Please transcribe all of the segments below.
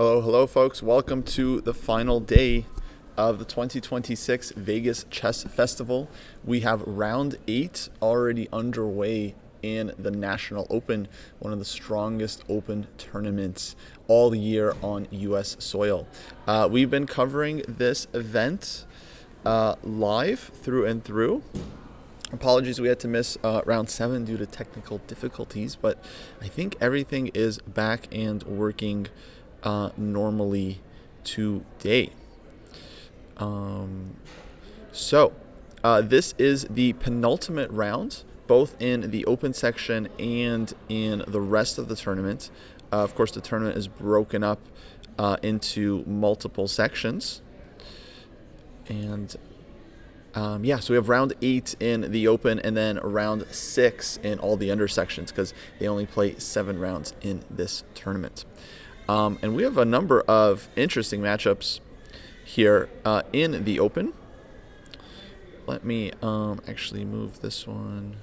Hello, folks. Welcome to the final day of the 2026 Vegas Chess Festival. We have round 8 already underway in the National Open, one of the strongest open tournaments all year on U.S. soil. We've been covering this event live through and through. Apologies, we had to miss round 7 due to technical difficulties, but I think everything is back and working normally today. This is the penultimate round, both in the open section and in the rest of the tournament. Of course, the tournament is broken up into multiple sections. And so we have round 8 in the open and then round 6 in all the under sections because they only play 7 rounds in this tournament. And we have a number of interesting matchups here in the open. Let me actually move this one.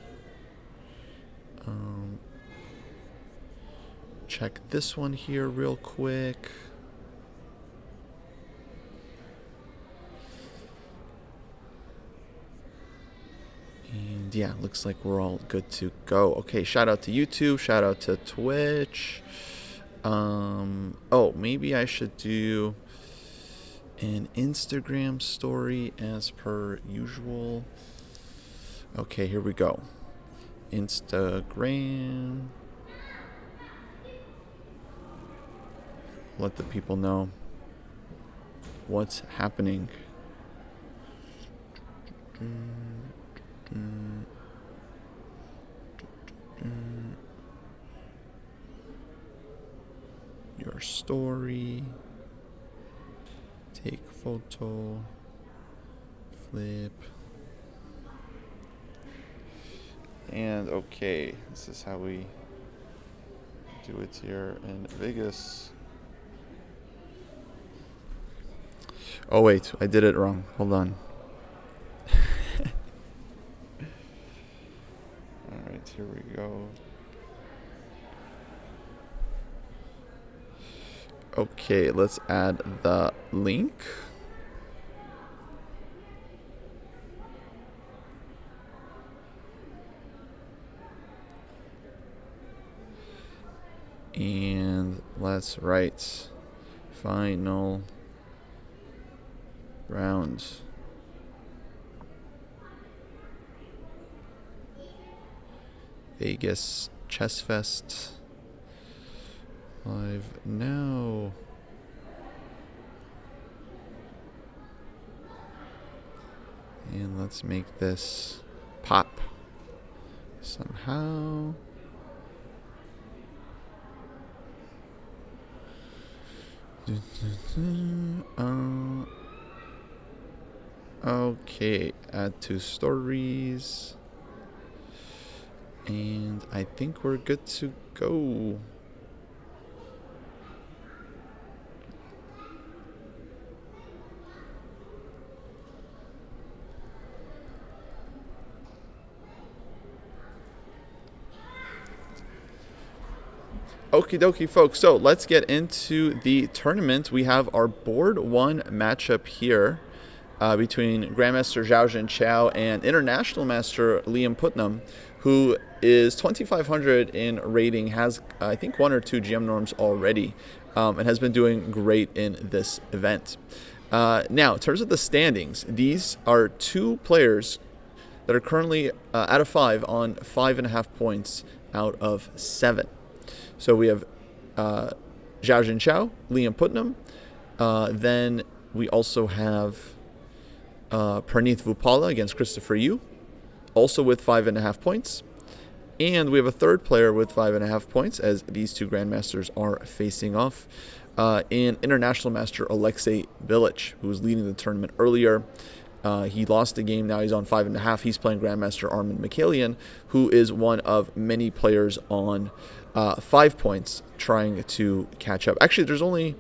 Check this one here real quick. And yeah, looks like we're all good to go. Okay, shout out to YouTube, shout out to Twitch. Maybe I should do an Instagram story as per usual. Okay, here we go. Instagram. Let the people know what's happening. Your story, take photo, flip, and okay, this is how we do it here in Vegas. Oh wait, I did it wrong, hold on. Alright, here we go. Okay, let's add the link. And let's write final round. Vegas Chess Fest. Live now. And let's make this pop somehow. Okay, add 2 stories. And I think we're good to go. Okie dokie, folks. So let's get into the tournament. We have our board 1 matchup here between Grandmaster Xiaojun Qiao and International Master Liam Putnam, who is 2,500 in rating, has I think 1 or 2 GM norms already, and has been doing great in this event. Now, in terms of the standings, these are 2 players that are currently out of 5 on 5.5 points out of 7. So we have Xiaojun Qiao, Liam Putnam. Then we also have Praneeth Vupala against Christopher Yu, also with 5.5 points. And we have a third player with 5.5 points, as these 2 grandmasters are facing off. In International Master Alexei Bilic, who was leading the tournament earlier. He lost the game, now he's on 5.5. He's playing Grandmaster Armen Mikaelian, who is one of many players on 5 points trying to catch up. Actually, there's only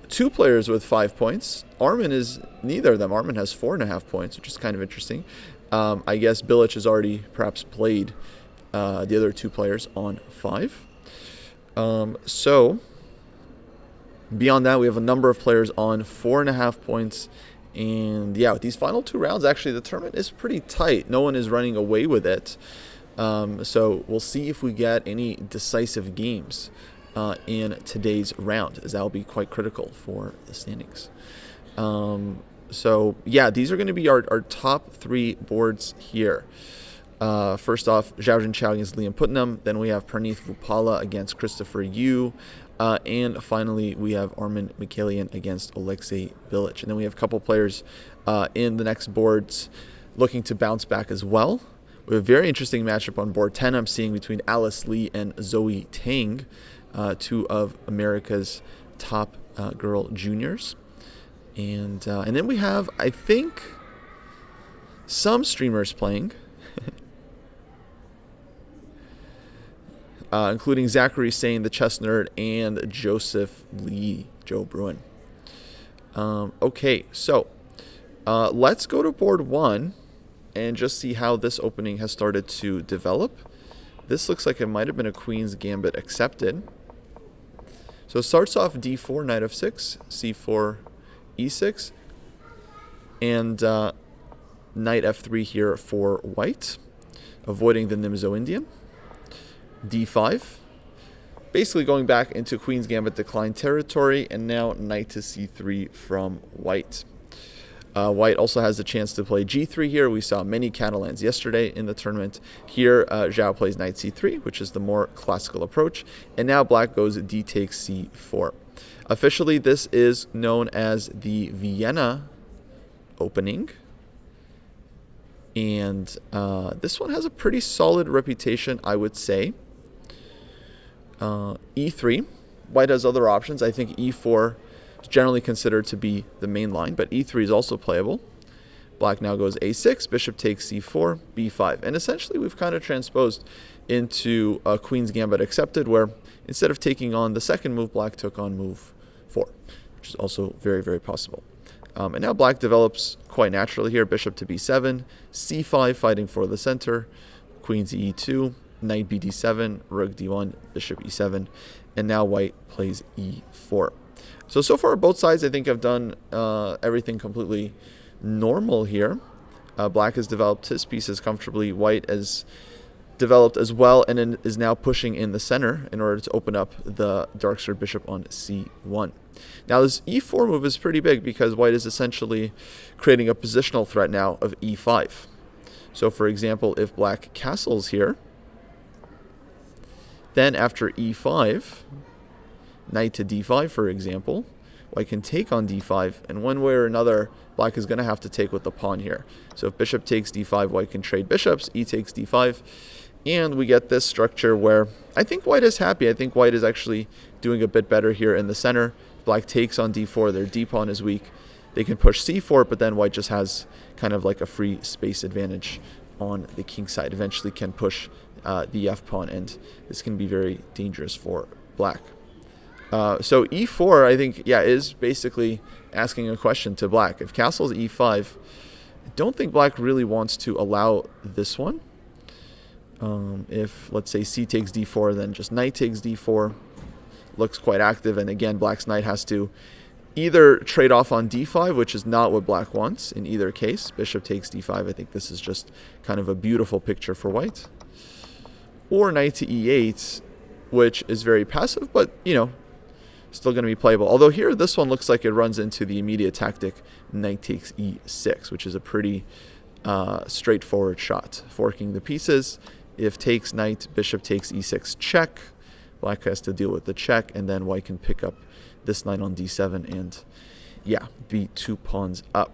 2 players with 5 points. Armen is neither of them. Armen has 4.5 points, which is kind of interesting. I guess Bilic has already perhaps played the other 2 players on 5. So Beyond that, we have a number of players on 4.5 points. And yeah, with these final 2 rounds, actually, the tournament is pretty tight. No one is running away with it. So we'll see if we get any decisive games in today's round, as that will be quite critical for the standings. So yeah, these are going to be our top 3 boards here. First off, Zhao Junqiao against Liam Putnam. Then we have Praneeth Vupala against Christopher Yu. And finally, we have Armen Mikhailian against Alexei Bilic. And then we have a couple players in the next boards looking to bounce back as well. We have a very interesting matchup on board 10 I'm seeing between Alice Lee and Zoe Tang, 2 of America's top girl juniors. And then we have, I think, some streamers playing. Including Zachary Sane, the chess nerd, and Joseph Lee, Joe Bruin. Okay, so let's go to board 1 and just see how this opening has started to develop. This looks like it might have been a Queen's Gambit accepted. So it starts off d4, knight f6, c4, e6, and knight f3 here for white, avoiding the Nimzo-Indian. d5, basically going back into Queen's Gambit decline territory, and now knight to c3 from white. White also has the chance to play g3 here. We saw many Catalans yesterday in the tournament. Here, Zhao plays knight c3, which is the more classical approach, and now black goes d takes c4. Officially, this is known as the Vienna opening. And this one has a pretty solid reputation, I would say. E3. White has other options. I think E4 is generally considered to be the main line, but E3 is also playable. Black now goes A6, bishop takes C4, B5. And essentially, we've kind of transposed into Queen's Gambit accepted, where instead of taking on the second move, black took on move 4, which is also very, very possible. And now black develops quite naturally here. Bishop to b7, c5 fighting for the center, queen to e2, knight bd7, rook d1, bishop e7, and now white plays e4. So far both sides I think have done everything completely normal here. Black has developed his pieces comfortably. White has developed as well and is now pushing in the center in order to open up the dark squared bishop on c1. Now this e4 move is pretty big because white is essentially creating a positional threat now of e5. So for example, if black castles here, then after e5, knight to d5 for example, white can take on d5, and one way or another black is going to have to take with the pawn here. So if bishop takes d5, white can trade bishops, e takes d5, and we get this structure where I think white is happy. I think white is actually doing a bit better here in the center. Black takes on d4, their d pawn is weak. They can push c4, but then white just has kind of like a free space advantage on the king side. Eventually can push the f pawn, and this can be very dangerous for black. So e4, I think, yeah, is basically asking a question to black. If castle's e5, I don't think black really wants to allow this one. If, let's say, c takes d4, then just knight takes d4 looks quite active, and again, black's knight has to either trade off on d5, which is not what black wants in either case. Bishop takes d5. I think this is just kind of a beautiful picture for white. Or knight to e8, which is very passive, but, you know, still going to be playable. Although here, this one looks like it runs into the immediate tactic, knight takes e6, which is a pretty straightforward shot. Forking the pieces. If takes knight, bishop takes e6 check. Black has to deal with the check, and then white can pick up this knight on d7 and, yeah, be 2 pawns up.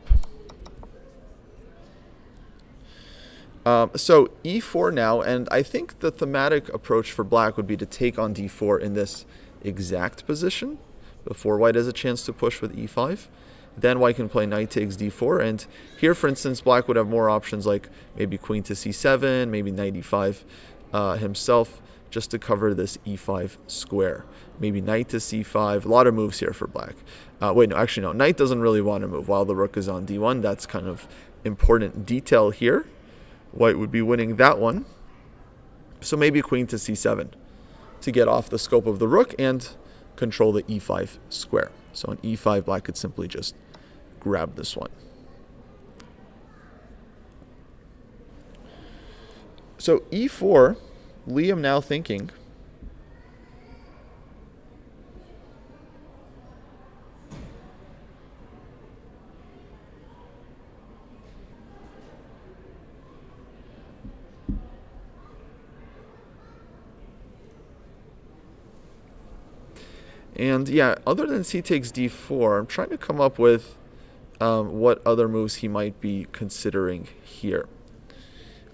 So e4 now, and I think the thematic approach for black would be to take on d4 in this exact position before white has a chance to push with e5. Then white can play knight takes d4, and here, for instance, black would have more options like maybe queen to c7, maybe knight e5 himself, just to cover this e5 square. Maybe knight to c5, a lot of moves here for black. Wait, no, actually no, knight doesn't really want to move while the rook is on d1. That's kind of important detail here. White would be winning that one. So maybe queen to c7 to get off the scope of the rook and control the e5 square. So on e5, black could simply just grab this one. So e4, Liam now thinking, and yeah, other than c takes d4, I'm trying to come up with what other moves he might be considering here.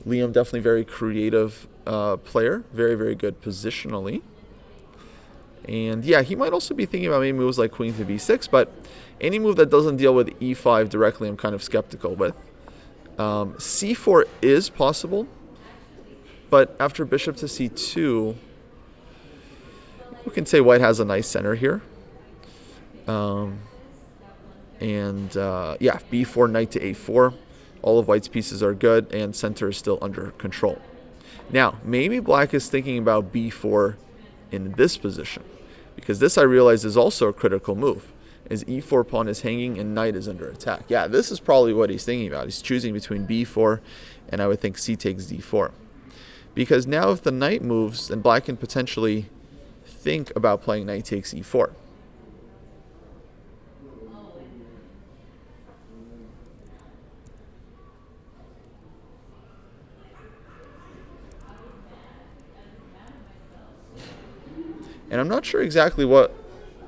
Liam, definitely very creative player, very, very good positionally. And yeah, he might also be thinking about maybe moves like queen to b6, but any move that doesn't deal with e5 directly, I'm kind of skeptical with. c4 is possible, but after bishop to c2, we can say white has a nice center here. Yeah, b4, knight to a4. All of white's pieces are good, and center is still under control. Now, maybe black is thinking about b4 in this position, because this, I realize, is also a critical move, as e4 pawn is hanging and knight is under attack. Yeah, this is probably what he's thinking about. He's choosing between b4 and I would think c takes d4. Because now if the knight moves, then black can potentially think about playing knight takes e4. And I'm not sure exactly what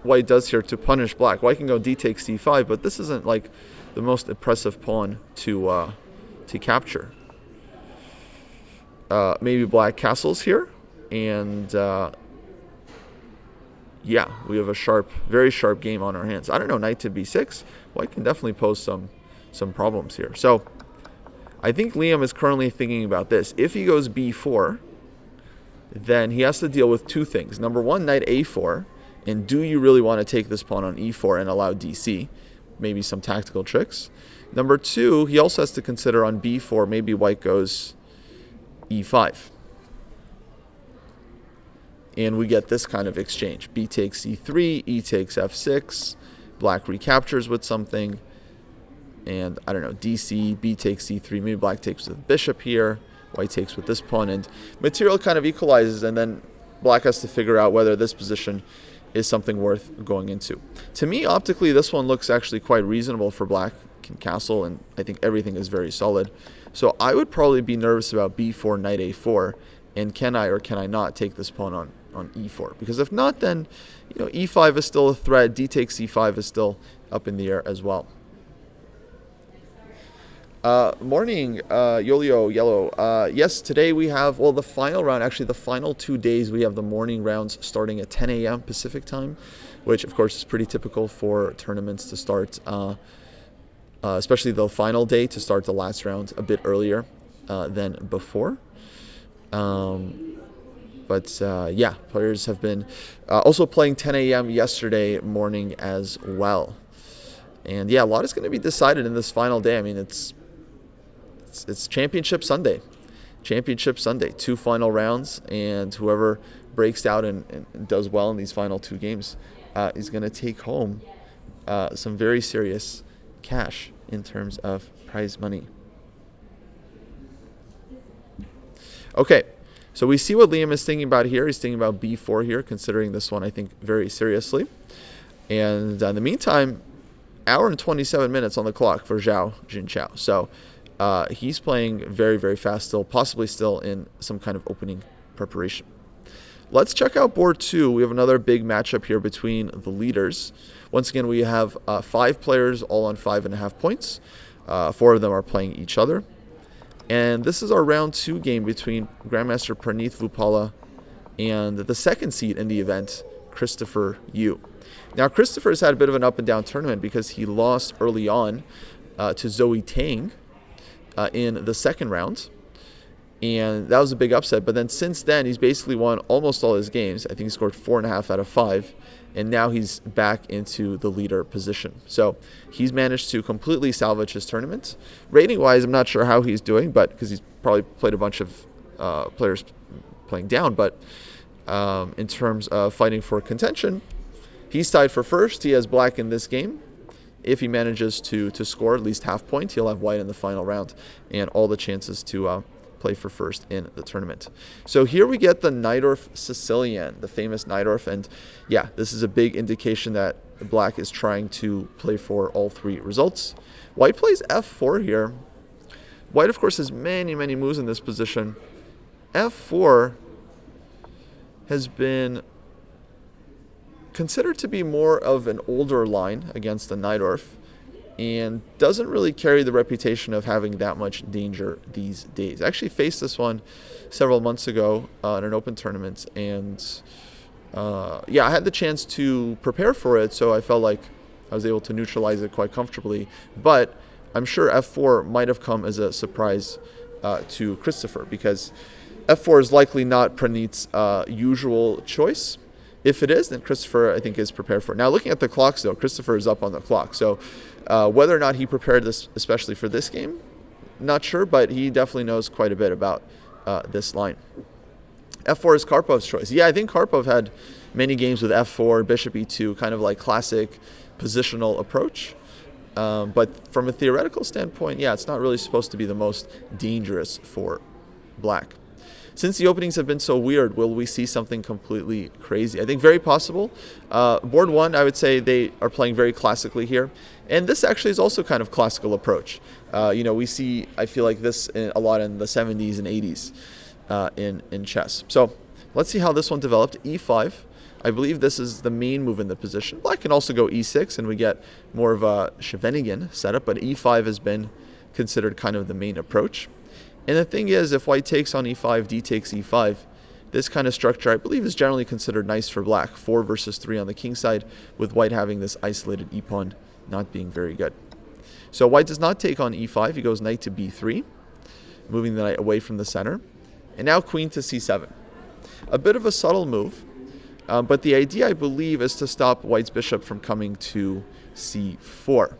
white does here to punish black. White can go d takes c5, but this isn't like the most impressive pawn to capture. Maybe black castles here, and yeah, we have a sharp, very sharp game on our hands. I don't know, knight to b6. White can definitely pose some problems here. So I think Liam is currently thinking about this. If he goes b4, then he has to deal with two things. Number one, knight a4, and do you really want to take this pawn on e4 and allow dc? Maybe some tactical tricks. Number two, he also has to consider on b4, maybe white goes e5. And we get this kind of exchange. B takes e3, e takes f6, black recaptures with something, and I don't know, dc, b takes c3, maybe black takes with the bishop here, white takes with this pawn, and material kind of equalizes, and then black has to figure out whether this position is something worth going into. To me, optically, this one looks actually quite reasonable for black. Can castle, and I think everything is very solid. So I would probably be nervous about b4, knight a4, and can I or can I not take this pawn on e4? Because if not, then e5 is still a threat, d takes c5 is still up in the air as well. Morning, Yolio Yellow. Yes, today we have, the final round, actually the final 2 days, we have the morning rounds starting at 10 a.m. Pacific time, which of course is pretty typical for tournaments to start, especially the final day, to start the last round a bit earlier than before. Yeah, players have been also playing 10 a.m. yesterday morning as well. And yeah, a lot is going to be decided in this final day. I mean, it's Championship Sunday. Championship Sunday, 2 final rounds, and whoever breaks out and does well in these final 2 games is going to take home some very serious cash in terms of prize money. Okay, so we see what Liam is thinking about here. He's thinking about b4 here, considering this one, I think, very seriously. And in the meantime, hour and 27 minutes on the clock for Zhao Junqiao. So he's playing very, very fast still, possibly still in some kind of opening preparation. Let's check out board 2. We have another big matchup here between the leaders. Once again, we have 5 players all on 5.5 points. 4 of them are playing each other. And this is our round 2 game between Grandmaster Praneeth Bhupala and the second seed in the event, Christopher Yu. Now, Christopher has had a bit of an up-and-down tournament because he lost early on to Zoe Tang in the second round. And that was a big upset. But then since then, he's basically won almost all his games. I think he scored 4.5 out of 5. And now he's back into the leader position. So he's managed to completely salvage his tournament. Rating-wise, I'm not sure how he's doing, but because he's probably played a bunch of players playing down. But in terms of fighting for contention, He's tied for first. He has black in this game. If he manages to score at least half point, he'll have white in the final round and all the chances to play for first in the tournament. So here we get the Najdorf Sicilian, the famous Najdorf, and yeah, this is a big indication that black is trying to play for all three results. White plays f4 here. White, of course, has many moves in this position. f4 has been considered to be more of an older line against the Najdorf and doesn't really carry the reputation of having that much danger these days. I actually faced this one several months ago in an open tournament, and yeah, I had the chance to prepare for it, so I felt like I was able to neutralize it quite comfortably. But I'm sure f4 might have come as a surprise to Christopher, because f4 is likely not Pranit's usual choice. If it is, then Christopher, I think, is prepared for it. Now, looking at the clocks, though, Christopher is up on the clock. So whether or not he prepared this, especially for this game, not sure, but he definitely knows quite a bit about this line. f4 is Karpov's choice. Yeah, I think Karpov had many games with f4, bishop e2, kind of like classic positional approach. But from a theoretical standpoint, yeah, it's not really supposed to be the most dangerous for black. Since the openings have been so weird, will we see something completely crazy? I think very possible. Board one, I would say they are playing very classically here. And this actually is also kind of classical approach. We see, I feel like this a lot in the 70s and 80s in chess. So let's see how this one developed. e5. I believe this is the main move in the position. Black can also go e6, and we get more of a Scheveningen setup, but e5 has been considered kind of the main approach. And the thing is, if white takes on e5, d takes e5, this kind of structure, I believe, is generally considered nice for black. 4 versus 3 on the king side, with white having this isolated e-pawn not being very good. So white does not take on e5. He goes knight to b3, moving the knight away from the center. And now queen to c7. A bit of a subtle move, but the idea, I believe, is to stop white's bishop from coming to c4,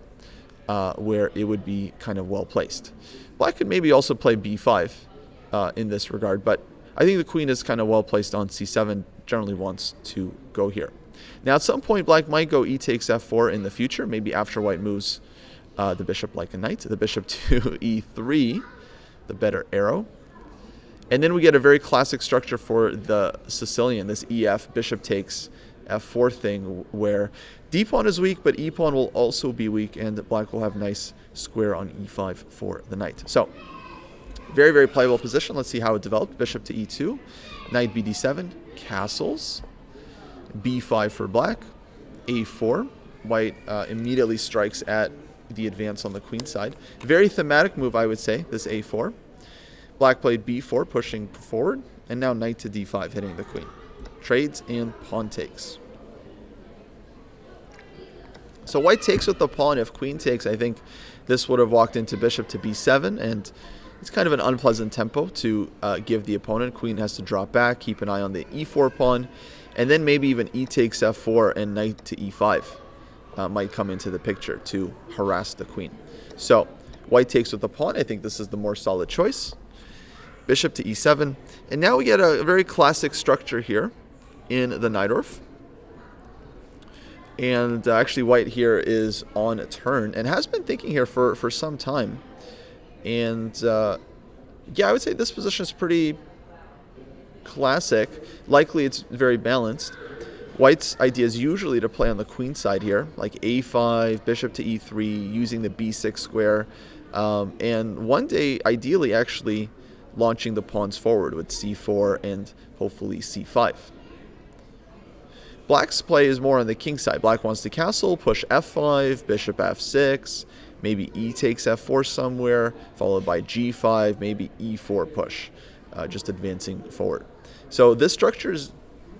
where it would be kind of well placed. Black could maybe also play b5 in this regard, but I think the queen is kind of well placed on c7, generally wants to go here. Now, at some point, black might go e takes f4 in the future, maybe after white moves the bishop like a knight, the bishop to e3, the better arrow. And then we get a very classic structure for the Sicilian, this ef, bishop takes f4 thing, where d-pawn is weak, but e-pawn will also be weak, and black will have nice square on e5 for the knight. So, very playable position. Let's see how it developed. Bishop to e2, knight bd7, castles, b5 for black, a4. White immediately strikes at the advance on the queen side. Very thematic move, I would say, this a4. Black played b4, pushing forward, and now knight to d5, hitting the queen. Trades and pawn takes. So white takes with the pawn. If queen takes, I think this would have walked into bishop to b7, and it's kind of an unpleasant tempo to give the opponent. Queen has to drop back, keep an eye on the e4 pawn, and then maybe even e takes f4 and knight to e5 might come into the picture to harass the queen. So white takes with the pawn. I think this is the more solid choice. Bishop to e7, and now we get a very classic structure here in the Najdorf. And actually white here is on a turn and has been thinking here for some time. And yeah, I would say this position is pretty classic. Likely it's very balanced. White's idea is usually to play on the queen side here, like a5, bishop to e3, using the b6 square. And one day, ideally, actually launching the pawns forward with c4 and hopefully c5. Black's play is more on the king side. Black wants to castle, push f5, bishop f6, maybe e takes f4 somewhere, followed by g5, maybe e4 push, just advancing forward. So this structure is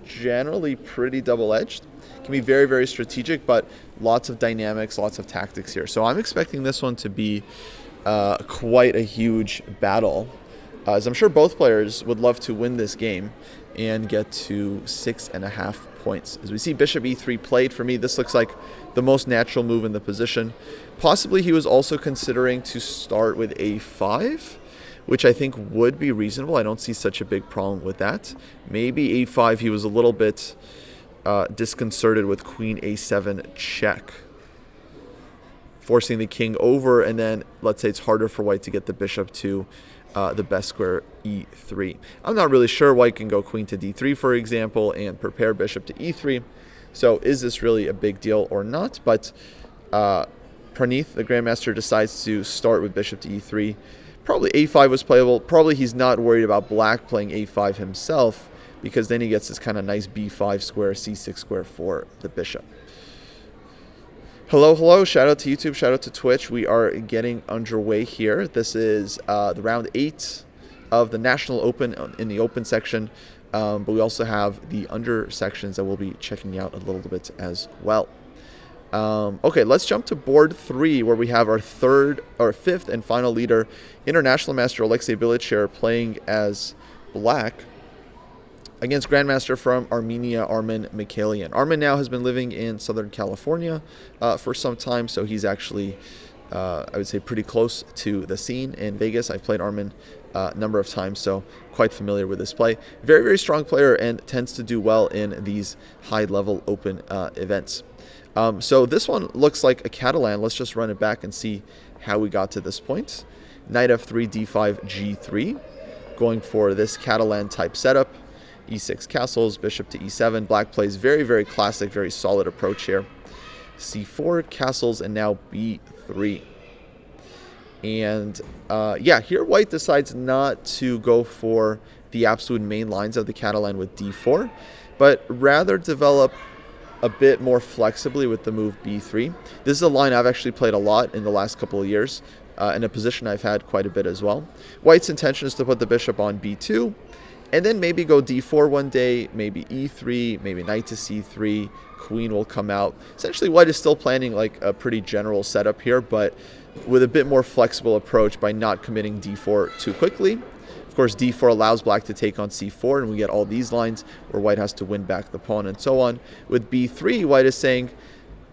generally pretty double-edged. Can be very strategic, but lots of dynamics, lots of tactics here. So I'm expecting this one to be quite a huge battle, as I'm sure both players would love to win this game and get to 6.5 points. As we see bishop e3 played, for me, this looks like the most natural move in the position. Possibly he was also considering to start with a5, which I think would be reasonable. I don't see such a big problem with that. Maybe a5 he was a little bit disconcerted with queen a7 check, forcing the king over, and then let's say it's harder for white to get the bishop to the best square e3. I'm not really sure. White can go queen to d3, for example, and prepare bishop to e3. So is this really a big deal or not? But Praneeth, the grandmaster, decides to start with bishop to e3. Probably a5 was playable. Probably he's not worried about black playing a5 himself, because then he gets this kind of nice b5 square, c6 square for the bishop. Hello. Shout out to YouTube. Shout out to Twitch. We are getting underway here. This is the round 8 of the National Open in the open section. But we also have the under sections that we'll be checking out a little bit as well. Okay, let's jump to board 3, where we have our fifth and final leader, International Master Alexey Bilichev, playing as black against Grandmaster from Armenia, Armen Mikaelian. Armen now has been living in Southern California for some time, so he's actually, I would say, pretty close to the scene in Vegas. I've played Armen a number of times, so quite familiar with this play. Very, very strong player and tends to do well in these high-level open events. So this one looks like a Catalan. Let's just run it back and see how we got to this point. Knight f3, d5, g3, going for this Catalan type setup. e6 castles, bishop to e7. Black plays very, very classic, very solid approach here. c4 castles, and now b3. And yeah, here white decides not to go for the absolute main lines of the Catalan with d4, but rather develop a bit more flexibly with the move b3. This is a line I've actually played a lot in the last couple of years, and a position I've had quite a bit as well. White's intention is to put the bishop on b2, and then maybe go d4 one day, maybe e3, maybe knight to c3, queen will come out. Essentially, white is still planning like a pretty general setup here, but with a bit more flexible approach by not committing d4 too quickly. Of course, d4 allows black to take on c4, and we get all these lines where white has to win back the pawn and so on. With b3, white is saying,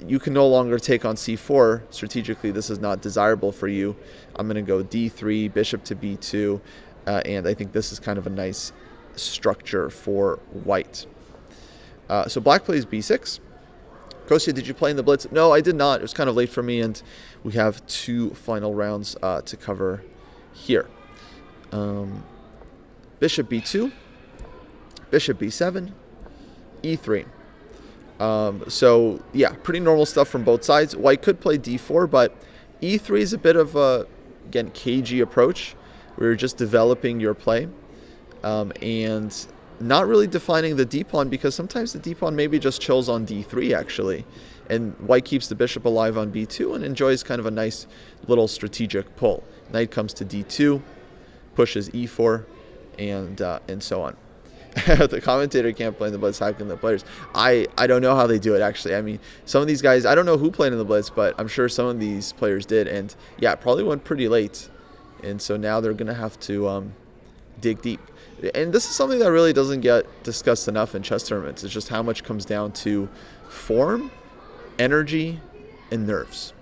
you can no longer take on c4. Strategically, this is not desirable for you. I'm going to go d3, bishop to b2, and I think this is kind of a nice structure for white. So black plays b6. Kostya, did you play in the blitz? No, I did not. It was kind of late for me, and we have 2 final rounds to cover here. Bishop b2, bishop b7, e3. So yeah, pretty normal stuff from both sides. White could play d4, but e3 is a bit of a, again, cagey approach where you're just developing your play and not really defining the d-pawn, because sometimes the d-pawn maybe just chills on d3 actually, and white keeps the bishop alive on b2 and enjoys kind of a nice little strategic pull. Knight comes to d2, pushes e4, and so on. The commentator can't play in the blitz. How can the players? I don't know how they do it, actually. I mean, some of these guys, I don't know who played in the blitz, but I'm sure some of these players did, and yeah, it probably went pretty late, and so now they're gonna have to dig deep. And this is something that really doesn't get discussed enough in chess tournaments. It's just how much comes down to form, energy, and nerves.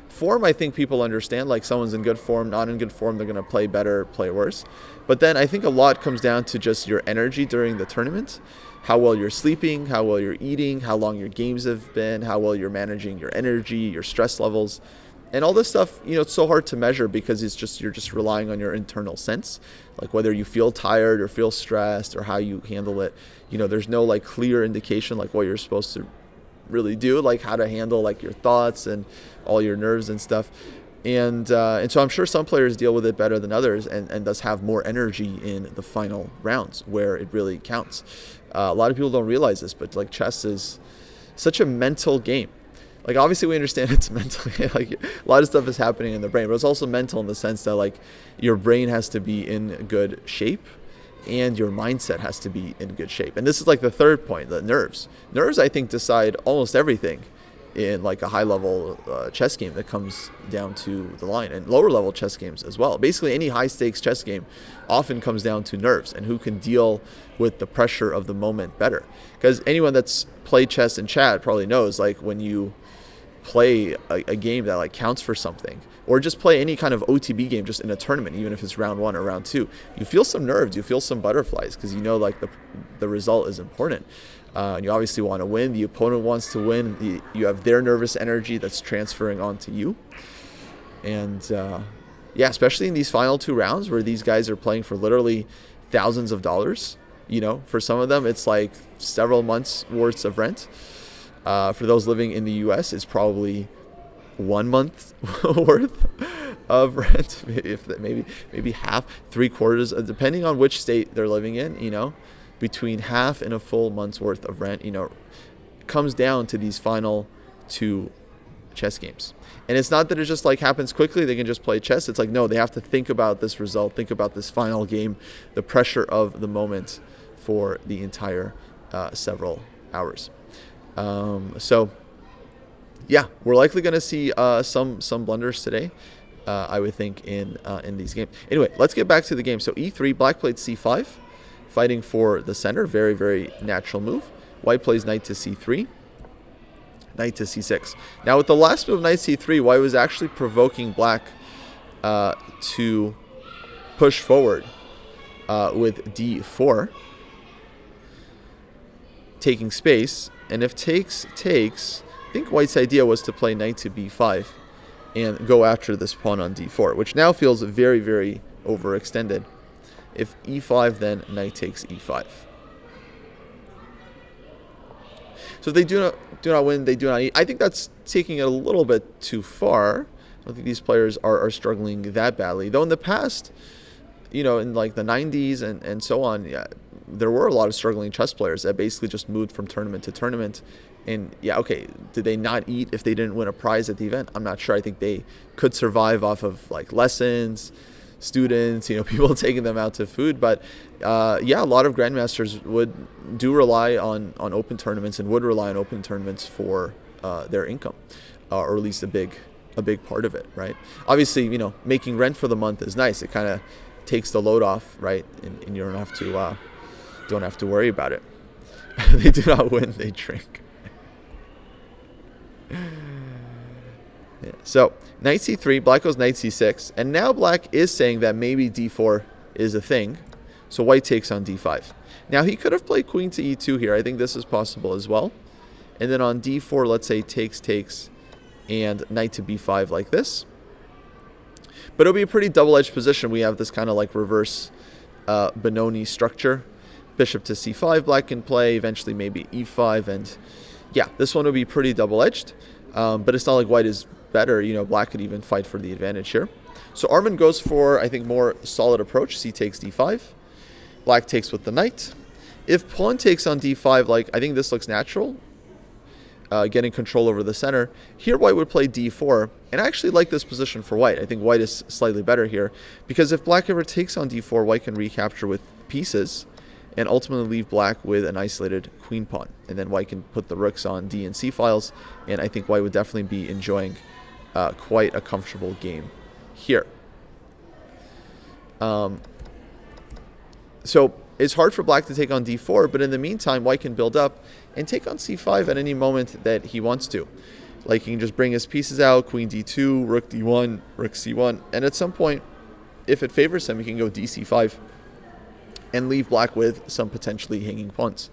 Form, I think people understand, like someone's in good form, not in good form, they're going to play better, play worse. But then I think a lot comes down to just your energy during the tournament, how well you're sleeping, how well you're eating, how long your games have been, how well you're managing your energy, your stress levels. And all this stuff, you know, it's so hard to measure because you're just relying on your internal sense, like whether you feel tired or feel stressed or how you handle it. You know, there's no like clear indication like what you're supposed to really do, like how to handle like your thoughts and all your nerves and stuff. And so I'm sure some players deal with it better than others and thus have more energy in the final rounds where it really counts. A lot of people don't realize this, but like chess is such a mental game. Like obviously we understand it's mental, like a lot of stuff is happening in the brain, but it's also mental in the sense that like your brain has to be in good shape and your mindset has to be in good shape. And this is like the third point, the nerves. Nerves, I think, decide almost everything in like a high level chess game that comes down to the line, and lower level chess games as well. Basically any high stakes chess game often comes down to nerves and who can deal with the pressure of the moment better. Because anyone that's played chess in chat probably knows, like when you play a game that like counts for something, or just play any kind of OTB game just in a tournament, even if it's round 1 or round 2, you feel some nerves, you feel some butterflies, because you know like the result is important. And you obviously want to win. The opponent wants to win. You have their nervous energy that's transferring onto you. And yeah, especially in these final 2 rounds where these guys are playing for literally thousands of dollars. You know, for some of them, it's like several months worth of rent. For those living in the U.S., it's probably 1 month worth of rent, if maybe half, 3/4, depending on which state they're living in. You know, between half and a full month's worth of rent. You know, it comes down to these final 2 chess games. And it's not that it just like happens quickly, they can just play chess. It's like, no, they have to think about this result, think about this final game, the pressure of the moment for the entire several hours. So yeah, we're likely going to see some blunders today, I would think, in these games. Anyway, let's get back to the game. So e3, black played c5, fighting for the center. Very, very natural move. White plays knight to c3, knight to c6. Now with the last move, knight c3, white was actually provoking black to push forward with d4, taking space. And if takes, I think white's idea was to play knight to b5 and go after this pawn on d4, which now feels very, very overextended. If e5, then knight takes e5. So if they do not win, they do not eat. I think that's taking it a little bit too far. I don't think these players are struggling that badly. Though in the past, you know, in like the 90s and so on, yeah, there were a lot of struggling chess players that basically just moved from tournament to tournament. And yeah, okay, did they not eat if they didn't win a prize at the event? I'm not sure. I think they could survive off of like lessons, students, you know, people taking them out to food. But yeah, a lot of grandmasters do rely on open tournaments and would rely on open tournaments for their income, or at least a big part of it, right? Obviously, you know, making rent for the month is nice. It kind of takes the load off, right? And you don't have to worry about it. They do not win, they drink. Yeah. So knight c3, black goes knight c6, and now black is saying that maybe d4 is a thing. So white takes on d5. Now he could have played queen to e2 here. I think this is possible as well. And then on d4, let's say takes, and knight to b5 like this. But it'll be a pretty double-edged position. We have this kind of like reverse Benoni structure. Bishop to c5, black can play, eventually maybe e5, and yeah, this one will be pretty double-edged. But it's not like white is better. You know, black could even fight for the advantage here. So Arman goes for, I think, more solid approach. C takes d5. Black takes with the knight. If pawn takes on d5, like, I think this looks natural, getting control over the center. Here, white would play d4, and I actually like this position for white. I think white is slightly better here, because if black ever takes on d4, white can recapture with pieces, and ultimately leave black with an isolated queen pawn. And then white can put the rooks on D and C files, and I think white would definitely be enjoying quite a comfortable game here. So it's hard for black to take on d4, but in the meantime, white can build up and take on c5 at any moment that he wants to. Like, he can just bring his pieces out, queen d2, rook d1, rook c1, and at some point, if it favors him, he can go dc5 and leave black with some potentially hanging pawns.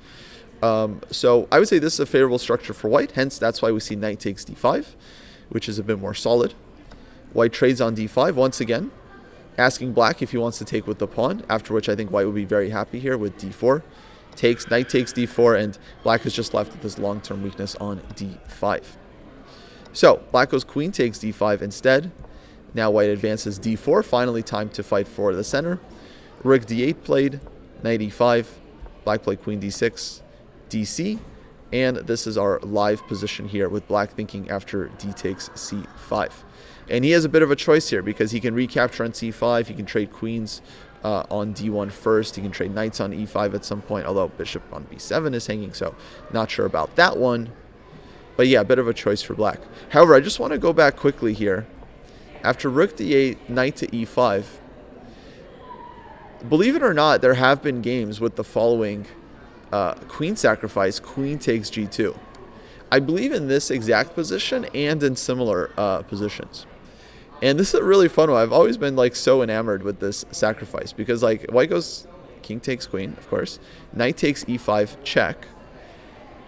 So I would say this is a favorable structure for white, hence that's why we see knight takes d5, which is a bit more solid. White trades on d5 once again, asking black if he wants to take with the pawn, after which I think white would be very happy here with d4. Knight takes d4, and black is just left with this long-term weakness on d5. So black goes queen takes d5 instead. Now white advances d4, finally time to fight for the center. Rook d8 played, knight e5, black played queen d6, dc, and this is our live position here with black thinking after d takes c5. And he has a bit of a choice here because he can recapture on c5, he can trade queens on d1 first, he can trade knights on e5 at some point, although bishop on b7 is hanging, so not sure about that one. But yeah, a bit of a choice for black. However, I just want to go back quickly here. After rook d8, knight to e5, believe it or not, there have been games with the following queen sacrifice, queen takes g2. I believe in this exact position and in similar positions. And this is a really fun one. I've always been like so enamored with this sacrifice because like white goes king takes queen, of course. Knight takes e5 check.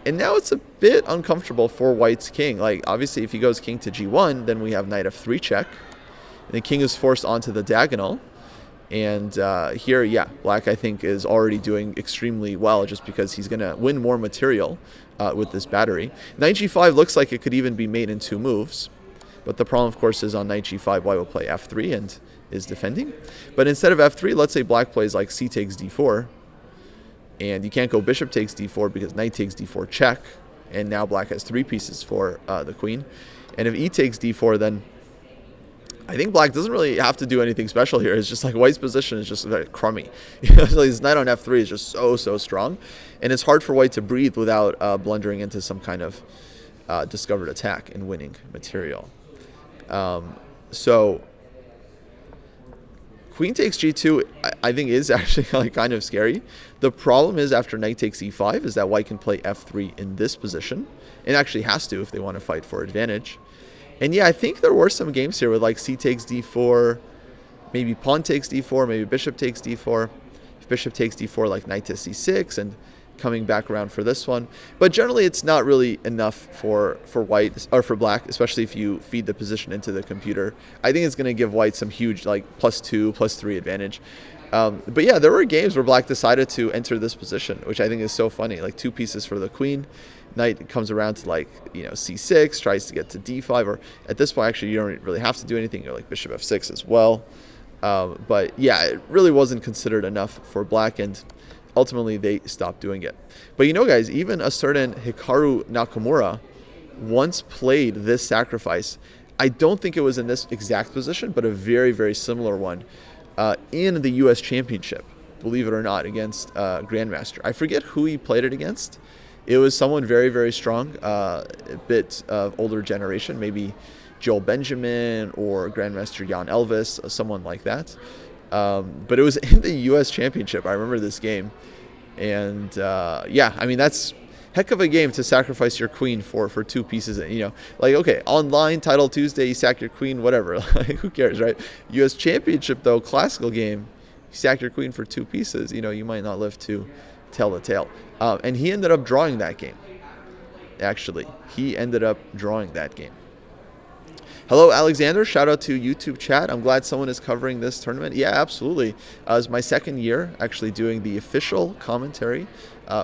And now it's a bit uncomfortable for white's king. Like obviously if he goes king to g1, then we have knight f3 check. And the king is forced onto the diagonal. And here, yeah, black I think is already doing extremely well just because he's going to win more material with this battery. Knight g5 looks like it could even be made in 2 moves. But the problem, of course, is on knight g5, white will play f3 and is defending. But instead of f3, let's say black plays like c takes d4. And you can't go bishop takes d4 because knight takes d4 check. And now black has 3 pieces for the queen. And if e takes d4, then I think black doesn't really have to do anything special here. It's just like white's position is just like crummy. So his knight on f3 is just so strong. And it's hard for white to breathe without blundering into some kind of discovered attack and winning material. So queen takes g2 I think is actually like kind of scary. The problem is after knight takes e5 is that white can play f3 in this position, and actually has to if they want to fight for advantage. And yeah, I think there were some games here with like c takes d4, maybe pawn takes d4, maybe bishop takes d4. If bishop takes d4, like knight to c6, and coming back around for this one. But generally it's not really enough for white or for black, especially if you feed the position into the computer. I think it's going to give white some huge like +2, +3 advantage. But yeah, there were games where black decided to enter this position, which I think is so funny. Like 2 pieces for the queen. Knight comes around to like, c6, tries to get to d5, or at this point actually you don't really have to do anything. You're like bishop f6 as well. But yeah, it really wasn't considered enough for black, and ultimately they stopped doing it. But guys, even a certain Hikaru Nakamura once played this sacrifice. I don't think it was in this exact position, but a very, very similar one in the U.S. Championship, believe it or not, against Grandmaster. I forget who he played it against. It was someone very, very strong, a bit of older generation, maybe Joel Benjamin or Grandmaster Jan Elvis, someone like that. But it was in the U.S. Championship. I remember this game. And yeah, I mean, that's heck of a game to sacrifice your queen for 2 pieces. Like, okay, online, Title Tuesday, you sack your queen, whatever. Like, who cares, right? U.S. Championship, though, classical game, you sack your queen for 2 pieces. You might not live to tell the tale. And he ended up drawing that game. Actually, he ended up drawing that game. Hello, Alexander. Shout out to YouTube chat. I'm glad someone is covering this tournament. Yeah, absolutely. It's my 2nd year actually doing the official commentary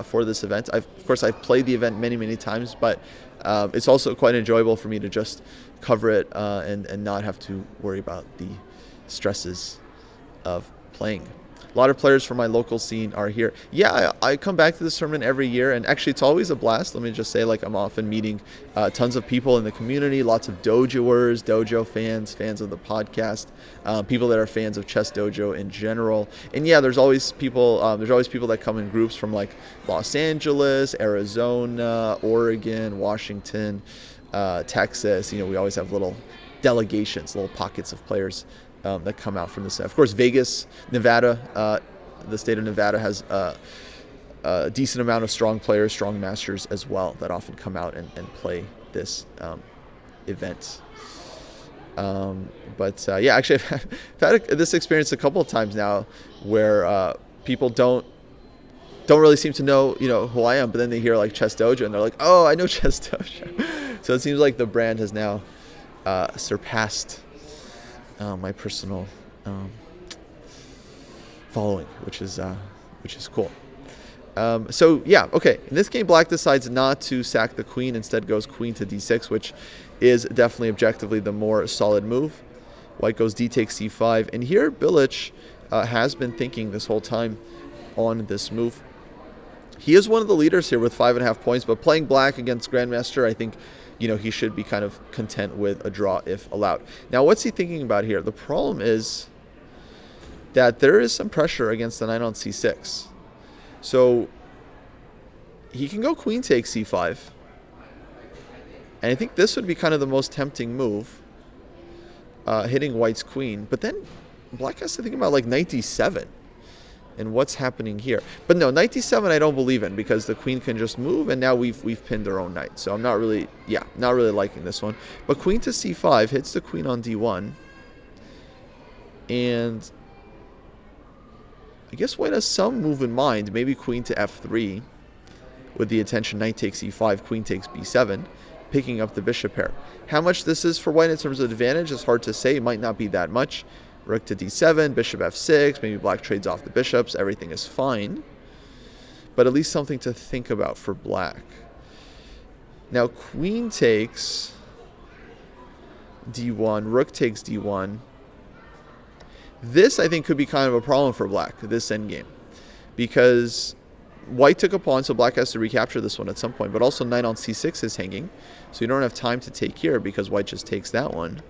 for this event. Of course, I've played the event many, many times, but it's also quite enjoyable for me to just cover it and not have to worry about the stresses of playing. A lot of players from my local scene are here. Yeah, I come back to this tournament every year, and actually it's always a blast. Let me just say, like, I'm often meeting tons of people in the community, lots of dojoers, dojo fans of the podcast, people that are fans of Chess Dojo in general. And yeah, there's always people that come in groups from like Los Angeles, Arizona, Oregon, Washington, Texas. We always have little delegations, little pockets of players that come out from this. Of course, Vegas, Nevada, the state of Nevada has a decent amount of strong players, strong masters as well, that often come out and play this event. But yeah, actually, I've had this experience a couple of times now where people don't really seem to know, who I am, but then they hear like Chess Dojo and they're like, oh, I know Chess Dojo. So it seems like the brand has now surpassed my personal following, which is cool. So yeah, okay. In this game, black decides not to sack the queen, instead goes queen to d6, which is definitely objectively the more solid move. White goes d takes c5, and here Bilic has been thinking this whole time on this move. He is one of the leaders here with 5.5 points, but playing black against Grandmaster, I think he should be kind of content with a draw if allowed. Now, what's he thinking about here? The problem is that there is some pressure against the knight on c6. So he can go queen takes c5. And I think this would be kind of the most tempting move, hitting white's queen. But then black has to think about like knight d7. And what's happening here? But no, knight d7 I don't believe in, because the queen can just move, and now we've pinned our own knight. So I'm not really, not really liking this one. But queen to c5 hits the queen on d1. And I guess white has some move in mind. Maybe queen to f3 with the intention knight takes e5, queen takes b7, picking up the bishop pair. How much this is for white in terms of advantage is hard to say. It might not be that much. Rook to d7, bishop f6, maybe black trades off the bishops. Everything is fine. But at least something to think about for black. Now, queen takes d1, rook takes d1. This, I think, could be kind of a problem for black, this endgame. Because white took a pawn, so black has to recapture this one at some point. But also knight on c6 is hanging. So you don't have time to take here because white just takes that one.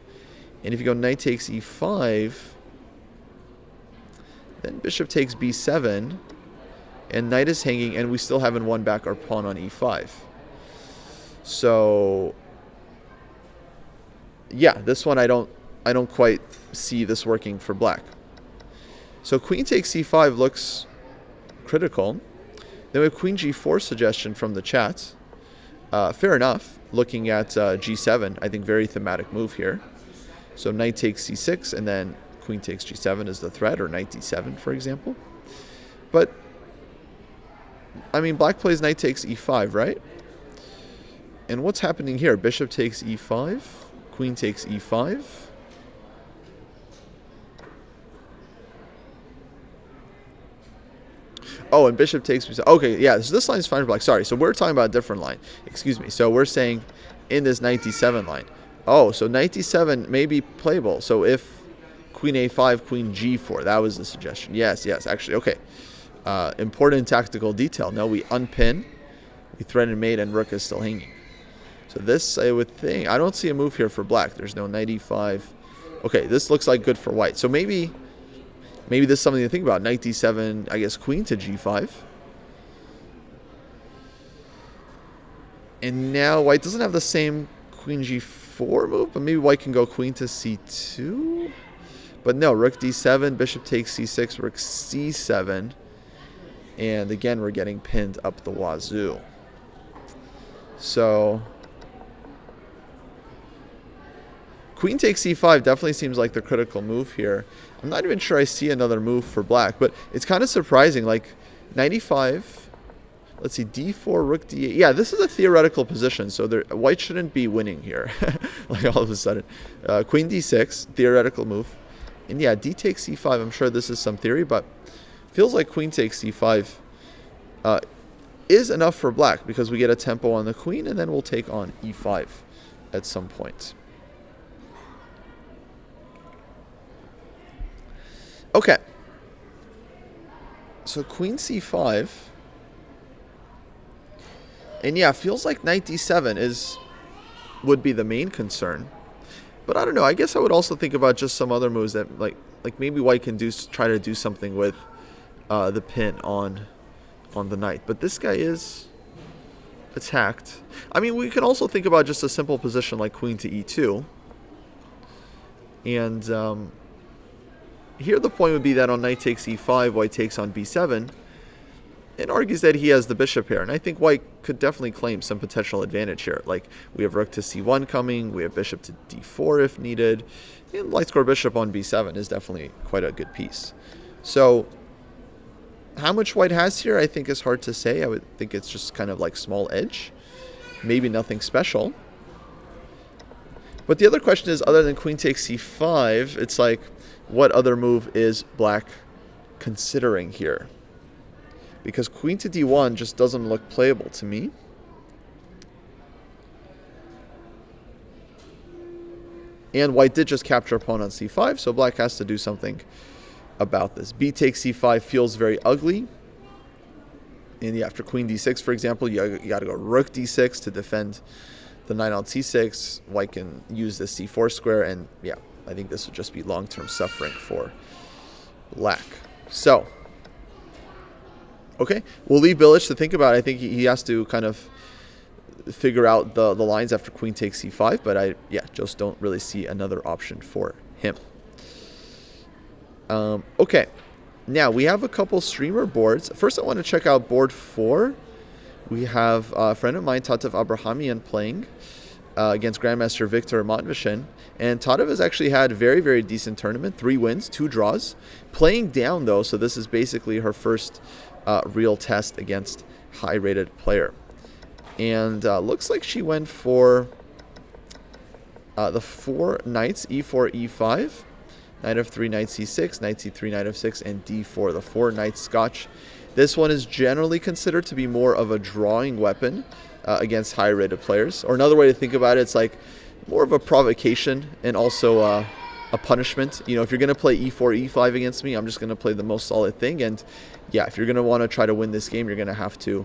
And if you go knight takes e5, then bishop takes b7, and knight is hanging, and we still haven't won back our pawn on e5. So, yeah, this one I don't quite see this working for black. So queen takes c5 looks critical. Then we have queen g4 suggestion from the chat. Fair enough. Looking at g7, I think very thematic move here. So knight takes c6, and then queen takes g7 is the threat, or knight d7, for example. But, I mean, black plays knight takes e5, right? And what's happening here? Bishop takes e5, queen takes e5. Oh, and bishop takes b7. Okay, yeah, so this line is fine for black. Sorry, so we're talking about a different line. Excuse me. So we're saying in this knight d7 line. Oh, so knight d7 may be playable. So if queen a5, queen g4, that was the suggestion. Yes, actually, okay. Important tactical detail. No, we unpin, we threaten mate, and rook is still hanging. So this, I would think, I don't see a move here for black. There's no knight e5. Okay, this looks like good for white. So maybe this is something to think about. Knight d7, I guess queen to g5. And now white doesn't have the same queen g4 move, but maybe white can go queen to c2. But no, rook d7, bishop takes c6, rook c7. And again, we're getting pinned up the wazoo. So queen takes c5 definitely seems like the critical move here. I'm not even sure I see another move for black, but it's kind of surprising. Like knight e5. Let's see, d4, rook d8. Yeah, this is a theoretical position, so white shouldn't be winning here. Like all of a sudden. Queen d6, theoretical move. And yeah, d takes c5. I'm sure this is some theory, but feels like queen takes c5 is enough for black because we get a tempo on the queen, and then we'll take on e5 at some point. Okay. So queen c5. And yeah, feels like knight d7 would be the main concern. But I don't know. I guess I would also think about just some other moves that like maybe white can try to do something with the pin on the knight. But this guy is attacked. I mean, we can also think about just a simple position like queen to e2. And here the point would be that on knight takes e5, white takes on b7. It argues that he has the bishop here, and I think white could definitely claim some potential advantage here. Like, we have rook to c1 coming, we have bishop to d4 if needed, and light square bishop on b7 is definitely quite a good piece. So, how much white has here, I think is hard to say. I would think it's just kind of like small edge, maybe nothing special. But the other question is, other than queen takes c5, it's like, what other move is black considering here? Because queen to d1 just doesn't look playable to me. And white did just capture a pawn on c5, so black has to do something about this. B takes c5 feels very ugly. And after queen d6, for example, you got to go rook d6 to defend the knight on c6. White can use the c4 square, and yeah, I think this would just be long-term suffering for black. So, okay, we'll leave Bilic to think about it. I think he has to kind of figure out the lines after queen takes c5, but I just don't really see another option for him. Okay, Now, we have a couple streamer boards. First, I want to check out board 4. We have a friend of mine, Tatev Abrahamian, playing against Grandmaster Victor Matvishin. And Tatev has actually had a very, very decent tournament. 3 wins, 2 draws. Playing down, though, so this is basically her first real test against high-rated player. And looks like she went for the 4 knights, e4, e5. Knight of 3, knight c6, knight c3, knight of 6, and d4, the 4 knight Scotch. This one is generally considered to be more of a drawing weapon against high-rated players. Or another way to think about it, it's like more of a provocation and also a punishment. You know, if you're going to play e4, e5 against me, I'm just going to play the most solid thing. And yeah, if you're going to want to try to win this game, you're going to have to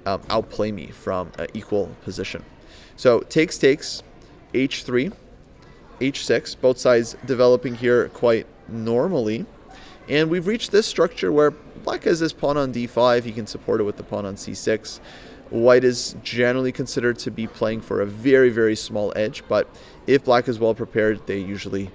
outplay me from an equal position. So takes, h3. h6, both sides developing here quite normally. And we've reached this structure where black has this pawn on d5. He can support it with the pawn on c6. White is generally considered to be playing for a very, very small edge, but if black is well prepared, they usually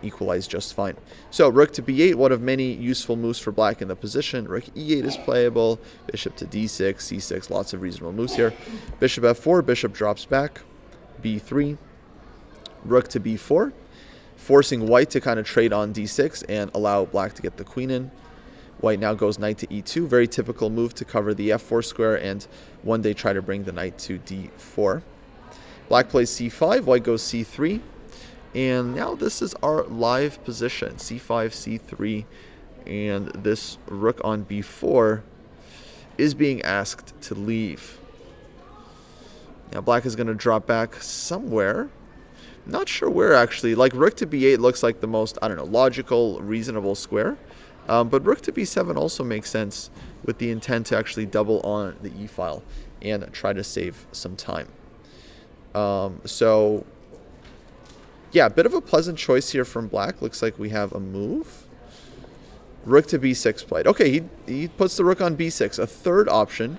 equalize just fine. So rook to b8, one of many useful moves for black in the position. Rook e8 is playable. Bishop to d6, c6, lots of reasonable moves here. Bishop f4, bishop drops back. b3. Rook to b4, forcing white to kind of trade on d6 and allow black to get the queen in. White now goes knight to e2, very typical move to cover the f4 square and one day try to bring the knight to d4. Black plays c5, white goes c3, and now this is our live position, c5, c3, and this rook on b4 is being asked to leave. Now black is going to drop back somewhere. Not sure where, actually. Like, rook to b8 looks like the most, I don't know, logical, reasonable square. But rook to b7 also makes sense with the intent to actually double on the e-file and try to save some time. So, yeah, a bit of a pleasant choice here from black. Looks like we have a move. Rook to b6 played. Okay, he puts the rook on b6. A third option.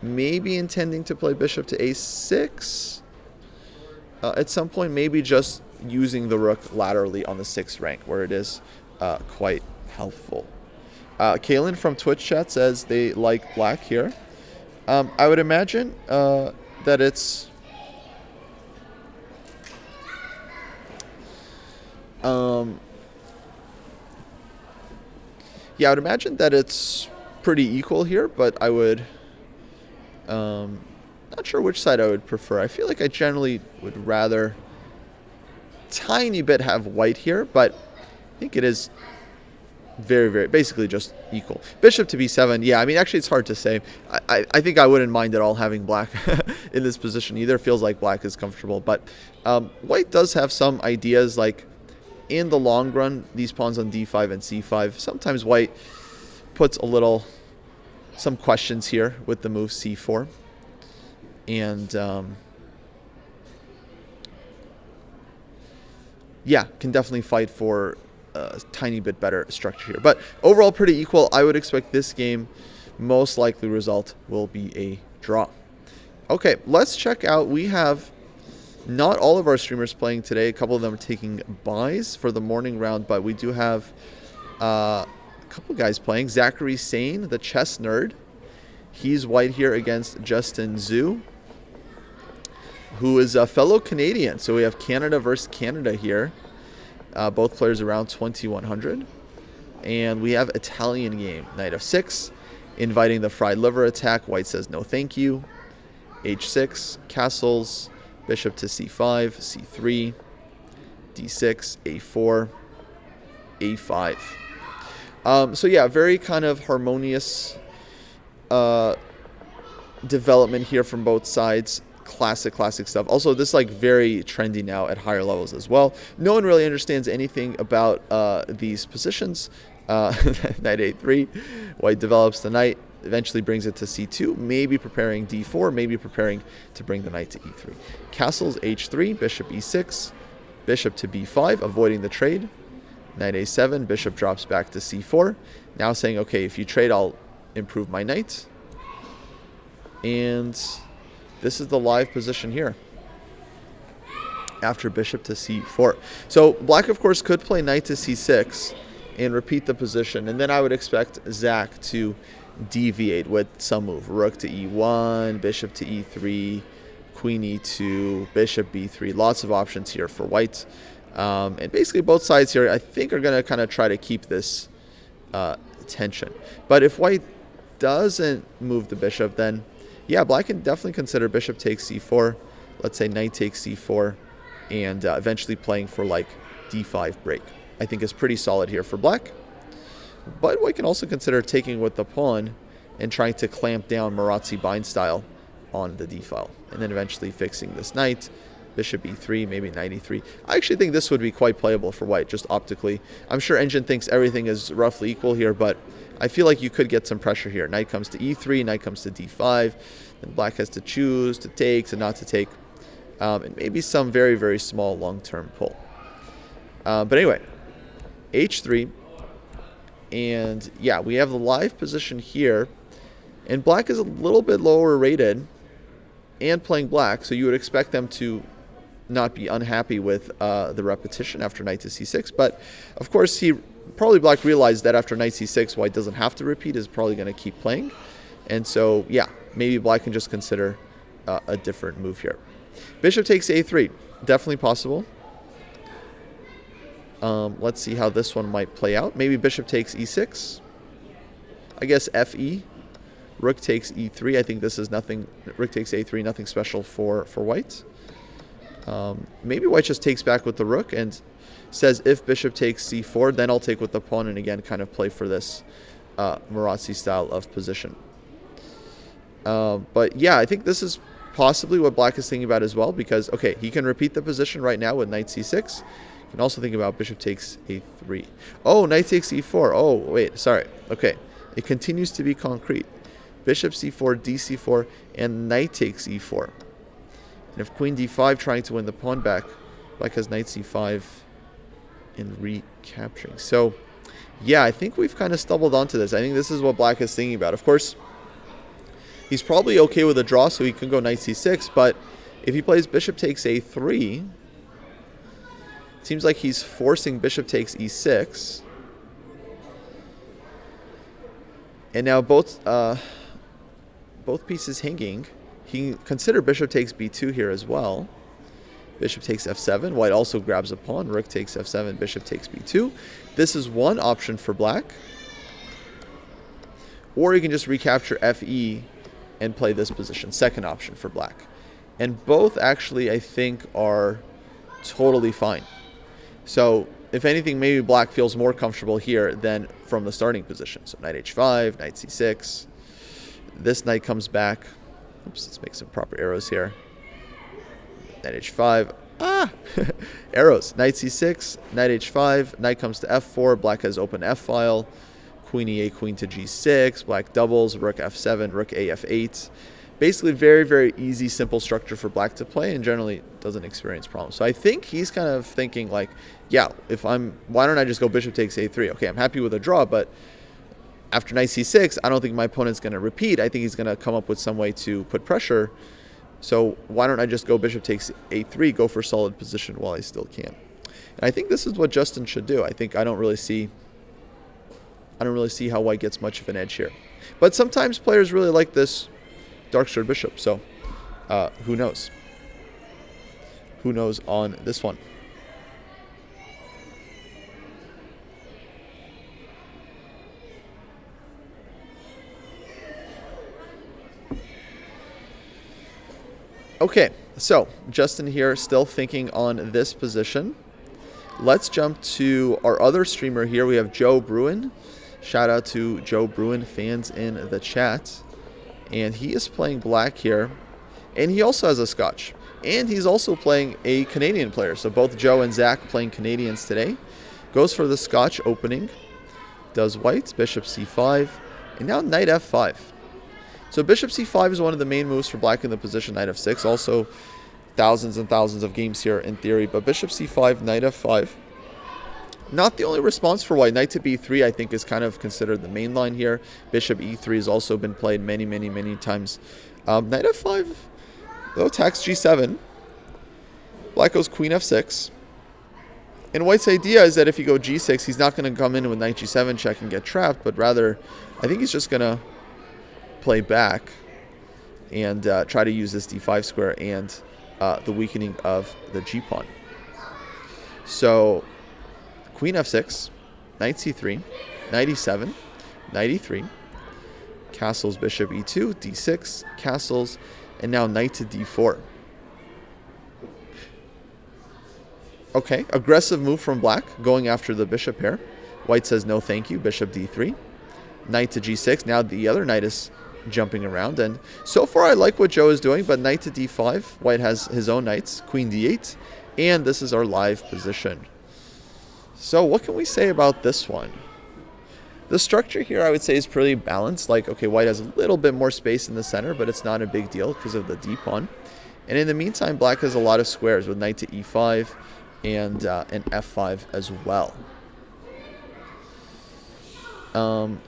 Maybe intending to play bishop to a6. At some point, maybe just using the rook laterally on the 6th rank, where it is quite helpful. Kaylin from Twitch chat says they like black here. I would imagine that it's... yeah, I would imagine that it's pretty equal here, but I would... not sure which side I would prefer. I feel like I generally would rather tiny bit have white here, but I think it is very, very basically just equal. Bishop to b7. Yeah, I mean, actually, it's hard to say. I think I wouldn't mind at all having black in this position either. Feels like black is comfortable, but white does have some ideas. Like in the long run, these pawns on d5 and c5. Sometimes white puts some questions here with the move c4. And, yeah, can definitely fight for a tiny bit better structure here. But overall, pretty equal. I would expect this game, most likely result will be a draw. Okay, let's check out. We have not all of our streamers playing today. A couple of them are taking buys for the morning round, but we do have a couple guys playing. Zachary Sane, the chess nerd. He's white here against Justin Zhu, who is a fellow Canadian. So we have Canada versus Canada here. Both players around 2100. And we have Italian game. Knight of 6, inviting the fried liver attack. White says no thank you. h6, castles, bishop to c5, c3, d6, a4, a5. So yeah, very kind of harmonious development here from both sides. Classic stuff. Also, this is like very trendy now at higher levels as well. No one really understands anything about these positions. Knight a3, white develops the knight, eventually brings it to c2, maybe preparing d4, maybe preparing to bring the knight to e3. Castles h3, bishop e6, bishop to b5, avoiding the trade. Knight a7, bishop drops back to c4. Now saying, okay, if you trade, I'll improve my knight. And this is the live position here after bishop to c4. So black, of course, could play knight to c6 and repeat the position. And then I would expect Zach to deviate with some move. Rook to e1, bishop to e3, queen e2, bishop b3. Lots of options here for white. And basically both sides here, I think, are going to kind of try to keep this tension. But if white doesn't move the bishop, then, yeah, black can definitely consider bishop takes c4. Let's say knight takes c4, and eventually playing for, like, d5 break. I think is pretty solid here for black. But white can also consider taking with the pawn and trying to clamp down Maroczy bind style on the d file. And then eventually fixing this knight, bishop e3, maybe knight e3. I actually think this would be quite playable for white, just optically. I'm sure Engine thinks everything is roughly equal here, but I feel like you could get some pressure here. Knight comes to e3, knight comes to d5, then black has to choose to take, to not to take, and maybe some very, very small long-term pull. But anyway, h3, and yeah, we have the live position here, and black is a little bit lower rated and playing black, so you would expect them to not be unhappy with the repetition after knight to c6. But of course, probably black realized that after knight c6, white doesn't have to repeat, is probably going to keep playing. And so, yeah, maybe black can just consider a different move here. Bishop takes a3, definitely possible. Let's see how this one might play out. Maybe bishop takes e6. I guess fe. Rook takes e3. I think this is nothing. Rook takes a3, nothing special for white. Maybe white just takes back with the rook and says if bishop takes c4, then I'll take with the pawn and again kind of play for this Maroczy style of position. But yeah, I think this is possibly what black is thinking about as well, because, okay, he can repeat the position right now with knight c6. You can also think about bishop takes a3. Oh, knight takes e4. Oh, wait, sorry. Okay, it continues to be concrete. Bishop c4, dc4, and knight takes e4. And if queen d5 trying to win the pawn back, black has knight c5 in recapturing. So, yeah, I think we've kind of stumbled onto this. I think this is what black is thinking about. Of course, he's probably okay with a draw, so he can go knight c6, but if he plays bishop takes a3, it seems like he's forcing bishop takes e6. And now both pieces hanging. He can consider bishop takes b2 here as well. Bishop takes f7. White also grabs a pawn. Rook takes f7. Bishop takes b2. This is one option for black. Or you can just recapture fe and play this position. Second option for black. And both actually, I think, are totally fine. So, if anything, maybe black feels more comfortable here than from the starting position. So, knight h5, knight c6. This knight comes back. Oops, let's make some proper arrows here. Knight h5. Arrows. Knight c6, knight h5, knight comes to f4. Black has open f-file. Queen e8, queen to g6. Black doubles. Rook f7, rook a f8. Basically, very, very easy, simple structure for black to play, and generally doesn't experience problems. So I think he's kind of thinking like, yeah, why don't I just go bishop takes a3? Okay, I'm happy with a draw, but after knight c6, I don't think my opponent's going to repeat. I think he's going to come up with some way to put pressure. So why don't I just go bishop takes a3, go for solid position while I still can? And I think this is what Justin should do. I don't really see how white gets much of an edge here. But sometimes players really like this dark squared bishop. So who knows? Who knows on this one? Okay, so Justin here still thinking on this position. Let's jump to our other streamer here. We have Joe Bruin. Shout out to Joe Bruin fans in the chat. And he is playing black here. And he also has a Scotch. And he's also playing a Canadian player. So both Joe and Zach playing Canadians today. Goes for the Scotch opening. Does white, bishop c5. And now knight f5. So bishop c5 is one of the main moves for black in the position, knight f6. Also thousands and thousands of games here in theory. But bishop c5, knight f5. Not the only response for white. Knight to b3, I think, is kind of considered the main line here. Bishop e3 has also been played many, many, many times. Knight f5, though, attacks g7. Black goes queen f6. And white's idea is that if you go g6, he's not going to come in with knight g7 check and get trapped, but rather, I think he's just going to play back and try to use this d5 square and the weakening of the g-pawn. So, queen f6, knight c3, knight e7, knight e3, castles bishop e2, d6, castles, and now knight to d4. Okay, aggressive move from black, going after the bishop pair. White says no thank you, bishop d3. Knight to g6, now the other knight is jumping around. And so far I like what Joe is doing, but knight to d5. White has his own knights, queen d8. And this is our live position. So what can we say about this one? The structure here I would say is pretty balanced. Like, okay, white has a little bit more space in the center, but it's not a big deal because of the d-pawn. And in the meantime, black has a lot of squares with knight to e5, and f5 as well.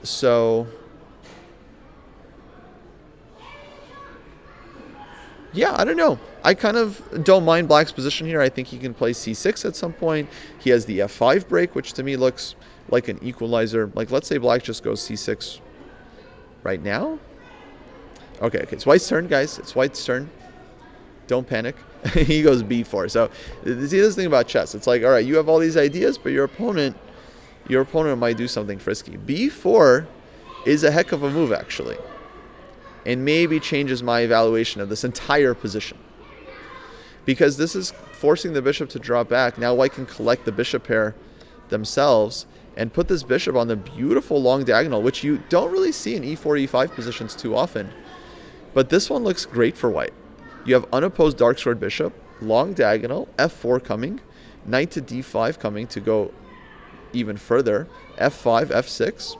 So yeah, I don't know. I kind of don't mind black's position here. I think he can play c6 at some point. He has the f5 break, which to me looks like an equalizer. Like, let's say black just goes c6 right now. Okay, it's white's turn, guys. It's white's turn. Don't panic. He goes b4. So see, this thing about chess, it's like, all right, you have all these ideas, but your opponent might do something frisky. b4 is a heck of a move, actually, and maybe changes my evaluation of this entire position, because this is forcing the bishop to drop back. Now white can collect the bishop pair themselves and put this bishop on the beautiful long diagonal, which you don't really see in e4, e5 positions too often. But this one looks great for white. You have unopposed dark squared bishop, long diagonal, f4 coming, knight to d5 coming to go even further, f5, f6.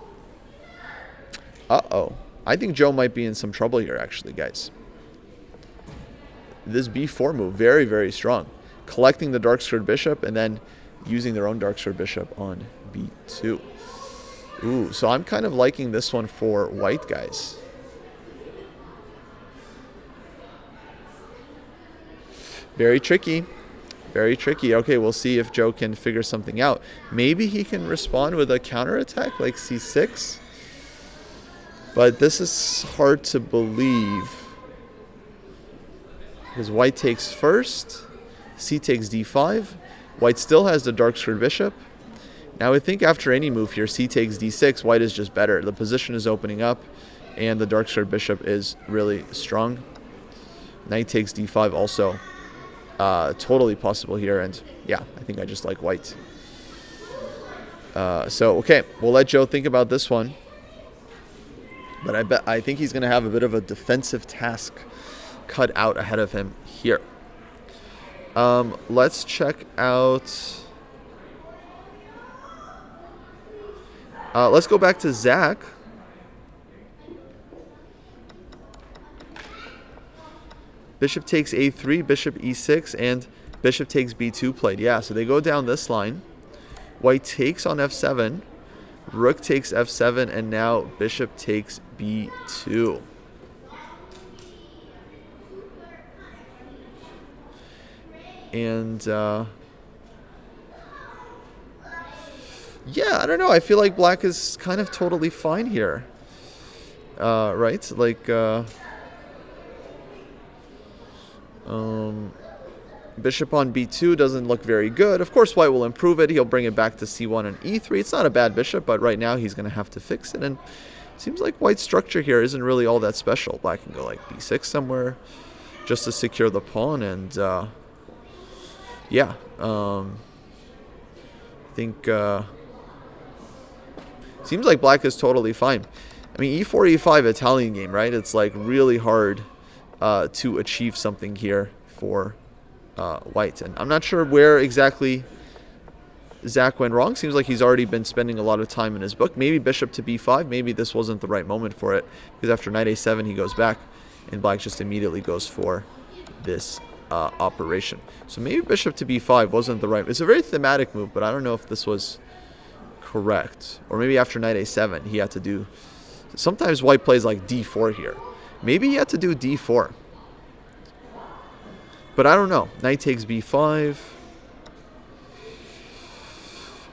Uh-oh. I think Joe might be in some trouble here, actually, guys. This b4 move, very, very strong. Collecting the dark squared bishop and then using their own dark squared bishop on b2. Ooh, so I'm kind of liking this one for white, guys. Very tricky. Very tricky. Okay, we'll see if Joe can figure something out. Maybe he can respond with a counterattack like c6. But this is hard to believe, because white takes first, c takes d5. White still has the dark squared bishop. Now I think after any move here, c takes d6, white is just better. The position is opening up, and the dark squared bishop is really strong. Knight takes d5 also. Totally possible here, and yeah, I think I just like white. So okay, we'll let Joe think about this one, but I think he's going to have a bit of a defensive task cut out ahead of him here. Let's check out. Let's go back to Zach. Bishop takes a3, bishop e6, and bishop takes b2 played. Yeah, so they go down this line. White takes on f7, rook takes f7, and now bishop takes b2. And, yeah, I don't know. I feel like black is kind of totally fine here. Right? Like, bishop on b2 doesn't look very good. Of course, white will improve it. He'll bring it back to c1 and e3. It's not a bad bishop, but right now he's going to have to fix it. And it seems like white's structure here isn't really all that special. Black can go like b6 somewhere just to secure the pawn. And, yeah, I think seems like black is totally fine. I mean, e4, e5 Italian game, right? It's like really hard to achieve something here for white. And I'm not sure where exactly Zach went wrong. Seems like he's already been spending a lot of time in his book. Maybe bishop to b5. Maybe this wasn't the right moment for it, because after knight a7 he goes back and black just immediately goes for this operation. So maybe bishop to b5 wasn't the right. It's a very thematic move, but I don't know if this was correct. Or maybe after knight a7 he had to do. Sometimes white plays like d4 here. Maybe he had to do d4. But I don't know. Knight takes b5.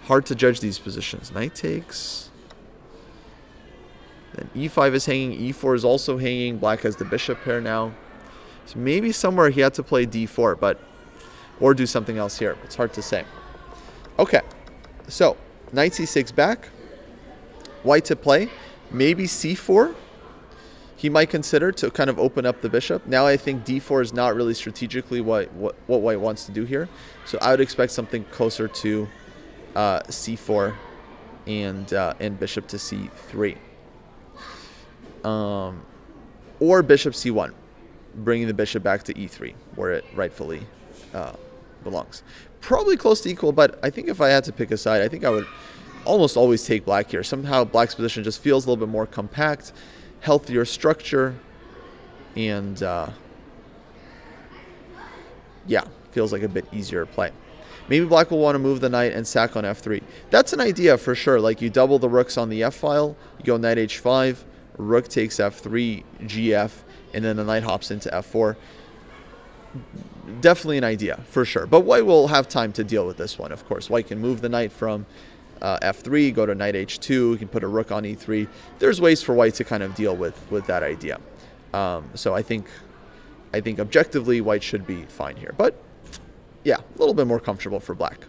Hard to judge these positions. Knight takes. Then e5 is hanging. e4 is also hanging. Black has the bishop pair now. So maybe somewhere he had to play d4, but or do something else here. It's hard to say. Okay, so knight c6 back. White to play. Maybe c4. He might consider to kind of open up the bishop. Now I think d4 is not really strategically what white wants to do here. So I would expect something closer to c4 and bishop to c3. Or bishop c1, bringing the bishop back to e3, where it rightfully belongs. Probably close to equal, but I think if I had to pick a side, I think I would almost always take black here. Somehow black's position just feels a little bit more compact, healthier structure, and yeah, feels like a bit easier play. Maybe black will want to move the knight and sack on f3. That's an idea for sure. Like you double the rooks on the f file, you go knight h5, rook takes f3, gf, and then the knight hops into f4. Definitely an idea for sure. But white will have time to deal with this one, of course. White can move the knight from f3, go to knight h2, you can put a rook on e3. There's ways for white to kind of deal with that idea. So I think objectively white should be fine here. But yeah, a little bit more comfortable for black.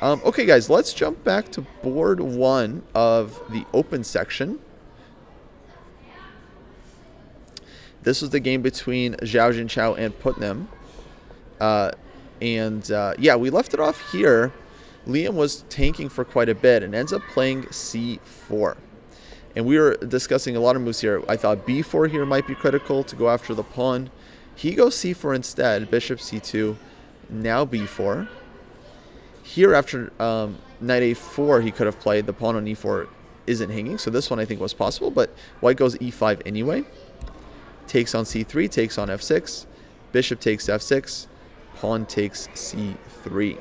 Okay, guys, let's jump back to board one of the open section. This was the game between Zhao Jinchao and Putnam. Yeah, we left it off here. Liam was tanking for quite a bit and ends up playing c4. And we were discussing a lot of moves here. I thought b4 here might be critical to go after the pawn. He goes c4 instead, bishop c2, now b4. Here after knight a4 he could have played. The pawn on e4 isn't hanging, so this one I think was possible, but white goes e5 anyway. Takes on c3, takes on f6, bishop takes f6, pawn takes c3.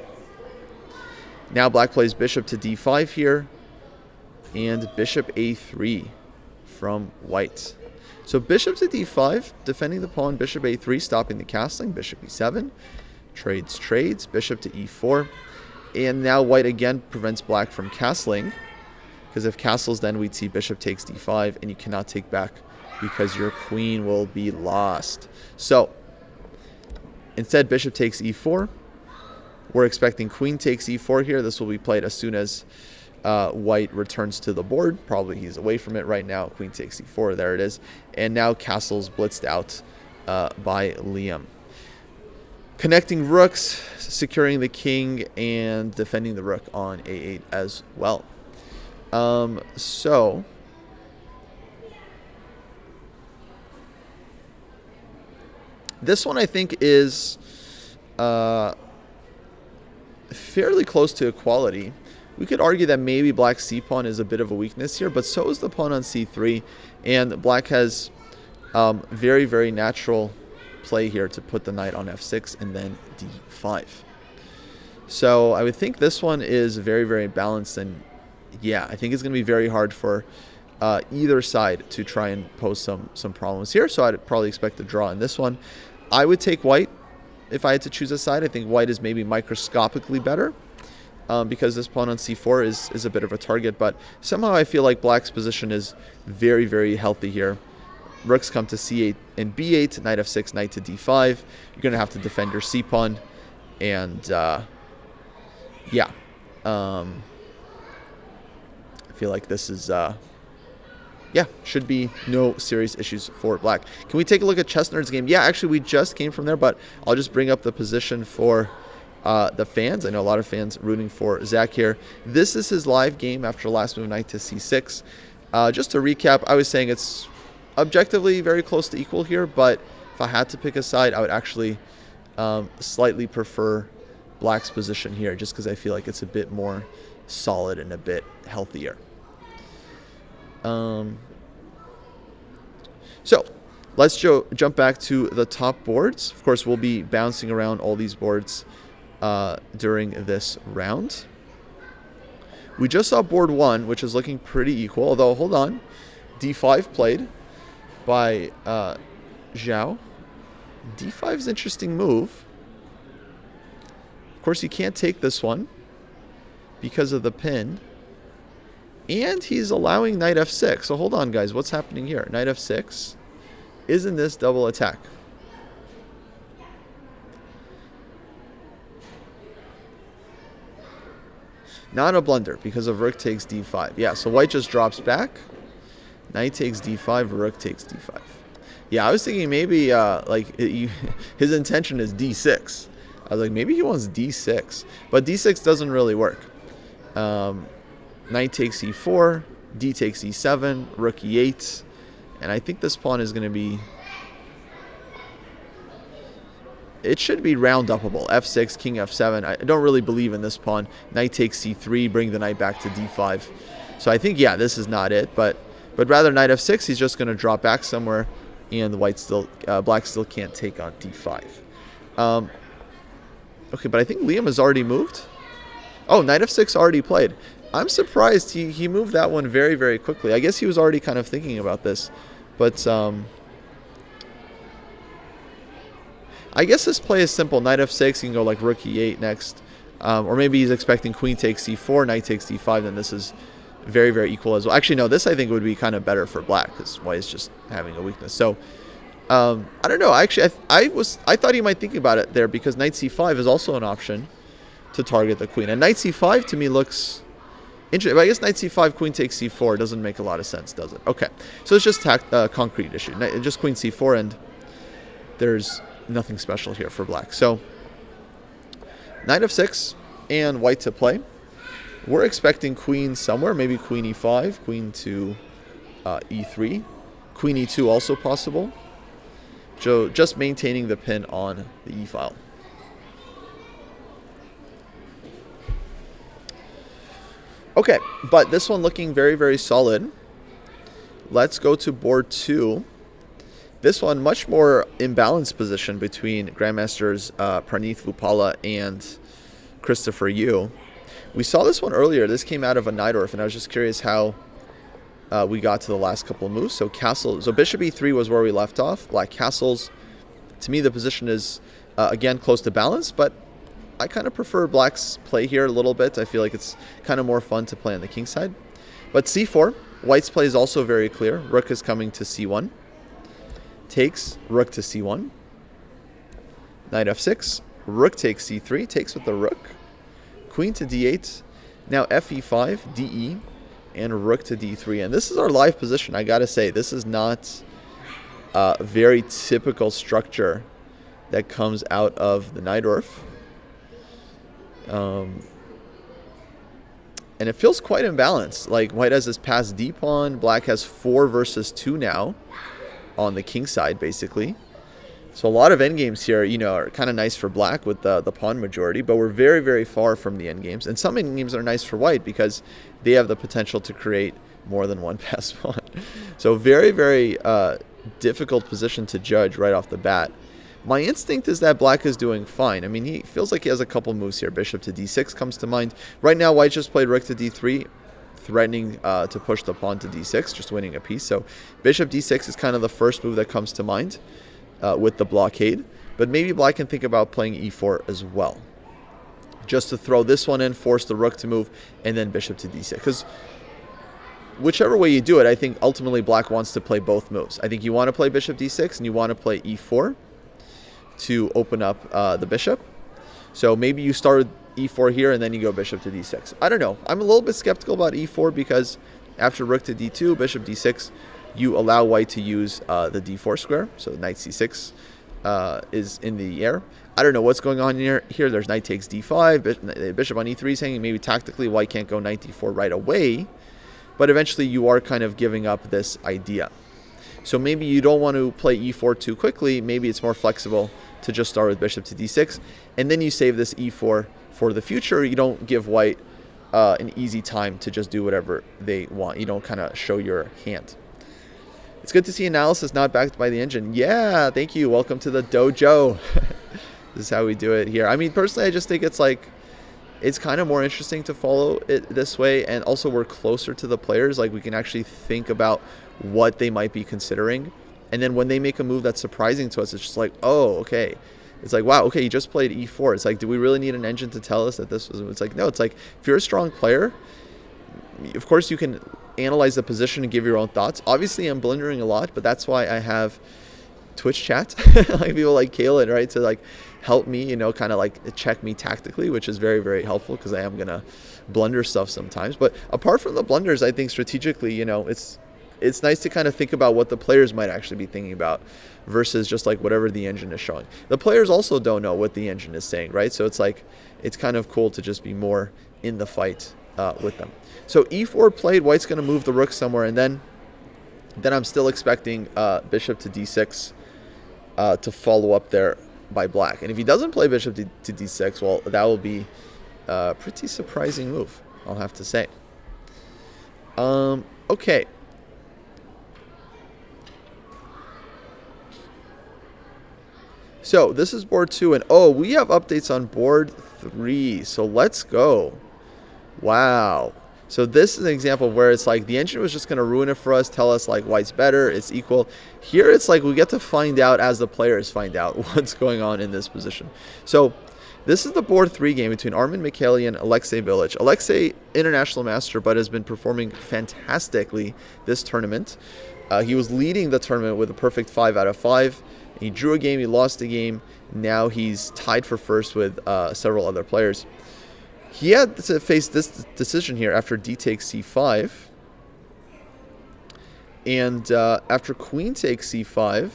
Now black plays bishop to d5 here, and bishop a3 from white. So bishop to d5, defending the pawn, bishop a3, stopping the castling, bishop e7, trades, bishop to e4. And now white again prevents black from castling, because if castles then we'd see bishop takes d5, and you cannot take back because your queen will be lost. So instead bishop takes e4. We're expecting queen takes e4 here. This will be played as soon as white returns to the board. Probably he's away from it right now. Queen takes e4. There it is. And now castles blitzed out by Liam. Connecting rooks, securing the king, and defending the rook on a8 as well. So this one I think is fairly close to equality. We could argue that maybe black's c-pawn is a bit of a weakness here, but so is the pawn on c3, and black has very, very natural play here to put the knight on f6 and then d5. So I would think this one is very, very balanced, and yeah, I think it's going to be very hard for either side to try and pose some problems here, so I'd probably expect a draw in this one. I would take white if I had to choose a side. I think white is maybe microscopically better because this pawn on c4 is a bit of a target, but somehow I feel like black's position is very, very healthy here. Rooks come to c8 and b8, knight f6, knight to d5. You're going to have to defend your c-pawn, and yeah, I feel like this is yeah, should be no serious issues for black. Can we take a look at Chestnerd's game? Yeah, actually we just came from there, but I'll just bring up the position for the fans. I know a lot of fans rooting for Zach here. This is his live game after last move, knight to c6. Just to recap, I was saying it's objectively very close to equal here, but if I had to pick a side, I would actually slightly prefer black's position here, just because I feel like it's a bit more solid and a bit healthier. So let's jump back to the top boards. Of course, we'll be bouncing around all these boards during this round. We just saw board one, which is looking pretty equal, although hold on, d5 played by Zhao. d5 is an interesting move. Of course, you can't take this one. because of the pin. And he's allowing knight f6. So hold on, guys. What's happening here? Knight f6. Isn't this double attack? Not a blunder because of rook takes d5. Yeah, so white just drops back. Knight takes d5, rook takes d5. Yeah, I was thinking maybe his intention is d6. I was like, maybe he wants d6. But d6 doesn't really work. Knight takes e4, d takes e7, rook e8. And I think this pawn is going to be... It should be round upable. f6, king f7. I don't really believe in this pawn. Knight takes c3, bring the knight back to d5. So I think, yeah, this is not it. But rather knight f6, he's just going to drop back somewhere, and the black still can't take on d5. Okay, but I think Liam has already moved. Oh, knight f6 already played. I'm surprised he moved that one very, very quickly. I guess he was already kind of thinking about this. But I guess this play is simple. Knight f6, you can go like rook e8 next. Or maybe he's expecting queen takes c4, knight takes d5, then this is very, very equal as well. Actually, no, this I think would be kind of better for black because white is just having a weakness. So, I don't know. Actually, I thought he might think about it there because knight c5 is also an option to target the queen. And knight c5 to me looks interesting. But I guess knight c5, queen takes c4 doesn't make a lot of sense, does it? Okay, so it's just a concrete issue. Just queen c4, and there's nothing special here for black. So knight f6 and white to play. We're expecting queen somewhere, maybe queen e5, queen to e3, queen e2 also possible. So just maintaining the pin on the e file. Okay, but this one looking very, very solid. Let's go to board 2. This one, much more imbalanced position between Grandmasters Praneeth Bhupala and Christopher Yu. We saw this one earlier. This came out of a Najdorf, and I was just curious how we got to the last couple of moves. So bishop e3 was where we left off. Black castles. To me, the position is, again, close to balance, but I kind of prefer black's play here a little bit. I feel like it's kind of more fun to play on the king side. But c4, white's play is also very clear. Rook is coming to c1. Takes, rook to c1. Knight f6. Rook takes c3. Takes with the rook. Queen to d8. Now fe5, de, and rook to d3. And this is our live position. I gotta say, this is not a very typical structure that comes out of the Najdorf. And it feels quite imbalanced. Like white has this passed d pawn. Black has 4 versus 2 now on the king side, basically. So a lot of endgames here, are kind of nice for black with the pawn majority, but we're very, very far from the endgames. And some endgames are nice for white because they have the potential to create more than one passed pawn. So very, very difficult position to judge right off the bat. My instinct is that black is doing fine. I mean, he feels like he has a couple moves here. Bishop to d6 comes to mind. Right now, white just played rook to d3, threatening to push the pawn to d6, just winning a piece. So bishop d6 is kind of the first move that comes to mind with the blockade. But maybe black can think about playing e4 as well, just to throw this one in, force the rook to move, and then bishop to d6. Because whichever way you do it, I think ultimately black wants to play both moves. I think you want to play bishop d6 and you want to play e4 to open up the bishop. So maybe you start with e4 here and then you go bishop to d6. I don't know. I'm a little bit skeptical about e4 because after rook to d2, bishop d6, you allow white to use the d4 square. So knight c6 is in the air. I don't know what's going on here. There's knight takes d5, bishop on e3 is hanging. Maybe tactically white can't go knight d4 right away, but eventually you are kind of giving up this idea. So maybe you don't want to play e4 too quickly. Maybe it's more flexible to just start with bishop to d6, and then you save this e4 for the future. You don't give white an easy time to just do whatever they want. You don't kind of show your hand. It's good to see analysis not backed by the engine. Yeah, thank you. Welcome to the dojo. This is how we do it here. I mean, personally, I just think it's kind of more interesting to follow it this way, and also we're closer to the players. Like, we can actually think about what they might be considering, and then when they make a move that's surprising to us, it's just like, oh, okay, It's like, wow, okay, you just played e4. It's like, do we really need an engine to tell us that this was? It's like, no. It's like, if you're a strong player, of course you can analyze the position and give your own thoughts. Obviously, I'm blundering a lot, but that's why I have Twitch chat, like people like Kalen, right, to like help me, you know, kind of like check me tactically, which is very, very helpful because I am gonna blunder stuff sometimes. But apart from the blunders, I think strategically, you know, it's nice to kind of think about what the players might actually be thinking about versus just like whatever the engine is showing. The players also don't know what the engine is saying, right? So it's like, it's kind of cool to just be more in the fight with them. So e4 played, white's going to move the rook somewhere, and then I'm still expecting bishop to d6 to follow up there by black. And if he doesn't play bishop to d6, well, that will be a pretty surprising move, I'll have to say. Okay. So this is board 2, and oh, we have updates on board 3. So let's go. Wow. So this is an example where it's like the engine was just going to ruin it for us, tell us like white's better, it's equal. Here it's like we get to find out as the players find out what's going on in this position. So this is the board 3 game between Armen Mikaelian and Alexei Bilic. Alexei, international master, but has been performing fantastically this tournament. He was leading the tournament with a perfect 5 out of 5. He drew a game, he lost a game. Now he's tied for first with several other players. He had to face this decision here after d takes c5. And after queen takes c5,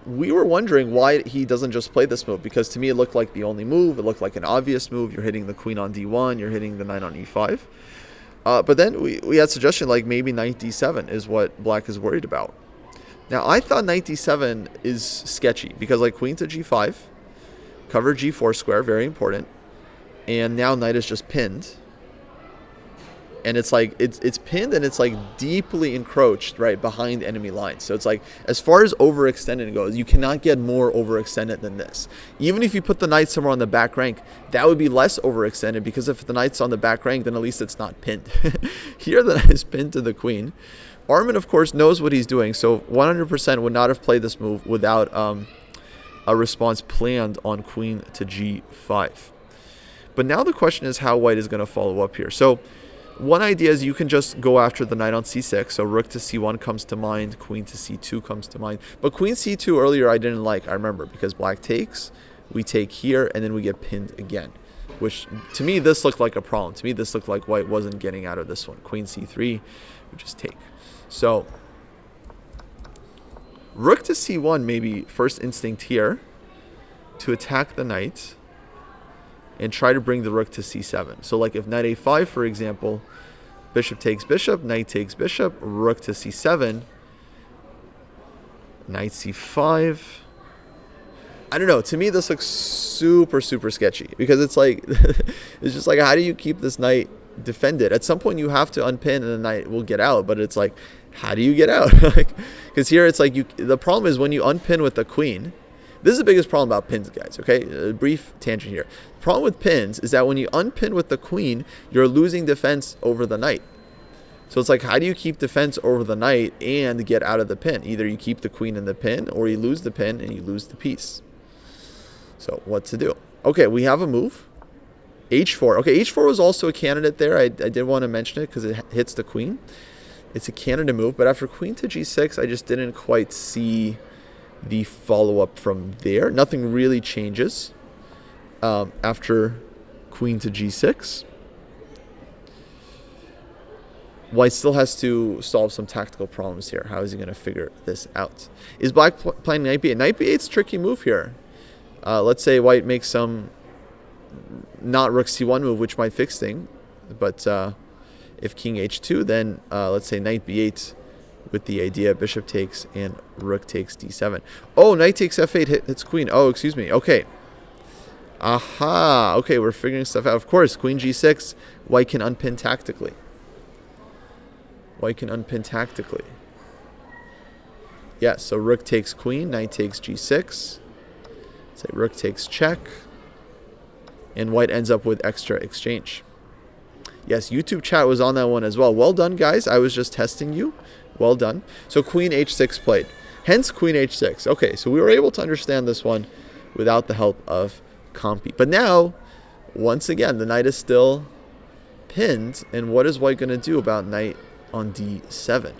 we were wondering why he doesn't just play this move, because to me it looked like the only move. It looked like an obvious move. You're hitting the queen on d1, you're hitting the knight on e5. But then we had suggestion like maybe knight d7 is what black is worried about. Now I thought knight d7 is sketchy because like queen to g5, cover g4 square, very important, and now knight is just pinned. And it's like it's pinned and it's like deeply encroached right behind enemy lines. So it's like as far as overextended goes, you cannot get more overextended than this. Even if you put the knight somewhere on the back rank, that would be less overextended, because if the knight's on the back rank, then at least it's not pinned. Here the knight is pinned to the queen. Armen, of course, knows what he's doing, so 100% would not have played this move without a response planned on queen to g5. But now the question is how white is going to follow up here. So one idea is you can just go after the knight on c6. So rook to c1 comes to mind, queen to c2 comes to mind. But queen c2 earlier I didn't like, I remember, because black takes, we take here, and then we get pinned again. Which, to me, this looked like a problem. To me, this looked like white wasn't getting out of this one. Queen c3, we just take. So rook to c1, maybe first instinct here, to attack the knight and try to bring the rook to c7. So like if knight a5, for example, bishop takes bishop, knight takes bishop, rook to c7, knight c5. I don't know. To me, this looks super, super sketchy, because it's like, it's just like, how do you keep this knight defended? At some point, you have to unpin and the knight will get out, but it's like, how do you get out? Because here it's like, the problem is when you unpin with the queen. This is the biggest problem about pins, guys, okay? A brief tangent here. The problem with pins is that when you unpin with the queen, you're losing defense over the knight. So it's like, how do you keep defense over the knight and get out of the pin? Either you keep the queen in the pin, or you lose the pin and you lose the piece. So what to do? Okay, we have a move. h4. Okay, h4 was also a candidate there. I did want to mention it because it hits the queen. It's a candidate move, but after queen to g6, I just didn't quite see the follow-up from there. Nothing really changes after queen to g6. White still has to solve some tactical problems here. How is he going to figure this out? Is black playing knight b8? Knight b8's a tricky move here. Let's say white makes some not rook c1 move, which might fix things, but if king h2, then let's say knight b8 with the idea bishop takes and rook takes d7. Oh, knight takes f8 hits queen. Oh, excuse me. Okay. Aha. Okay, we're figuring stuff out. Of course, queen g6, white can unpin tactically. White can unpin tactically. Yeah, so rook takes queen, knight takes g6. Say rook takes check. And white ends up with extra exchange. Yes, YouTube chat was on that one as well. Well done, guys. I was just testing you. Well done. So queen h6 played. Hence queen h6. Okay, so we were able to understand this one without the help of Compi. But now, once again, the knight is still pinned. And what is white going to do about knight on d7?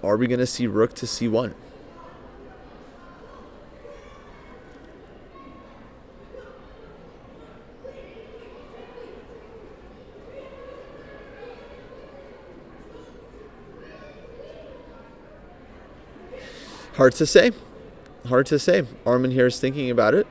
Are we going to see rook to c1? Hard to say. Hard to say. Armin here is thinking about it.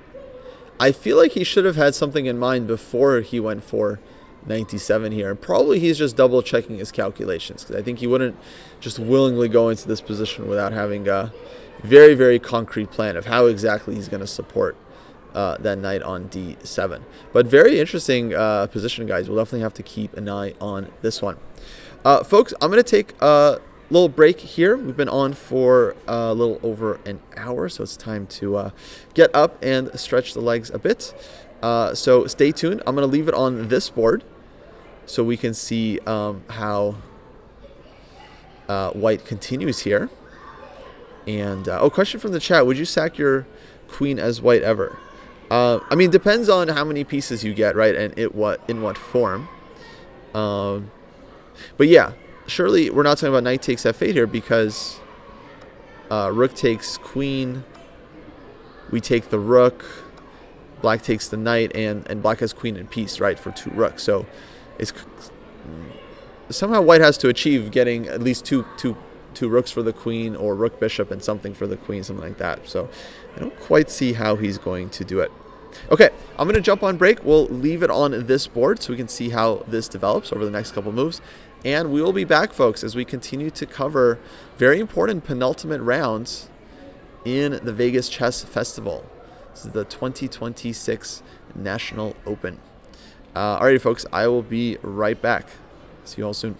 I feel like he should have had something in mind before he went for knight d7 here. And probably he's just double checking his calculations, because I think he wouldn't just willingly go into this position without having a very, very concrete plan of how exactly he's going to support that knight on d7. But very interesting position, guys. We'll definitely have to keep an eye on this one. Folks, I'm going to take a little break here. We've been on for a little over an hour, so it's time to get up and stretch the legs a bit. So stay tuned. I'm going to leave it on this board so we can see how white continues here. And question from the chat: would you sack your queen as white ever? I mean, depends on how many pieces you get, right, and in what form. But yeah, surely we're not talking about knight takes f8 here, because rook takes queen. We take the rook. Black takes the knight, and black has queen and piece, right, for 2 rooks. So it's somehow white has to achieve getting at least two rooks for the queen, or rook bishop and something for the queen, something like that. So I don't quite see how he's going to do it. Okay, I'm going to jump on break. We'll leave it on this board so we can see how this develops over the next couple moves. And we will be back, folks, as we continue to cover very important penultimate rounds in the Vegas Chess Festival. This is the 2026 National Open. Alrighty, folks, I will be right back. See you all soon.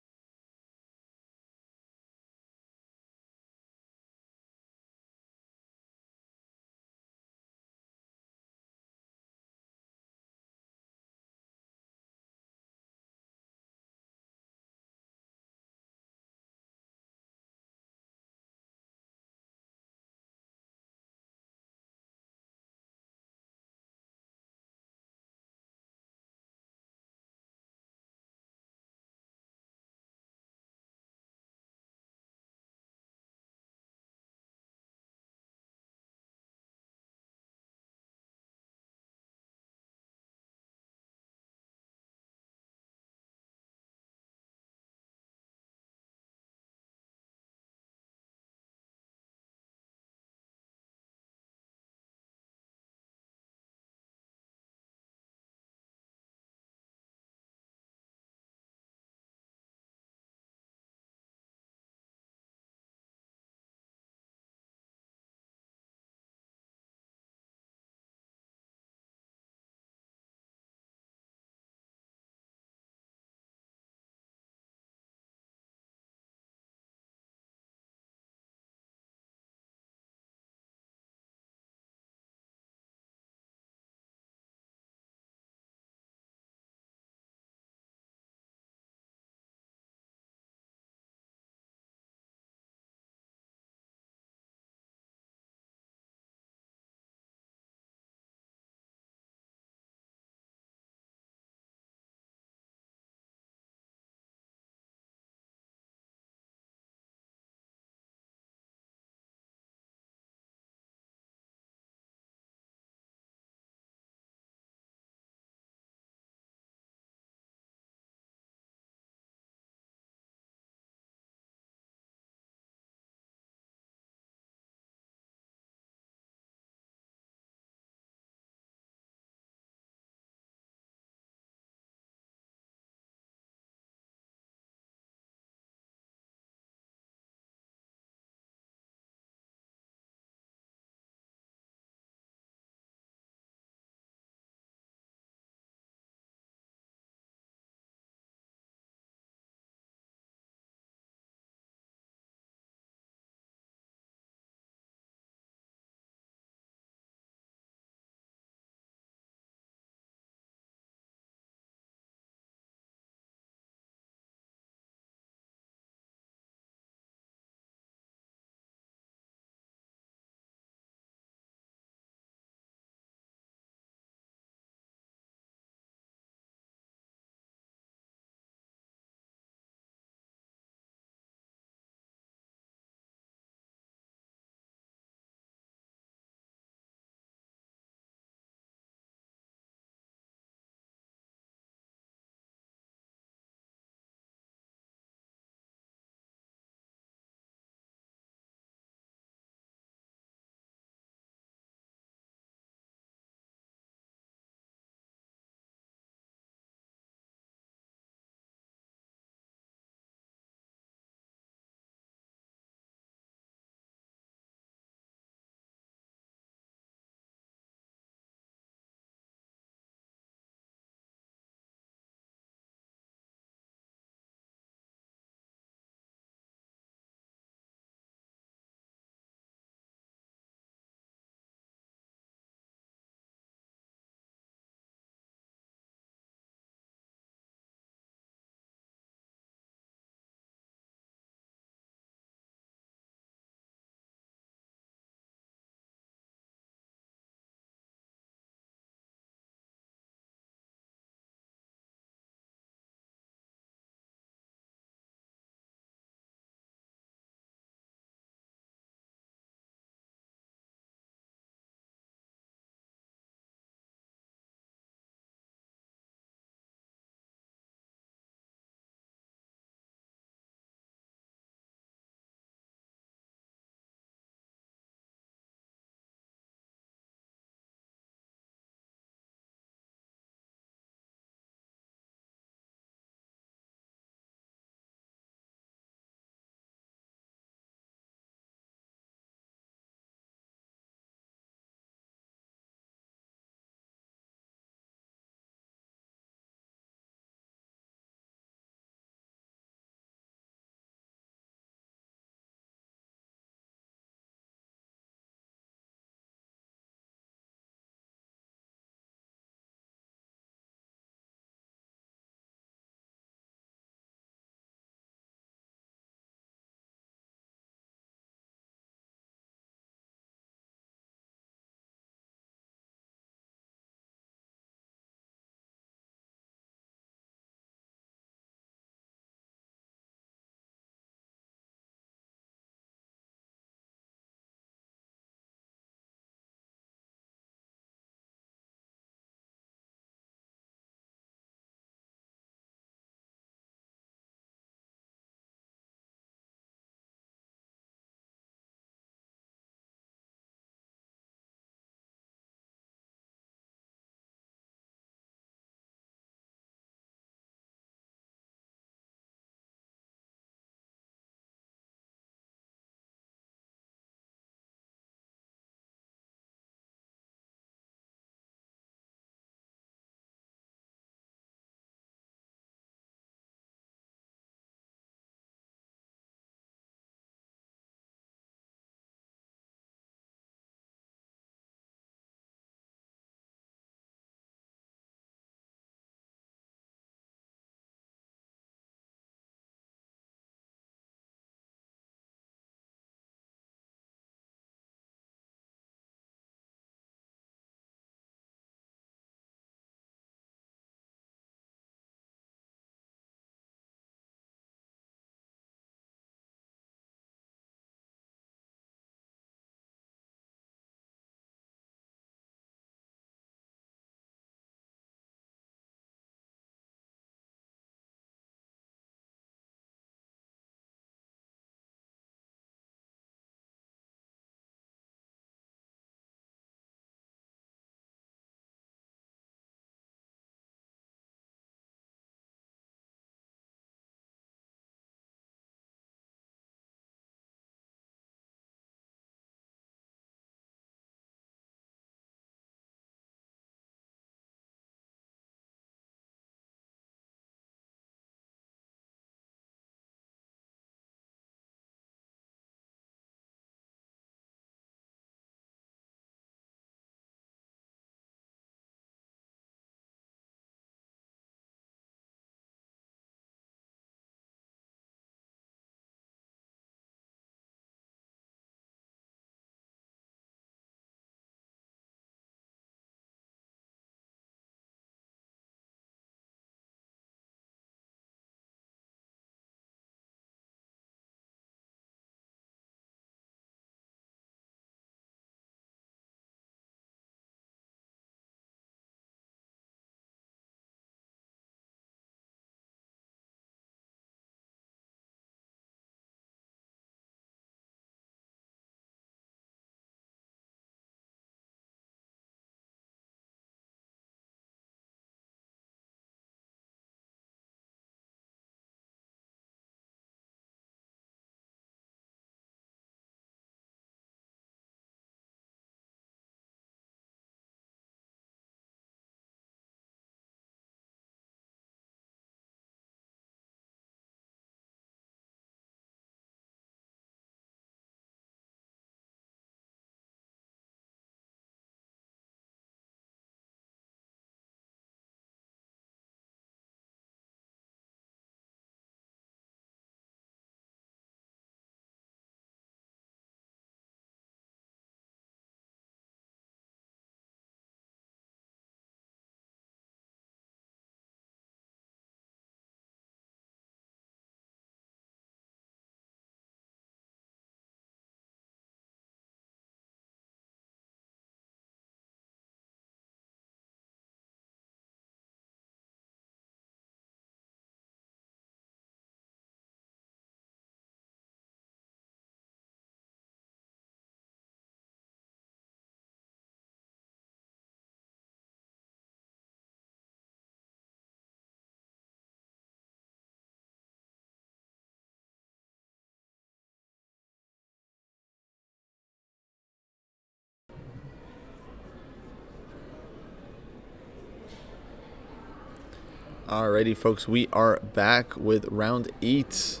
Alrighty, folks, we are back with round 8,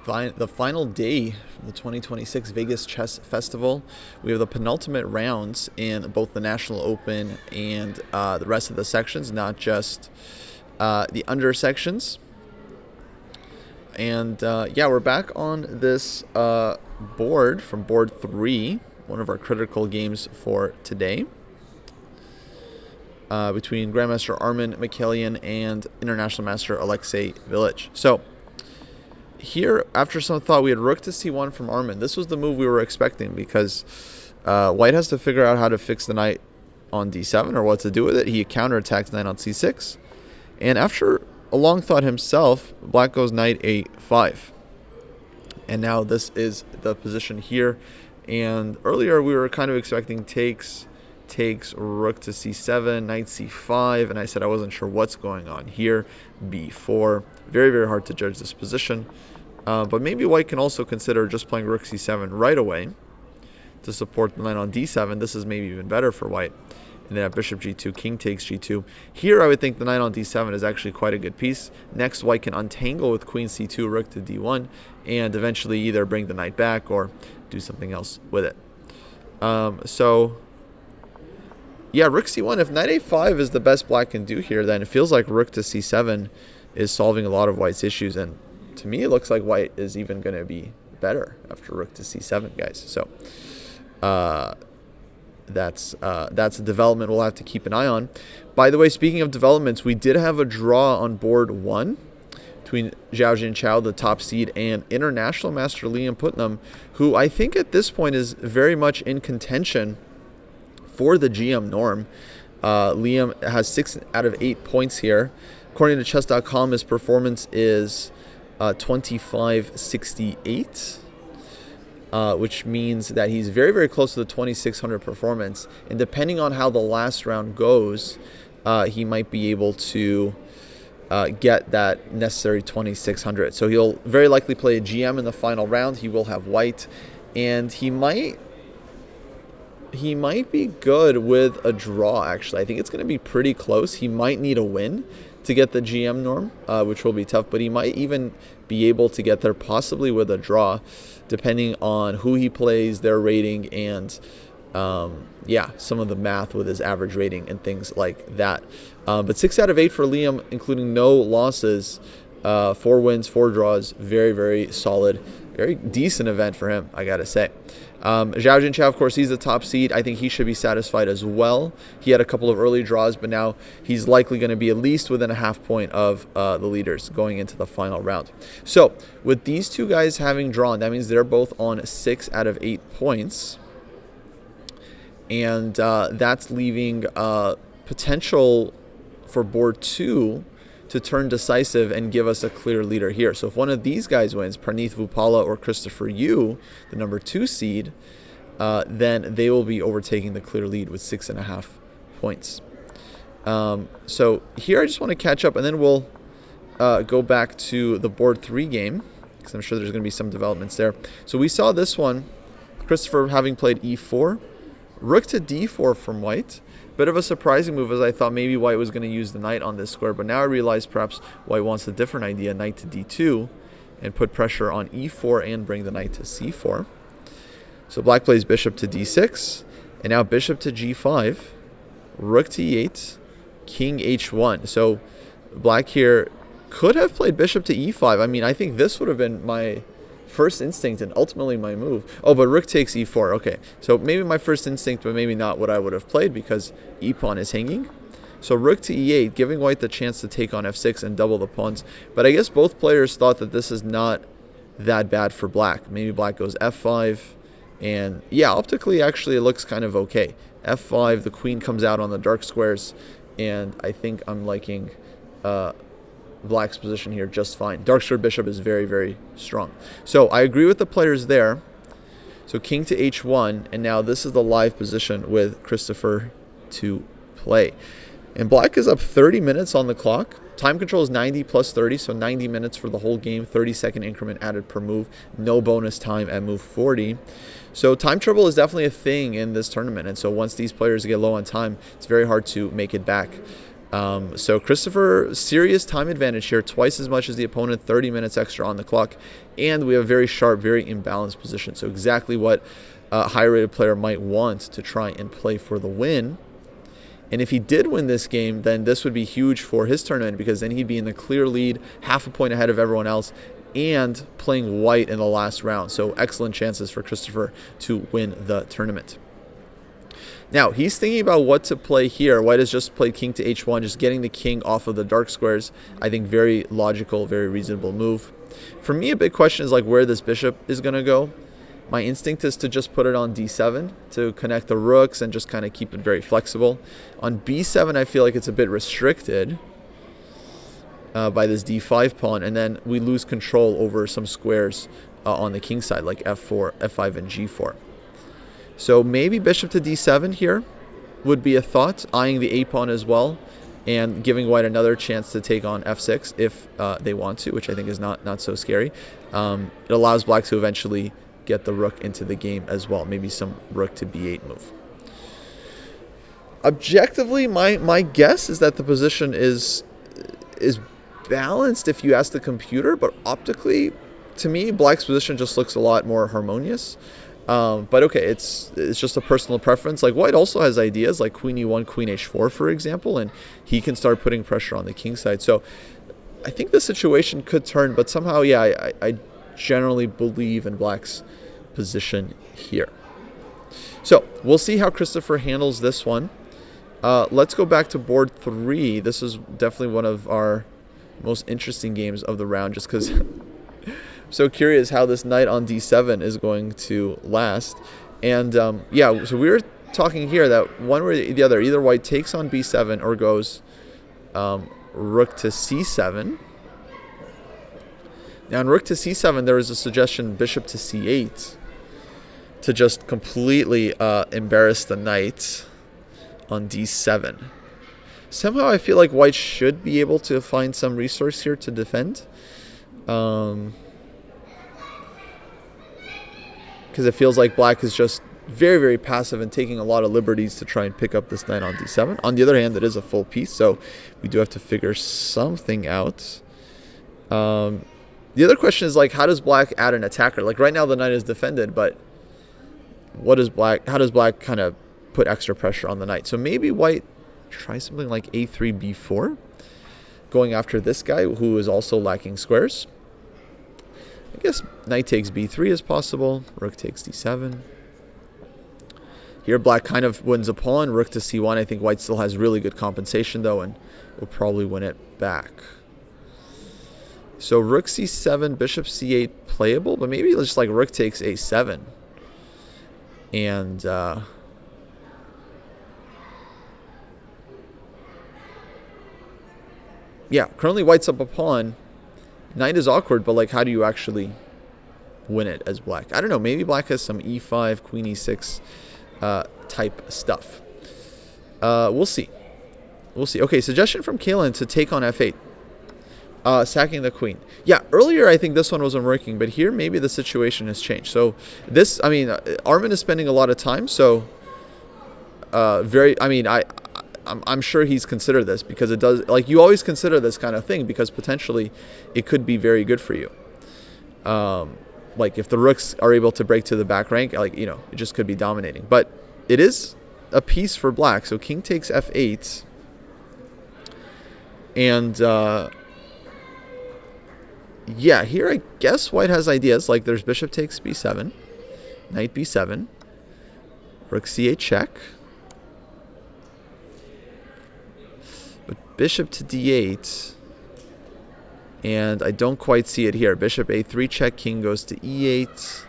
the final day of the 2026 Vegas Chess Festival. We have the penultimate rounds in both the National Open and the rest of the sections, not just the under sections. And yeah, we're back on this board from board 3, one of our critical games for today. Between Grandmaster Armen Mikaelian and International Master Alexey Village. So here, after some thought, we had rook to c1 from Armen. This was the move we were expecting because white has to figure out how to fix the knight on d7 or what to do with it. He counterattacks knight on c6. And after a long thought himself, black goes knight a5. And now this is the position here. And earlier we were kind of expecting takes, rook to c7, knight c5, and I said I wasn't sure what's going on here. b4, very, very hard to judge this position. But maybe white can also consider just playing rook c7 right away to support the knight on d7. This is maybe even better for white. And then at bishop g2, king takes g2. Here I would think the knight on d7 is actually quite a good piece. Next, white can untangle with queen c2, rook to d1, and eventually either bring the knight back or do something else with it. Yeah, rook c1, if knight a5 is the best black can do here, then it feels like rook to c7 is solving a lot of white's issues. And to me, it looks like white is even going to be better after rook to c7, guys. So that's a development we'll have to keep an eye on. By the way, speaking of developments, we did have a draw on board 1 between Xiaojin Qiao, the top seed, and International Master Liam Putnam, who I think at this point is very much in contention for the GM norm. Liam has 6 out of 8 points here. According to chess.com, his performance is 2568, which means that he's very, very close to the 2600 performance. And depending on how the last round goes, he might be able to get that necessary 2600. So he'll very likely play a GM in the final round. He will have white, and he might be good with a draw, actually. I think it's going to be pretty close. He might need a win to get the GM norm, which will be tough, but he might even be able to get there possibly with a draw, depending on who he plays, their rating, and yeah, some of the math with his average rating and things like that. But 6 out of 8 for Liam, including no losses, 4 wins, 4 draws, very, very solid, very decent event for him, I gotta say. Xiaojin Qiao, of course, he's the top seed. I think he should be satisfied as well. He had a couple of early draws, but now he's likely going to be at least within a half point of the leaders going into the final round. So with these two guys having drawn, that means they're both on 6 out of 8 points. And that's leaving potential for board 2 to turn decisive and give us a clear leader here. So if one of these guys wins, Praneeth Vupala or Christopher Yu, the number 2 seed, then they will be overtaking the clear lead with 6.5 points. So here I just want to catch up, and then we'll go back to the board 3 game, because I'm sure there's going to be some developments there. So we saw this one, Christopher having played e4, rook to d4 from white. Bit of a surprising move, as I thought maybe white was going to use the knight on this square, but now I realize perhaps white wants a different idea, knight to d2, and put pressure on e4 and bring the knight to c4. So black plays bishop to d6, and now bishop to g5, rook to e8, king h1. So black here could have played bishop to e5. I mean, I think this would have been my first instinct and ultimately my move. Oh, but rook takes e4. Okay, so maybe my first instinct, but maybe not what I would have played because e-pawn is hanging. So rook to e8, giving white the chance to take on f6 and double the pawns. But I guess both players thought that this is not that bad for black. Maybe black goes f5, and yeah, optically actually it looks kind of okay. f5, the queen comes out on the dark squares, and I think I'm liking black's position here just fine. Dark square bishop is very, very strong. So I agree with the players there. So king to h1, and now this is the live position with Christopher to play. And black is up 30 minutes on the clock. Time control is 90 plus 30, so 90 minutes for the whole game, 30-second increment added per move, no bonus time at move 40. So time trouble is definitely a thing in this tournament, and so once these players get low on time, it's very hard to make it back. So Christopher, serious time advantage here, twice as much as the opponent, 30 minutes extra on the clock. And we have a very sharp, very imbalanced position. So exactly what a high-rated player might want to try and play for the win. And if he did win this game, then this would be huge for his tournament, because then he'd be in the clear lead, half a point ahead of everyone else, and playing white in the last round. So excellent chances for Christopher to win the tournament. Now, he's thinking about what to play here. White has just played king to h1, just getting the king off of the dark squares. I think very logical, very reasonable move. For me, a big question is like where this bishop is going to go. My instinct is to just put it on d7 to connect the rooks and just kind of keep it very flexible. On b7, I feel like it's a bit restricted by this d5 pawn, and then we lose control over some squares on the king side, like f4, f5, and g4. So maybe bishop to d7 here would be a thought, eyeing the a pawn as well, and giving white another chance to take on f6 if they want to, which I think is not so scary. It allows black to eventually get the rook into the game as well, maybe some rook to b8 move. Objectively, my guess is that the position is balanced if you ask the computer, but optically, to me, black's position just looks a lot more harmonious. But okay, it's just a personal preference. Like white also has ideas like queen e1, queen h4, for example, and he can start putting pressure on the king side. So I think the situation could turn, but somehow, yeah, I generally believe in black's position here. So we'll see how Christopher handles this one. Let's go back to board 3. This is definitely one of our most interesting games of the round, just because so curious how this knight on d7 is going to last. And yeah, so we were talking here that one way or the other, either white takes on b7 or goes rook to c7. Now in rook to c7, there was a suggestion bishop to c8 to just completely embarrass the knight on d7. Somehow I feel like white should be able to find some resource here to defend. Because it feels like black is just very, very passive and taking a lot of liberties to try and pick up this knight on d7. On the other hand, it is a full piece, so we do have to figure something out. The other question is, like, how does black add an attacker? Like, right now the knight is defended, but how does black kind of put extra pressure on the knight? So maybe white tries something like a3, b4, going after this guy who is also lacking squares. I guess knight takes b3 is possible. Rook takes d7. Here black kind of wins a pawn. Rook to c1. I think white still has really good compensation though, and will probably win it back. So rook c7, bishop c8 playable, but maybe just like rook takes a7. And yeah, currently white's up a pawn. Knight is awkward, but like, how do you actually win it as black? I don't know. Maybe black has some e5, queen e6 type stuff. We'll see. We'll see. Okay, suggestion from Kalen to take on f8. Sacking the queen. Yeah, earlier I think this one wasn't working, but here maybe the situation has changed. So this, I mean, Armin is spending a lot of time, so I'm sure he's considered this, because it does, like, you always consider this kind of thing because potentially it could be very good for you. Like if the rooks are able to break to the back rank, like, you know, it just could be dominating. But it is a piece for black. So king takes f8. And yeah, here I guess white has ideas. Like there's bishop takes b7, knight b7, rook c8 check. But bishop to d8, and I don't quite see it here. Bishop a3 check, king goes to e8.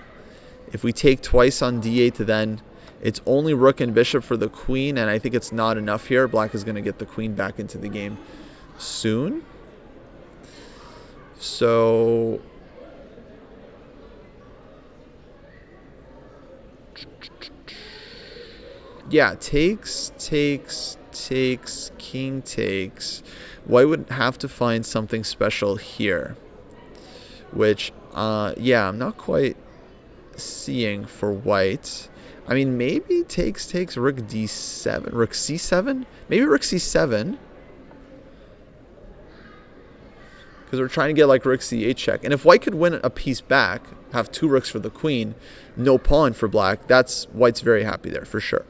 If we take twice on d8, then it's only rook and bishop for the queen, and I think it's not enough here. Black is going to get the queen back into the game soon. So yeah, takes, king takes. White would have to find something special here, which yeah, I'm not quite seeing for white. I mean, maybe takes rook d7, rook c7, maybe rook c7. because we're trying to get like rook c8 check. And if white could win a piece back, have 2 rooks for the queen, no pawn for black, that's white's very happy there for sure.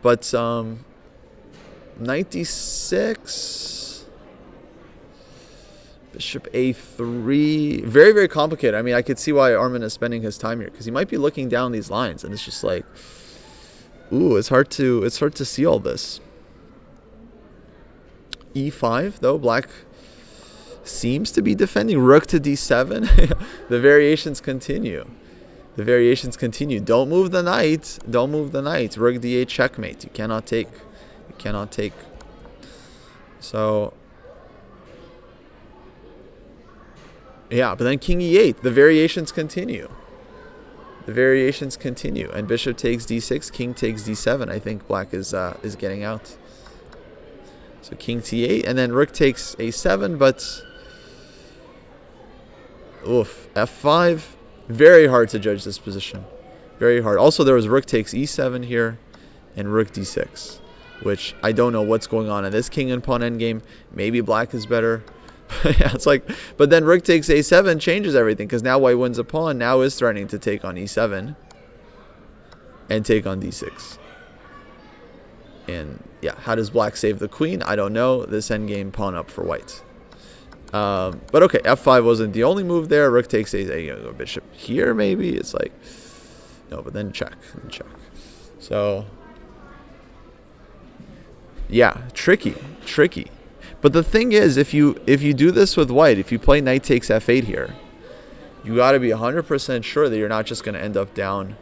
But knight d6, bishop a3, very, very complicated. I mean, I could see why Armin is spending his time here, because he might be looking down these lines, and it's just like, ooh, it's hard to see all this. e5 though, black seems to be defending. Rook to d7. The variations continue. The variations continue. Don't move the knight. Don't move the knight. Rook d8 checkmate. You cannot take. You cannot take. So yeah, but then king e8. The variations continue. The variations continue, and bishop takes d6, king takes d7. I think black is getting out. So king t8, and then rook takes a7, but oof, f5. Very hard to judge this position. Very hard. Also, there was rook takes e7 here, and rook d6, which I don't know what's going on in this king and pawn endgame. Maybe black is better. Yeah, it's like, but then rook takes a7 changes everything, because now white wins a pawn. Now is threatening to take on e7 and take on d6. And yeah, how does black save the queen? I don't know. This endgame pawn up for white. But okay, f5 wasn't the only move there. Rook takes a bishop here, maybe. It's like, no, but then check. Then check. So yeah, tricky. But the thing is, if you do this with white, if you play knight takes f8 here, you got to be 100% sure that you're not just going to end up down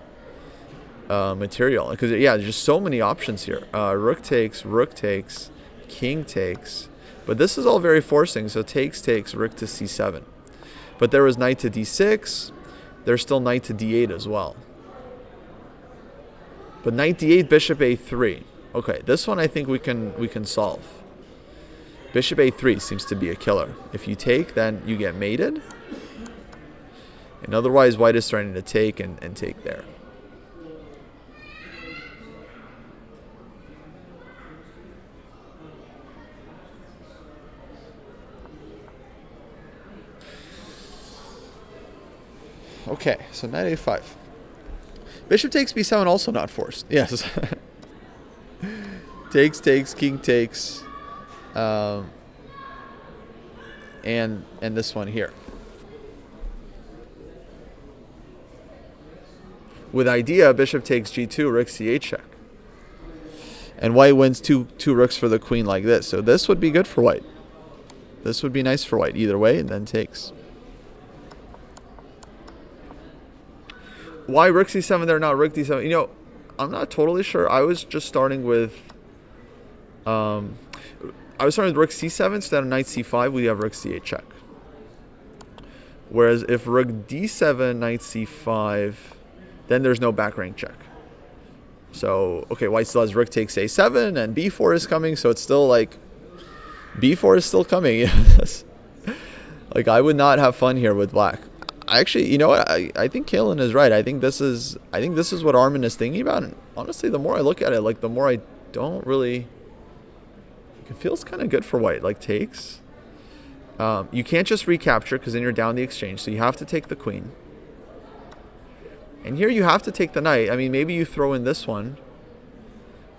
material. Because yeah, there's just so many options here. Rook takes, king takes. But this is all very forcing. So takes, rook to c7. But there was knight to d6. There's still knight to d8 as well. But knight d8, bishop a3. Okay, this one I think we can solve. Bishop a3 seems to be a killer. If you take, then you get mated. And otherwise, white is starting to take and take there. Okay, so knight a5. Bishop takes b7, also not forced. Yes. takes, king takes. And this one here. With idea, bishop takes g2, rook c8 check. And white wins two rooks for the queen like this. So this would be good for white. This would be nice for white either way, and then takes. Why rook c7 there, not rook d7? You know, I'm not totally sure. I was just starting with rook c7, instead of knight c5, we have rook c8 check. Whereas if rook d7, knight c5, then there's no back rank check. So, okay, white still has rook takes a7, and b4 is coming, so it's still like, b4 is still coming. Like, I would not have fun here with black. Actually, you know what? I think Kalen is right. I think this is what Armin is thinking about. And honestly, the more I look at it, like the more I don't really. It feels kind of good for white. Like takes. You can't just recapture because then you're down the exchange. So you have to take the queen. And here you have to take the knight. I mean, maybe you throw in this one,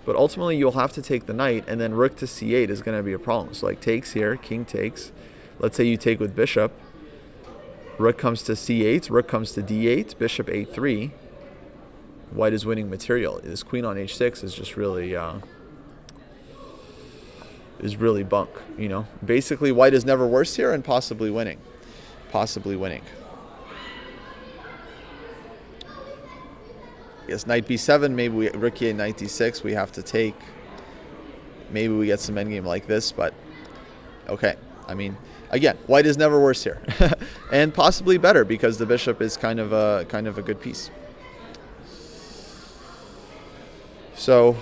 but ultimately you'll have to take the knight, and then rook to c8 is going to be a problem. So like takes here, king takes. Let's say you take with bishop. Rook comes to c8, rook comes to d8, bishop a3. White is winning material. This queen on h6 is just really bunk, you know. Basically, white is never worse here and possibly winning. Yes, knight b7, maybe we rook e8, knight d6, we have to take. Maybe we get some endgame like this, but okay. I mean, again, white is never worse here, and possibly better because the bishop is kind of a good piece. So,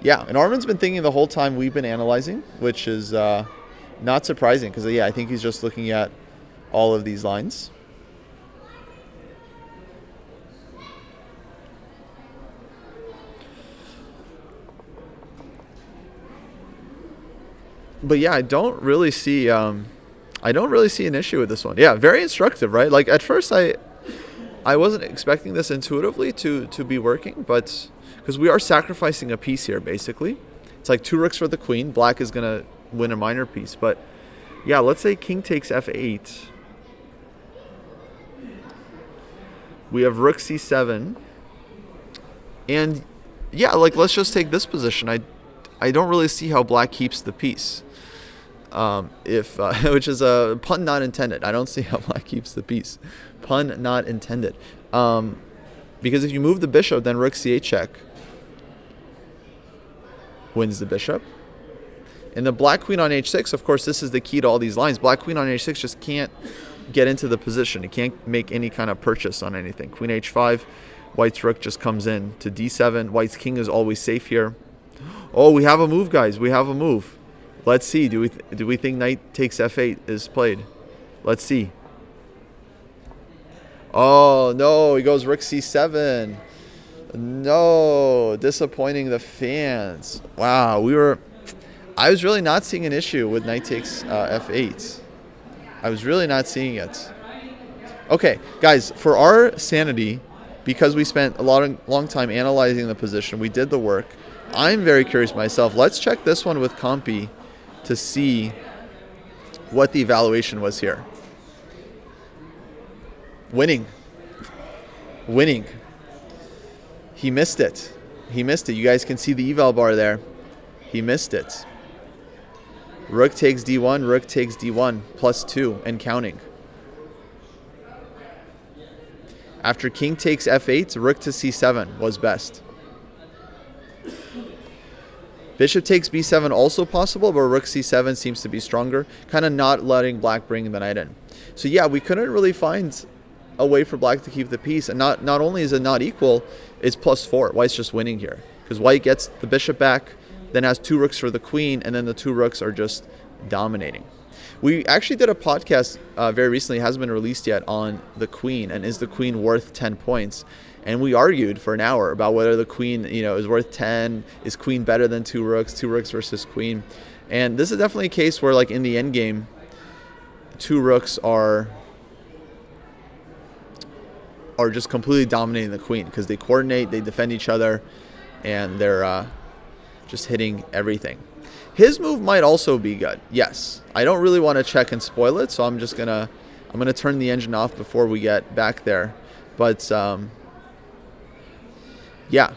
yeah, and Armin's been thinking the whole time we've been analyzing, which is not surprising because yeah, I think he's just looking at all of these lines. but yeah, I don't really see an issue with this one. Yeah, very instructive, right? Like at first I wasn't expecting this intuitively to be working, but because we are sacrificing a piece here basically. It's like 2 rooks for the queen. Black is going to win a minor piece, but yeah, let's say king takes f8. We have rook c7. And yeah, like let's just take this position. I don't really see how black keeps the piece. Which is a pun not intended. I don't see how black keeps the piece. Pun not intended. Because if you move the bishop, then rook c8 check wins the bishop. And the black queen on h6, of course, this is the key to all these lines. Black queen on h6 just can't get into the position. It can't make any kind of purchase on anything. Queen h5, white's rook just comes in to d7. White's king is always safe here. Oh, we have a move, guys. We have a move. Let's see. Do we think knight takes f8 is played? Let's see. Oh, no. He goes rook c7. No. Disappointing the fans. Wow. I was really not seeing an issue with knight takes f8. I was really not seeing it. Okay, guys, for our sanity, because we spent a long time analyzing the position, we did the work. I'm very curious myself. Let's check this one with Compi to see what the evaluation was here. Winning. He missed it. You guys can see the eval bar there. He missed it. Rook takes d1, rook takes d1, +2 and counting. After king takes f8, rook to c7 was best. Bishop takes b7 also possible, but rook c7 seems to be stronger, kind of not letting black bring the knight in. So yeah, we couldn't really find a way for black to keep the piece, and not only is it not equal, it's +4. White's just winning here because white gets the bishop back, then has 2 rooks for the queen, and then the 2 rooks are just dominating. We actually did a podcast very recently, it hasn't been released yet, on the queen and is the queen worth 10 points. And we argued for an hour about whether the queen, is worth 10. Is queen better than 2 rooks versus queen? And this is definitely a case where, like in the end game, 2 rooks are just completely dominating the queen because they coordinate, they defend each other, and they're just hitting everything. His move might also be good. Yes. I don't really want to check and spoil it, so I'm gonna turn the engine off before we get back there. But yeah.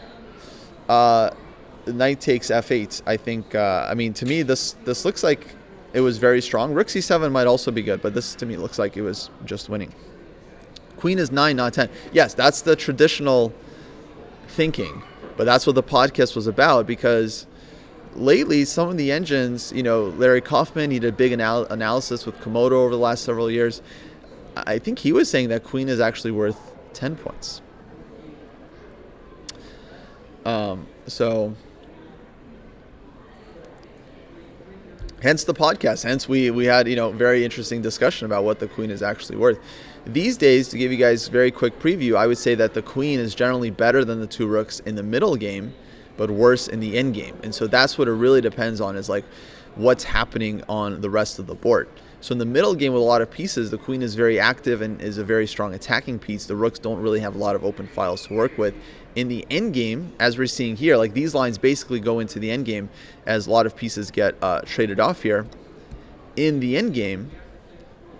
Knight takes f8. I think to me this looks like it was very strong. Rook c7 might also be good, but this to me looks like it was just winning. Queen is 9, not 10. Yes, that's the traditional thinking. But that's what the podcast was about, because lately some of the engines, Larry Kaufman, he did big analysis with Komodo over the last several years. I think he was saying that queen is actually worth 10 points. So hence the podcast. Hence we had, very interesting discussion about what the queen is actually worth. These days, to give you guys a very quick preview, I would say that the queen is generally better than the 2 rooks in the middle game, but worse in the end game. And so that's what it really depends on, is like what's happening on the rest of the board. So in the middle game with a lot of pieces, the queen is very active and is a very strong attacking piece. The rooks don't really have a lot of open files to work with. In the end game, as we're seeing here, like these lines basically go into the end game as a lot of pieces get traded off here. In the end game,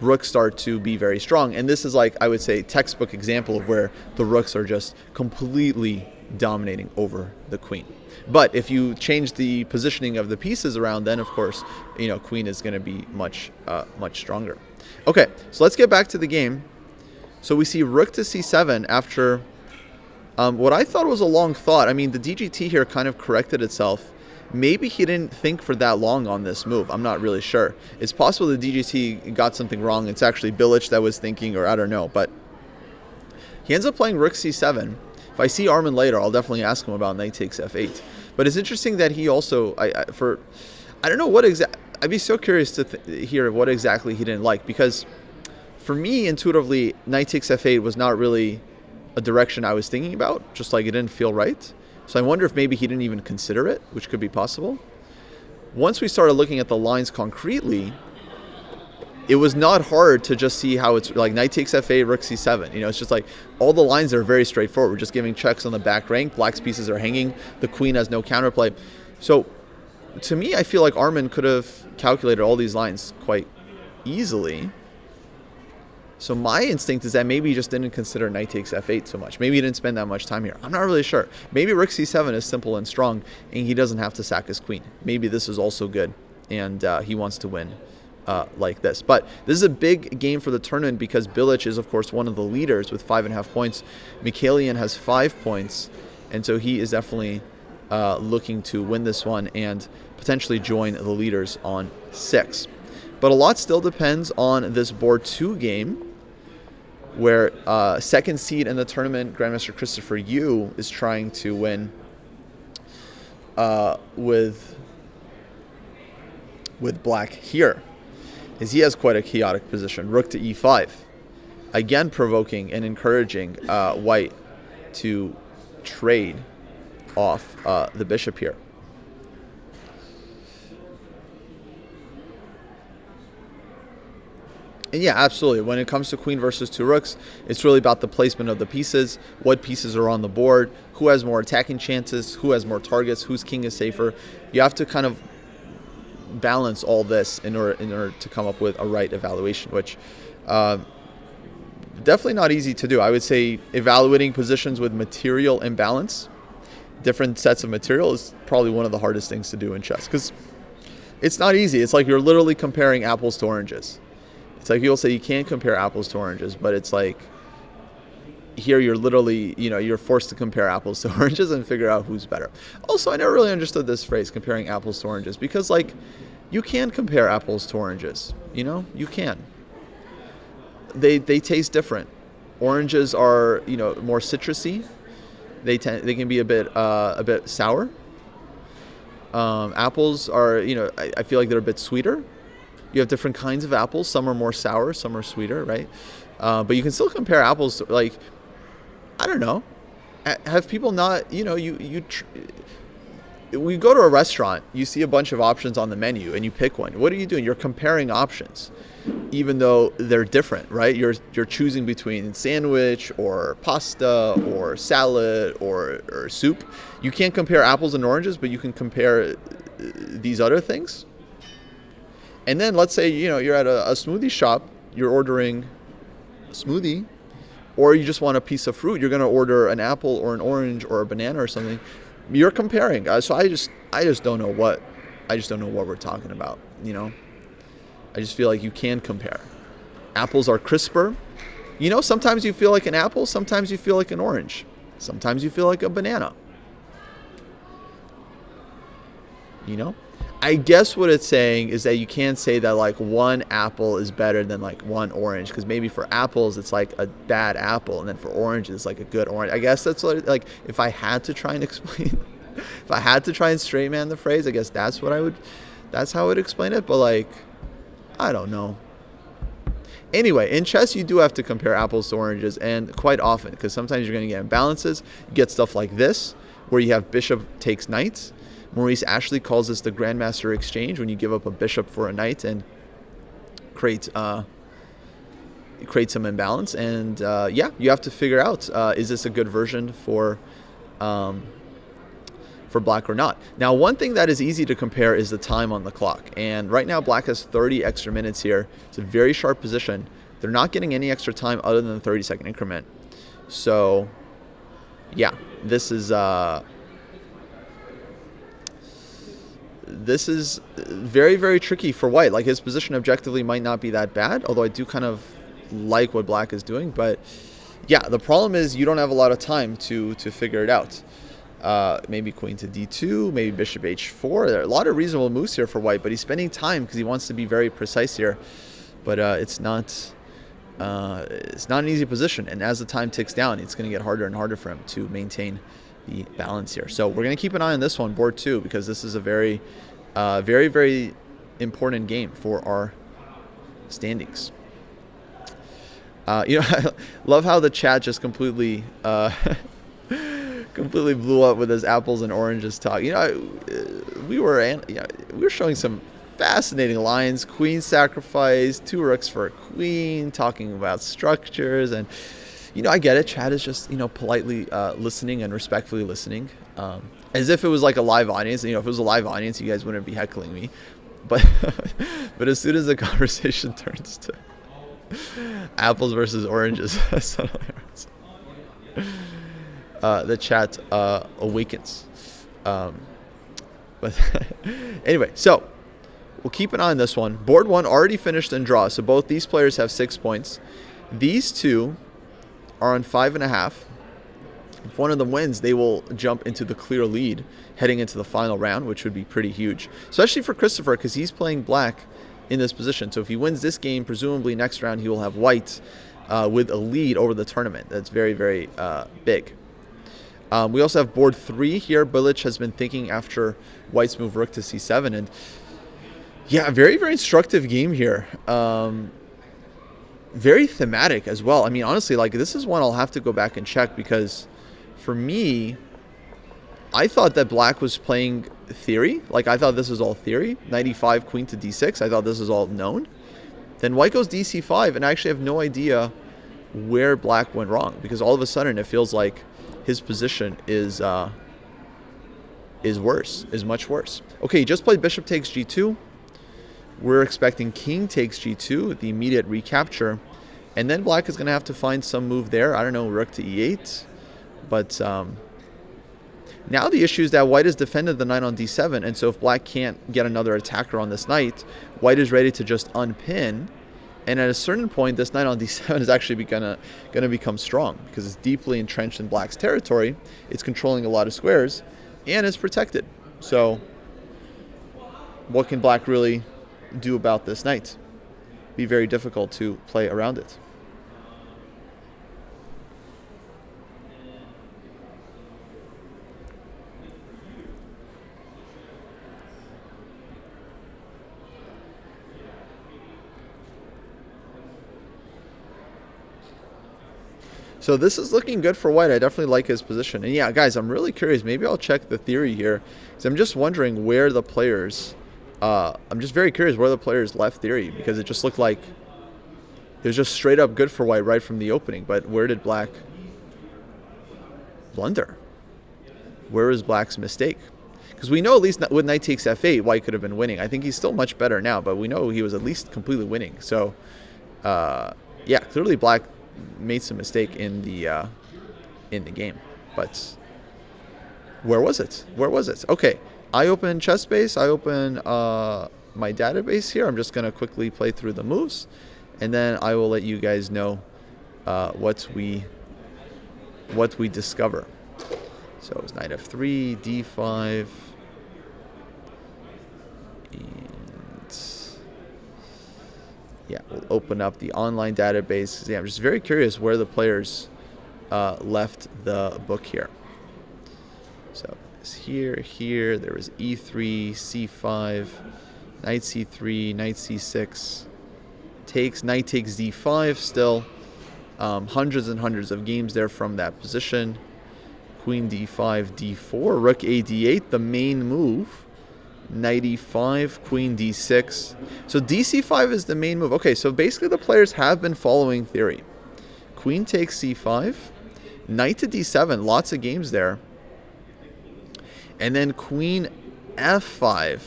rooks start to be very strong. And this is, like, I would say, textbook example of where the rooks are just completely dominating over the queen. But if you change the positioning of the pieces around, then of course, queen is going to be much stronger. Okay, so let's get back to the game. So we see rook to c7 after what I thought was a long thought. I mean, the DGT here kind of corrected itself. Maybe he didn't think for that long on this move. I'm not really sure. It's possible the DGT got something wrong. It's actually Bilic that was thinking, or I don't know. But he ends up playing rook c7. If I see Armin later, I'll definitely ask him about knight takes f8. But it's interesting that he also, I don't know what exactly, I'd be so curious to hear what exactly he didn't like. Because for me, intuitively, knight takes f8 was not really a direction I was thinking about. Just like it didn't feel right. So I wonder if maybe he didn't even consider it, which could be possible. once we started looking at the lines concretely, it was not hard to just see how it's like knight takes f8, rook c7. It's just like all the lines are very straightforward. We're just giving checks on the back rank. Black's pieces are hanging. The queen has no counterplay. So to me, I feel like Arman could have calculated all these lines quite easily. So my instinct is that maybe he just didn't consider knight takes f8 so much. Maybe he didn't spend that much time here. I'm not really sure. Maybe rook c7 is simple and strong, and he doesn't have to sack his queen. Maybe this is also good, and he wants to win like this. But this is a big game for the tournament because Bilic is, of course, one of the leaders with 5.5 points. Mikhailian has 5 points, and so he is definitely looking to win this one and potentially join the leaders on 6. But a lot still depends on this board 2 game, where second seed in the tournament, Grandmaster Christopher Yu, is trying to win with black here, as he has quite a chaotic position. Rook to e5, again provoking and encouraging white to trade off the bishop here. And yeah, absolutely. When it comes to queen versus 2 rooks, it's really about the placement of the pieces, what pieces are on the board, who has more attacking chances, who has more targets, whose king is safer. You have to kind of balance all this in order to come up with a right evaluation, which definitely not easy to do. I would say evaluating positions with material imbalance, different sets of material, is probably one of the hardest things to do in chess, because it's not easy. It's like you're literally comparing apples to oranges. It's like people say you can't compare apples to oranges, but it's like here you're literally, you're forced to compare apples to oranges and figure out who's better. Also, I never really understood this phrase, comparing apples to oranges, because like you can compare apples to oranges, you can. They taste different. Oranges are, more citrusy. They can be a bit sour. Apples are, I feel like they're a bit sweeter. You have different kinds of apples. Some are more sour, some are sweeter, right? But you can still compare apples to, like, I don't know. Have people not, we go to a restaurant, you see a bunch of options on the menu and you pick one. What are you doing? You're comparing options, even though they're different, right? You're choosing between sandwich or pasta or salad or soup. You can't compare apples and oranges, but you can compare these other things. And then let's say, you're at a smoothie shop, you're ordering a smoothie, or you just want a piece of fruit. You're going to order an apple or an orange or a banana or something. You're comparing. So I just don't know what we're talking about, I just feel like you can compare. Apples are crisper. Sometimes you feel like an apple, sometimes you feel like an orange. Sometimes you feel like a banana. I guess what it's saying is that you can't say that like one apple is better than like one orange, because maybe for apples it's like a bad apple, and then for oranges it's like a good orange. I guess that's what, like, if I had to try and explain, if I had to try and straight man the phrase, I guess that's how I would explain it. But like, I don't know. Anyway, in chess you do have to compare apples to oranges, and quite often, because sometimes you're going to get imbalances. You get stuff like this, where you have bishop takes knight. Maurice Ashley calls this the Grandmaster Exchange, when you give up a bishop for a knight and create some imbalance. And you have to figure out, is this a good version for black or not? Now, one thing that is easy to compare is the time on the clock. And right now, black has 30 extra minutes here. It's a very sharp position. They're not getting any extra time other than the 30-second increment. So, yeah, this is very, very tricky for white. Like, his position objectively might not be that bad, although I do kind of like what black is doing. But yeah, the problem is you don't have a lot of time to figure it out. Maybe queen to d2, maybe bishop h4. There are a lot of reasonable moves here for white, but he's spending time because he wants to be very precise here. But it's not an easy position, and as the time ticks down, it's going to get harder and harder for him to maintain the balance here. So we're going to keep an eye on this one, board 2, because this is a very, very, very important game for our standings. I love how the chat just completely completely blew up with his apples and oranges talk. We were showing some fascinating lines. Queen sacrifice, 2 rooks for a queen, talking about structures, and I get it. Chad is just politely listening and respectfully listening, as if it was like a live audience. If it was a live audience, you guys wouldn't be heckling me. But but as soon as the conversation turns to apples versus oranges, the chat awakens. But anyway, so we'll keep an eye on this one. Board 1 already finished in draw, so both these players have 6 points. These two are on 5.5. If one of them wins, they will jump into the clear lead heading into the final round, which would be pretty huge, especially for Christopher, because he's playing black in this position. So if he wins this game, presumably next round he will have white with a lead over the tournament. That's very, very big. We also have board 3 here. Bilic has been thinking after white's move rook to c7, and yeah, very, very instructive game here. Very thematic as well. I mean, honestly, like, this is one I'll have to go back and check, because for me, I thought that black was playing theory. Like, I thought this was all theory. Knight e5, queen to d6. I thought this was all known. Then white goes dc5, and I actually have no idea where black went wrong, because all of a sudden it feels like his position is much worse. Okay, he just played bishop takes g2. We're expecting king takes g2, the immediate recapture. And then black is going to have to find some move there. I don't know, rook to e8. But now the issue is that white has defended the knight on d7. And so if black can't get another attacker on this knight, white is ready to just unpin. And at a certain point, this knight on d7 is actually going to become strong, because it's deeply entrenched in black's territory. It's controlling a lot of squares, and it's protected. So what can black really do about this knight? Be very difficult to play around it. So this is looking good for white. I definitely like his position. And yeah, guys, I'm really curious. Maybe I'll check the theory here, because I'm just wondering where the players... I'm just very curious where the players left theory, because it just looked like it was just straight up good for white right from the opening. But where did black blunder? Where is black's mistake? Because we know at least with knight takes f8, white could have been winning. I think he's still much better now, but we know he was at least completely winning. So, yeah, clearly black made some mistake in the game. But where was it? Where was it? Okay, I open ChessBase. I open my database here. I'm just going to quickly play through the moves, and then I will let you guys know what we discover. So it's knight f3, d5, and yeah, we'll open up the online database. Yeah, I'm just very curious where the players left the book here. So it's here. There was e3, c5, knight c3, knight c6, knight takes d5 still. Hundreds and hundreds of games there from that position. Queen d5, d4, rook a d8, the main move. Knight e5, queen d6. So dc5 is the main move. Okay, so basically the players have been following theory. Queen takes c5, knight to d7, lots of games there. And then queen f5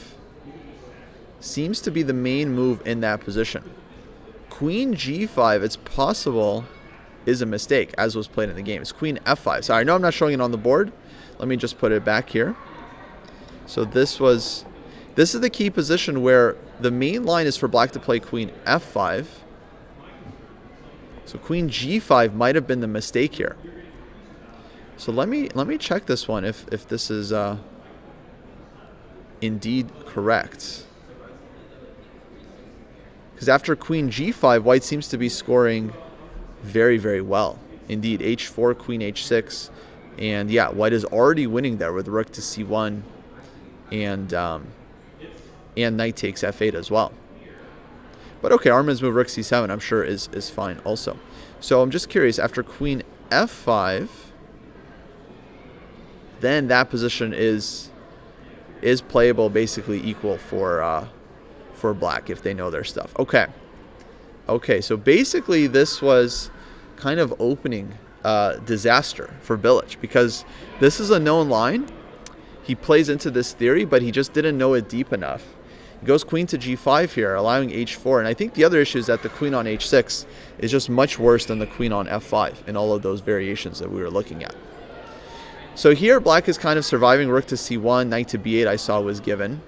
seems to be the main move in that position. Queen g5, it's possible, is a mistake, as was played in the game. It's queen f5. So I know I'm not showing it on the board. Let me just put it back here. So this is the key position where the main line is for black to play queen f5. So queen g5 might have been the mistake here. So let me check this one if this is indeed correct. Because after queen g5, white seems to be scoring very, very well. Indeed, h4, queen h6. And yeah, white is already winning there with rook to c1 and knight takes f8 as well. But okay, Armin's move rook c7 I'm sure is fine also. So I'm just curious, after queen f5, then that position is playable, basically equal for black if they know their stuff. Okay, so basically this was kind of opening disaster for Bilic, because this is a known line. He plays into this theory, but he just didn't know it deep enough. He goes queen to g5 here, allowing h4. And I think the other issue is that the queen on h6 is just much worse than the queen on f5 in all of those variations that we were looking at. So here, black is kind of surviving. Rook to c1, knight to b8 I saw was given.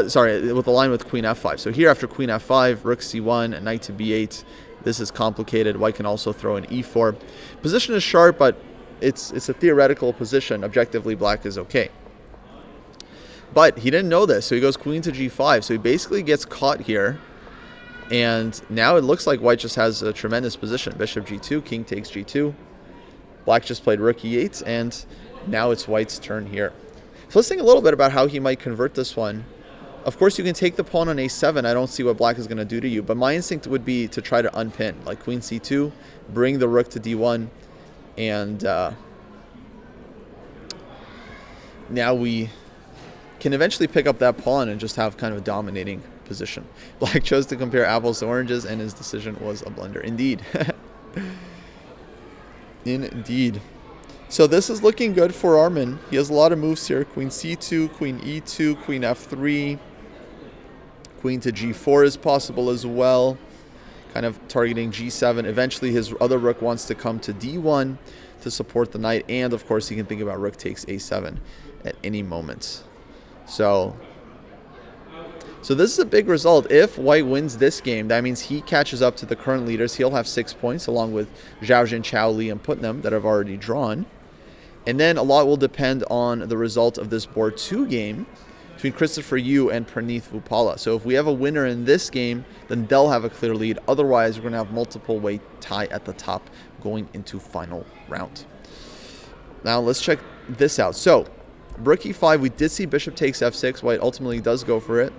Sorry, with the line with queen f5. So here after queen f5, rook c1, and knight to b8. This is complicated. White can also throw in e4. Position is sharp, but it's a theoretical position. Objectively, black is okay. But he didn't know this, so he goes queen to g5. So he basically gets caught here. And now it looks like white just has a tremendous position. Bishop g2, king takes g2. Black just played rook e8, and now it's white's turn here. So let's think a little bit about how he might convert this one. Of course, you can take the pawn on a7. I don't see what black is going to do to you. But my instinct would be to try to unpin, like queen c2, bring the rook to d1, and now we can eventually pick up that pawn and just have kind of a dominating position. Black chose to compare apples to oranges, and his decision was a blunder. Indeed. Indeed. So this is looking good for Arman. He has a lot of moves here. Queen c2, queen e2, queen f3. Queen to g4 is possible as well. Kind of targeting g7. Eventually his other rook wants to come to d1 to support the knight. And of course he can think about rook takes a7 at any moment. So this is a big result. If white wins this game, that means he catches up to the current leaders. He'll have 6 points, along with Zhao Chao, Li, and Putnam that have already drawn. And then a lot will depend on the result of this board 2 game between Christopher Yu and Praneeth Vupala. So if we have a winner in this game, then they'll have a clear lead. Otherwise, we're going to have multiple way tie at the top going into final round. Now let's check this out. So rook e5, we did see bishop takes f6. White ultimately does go for it.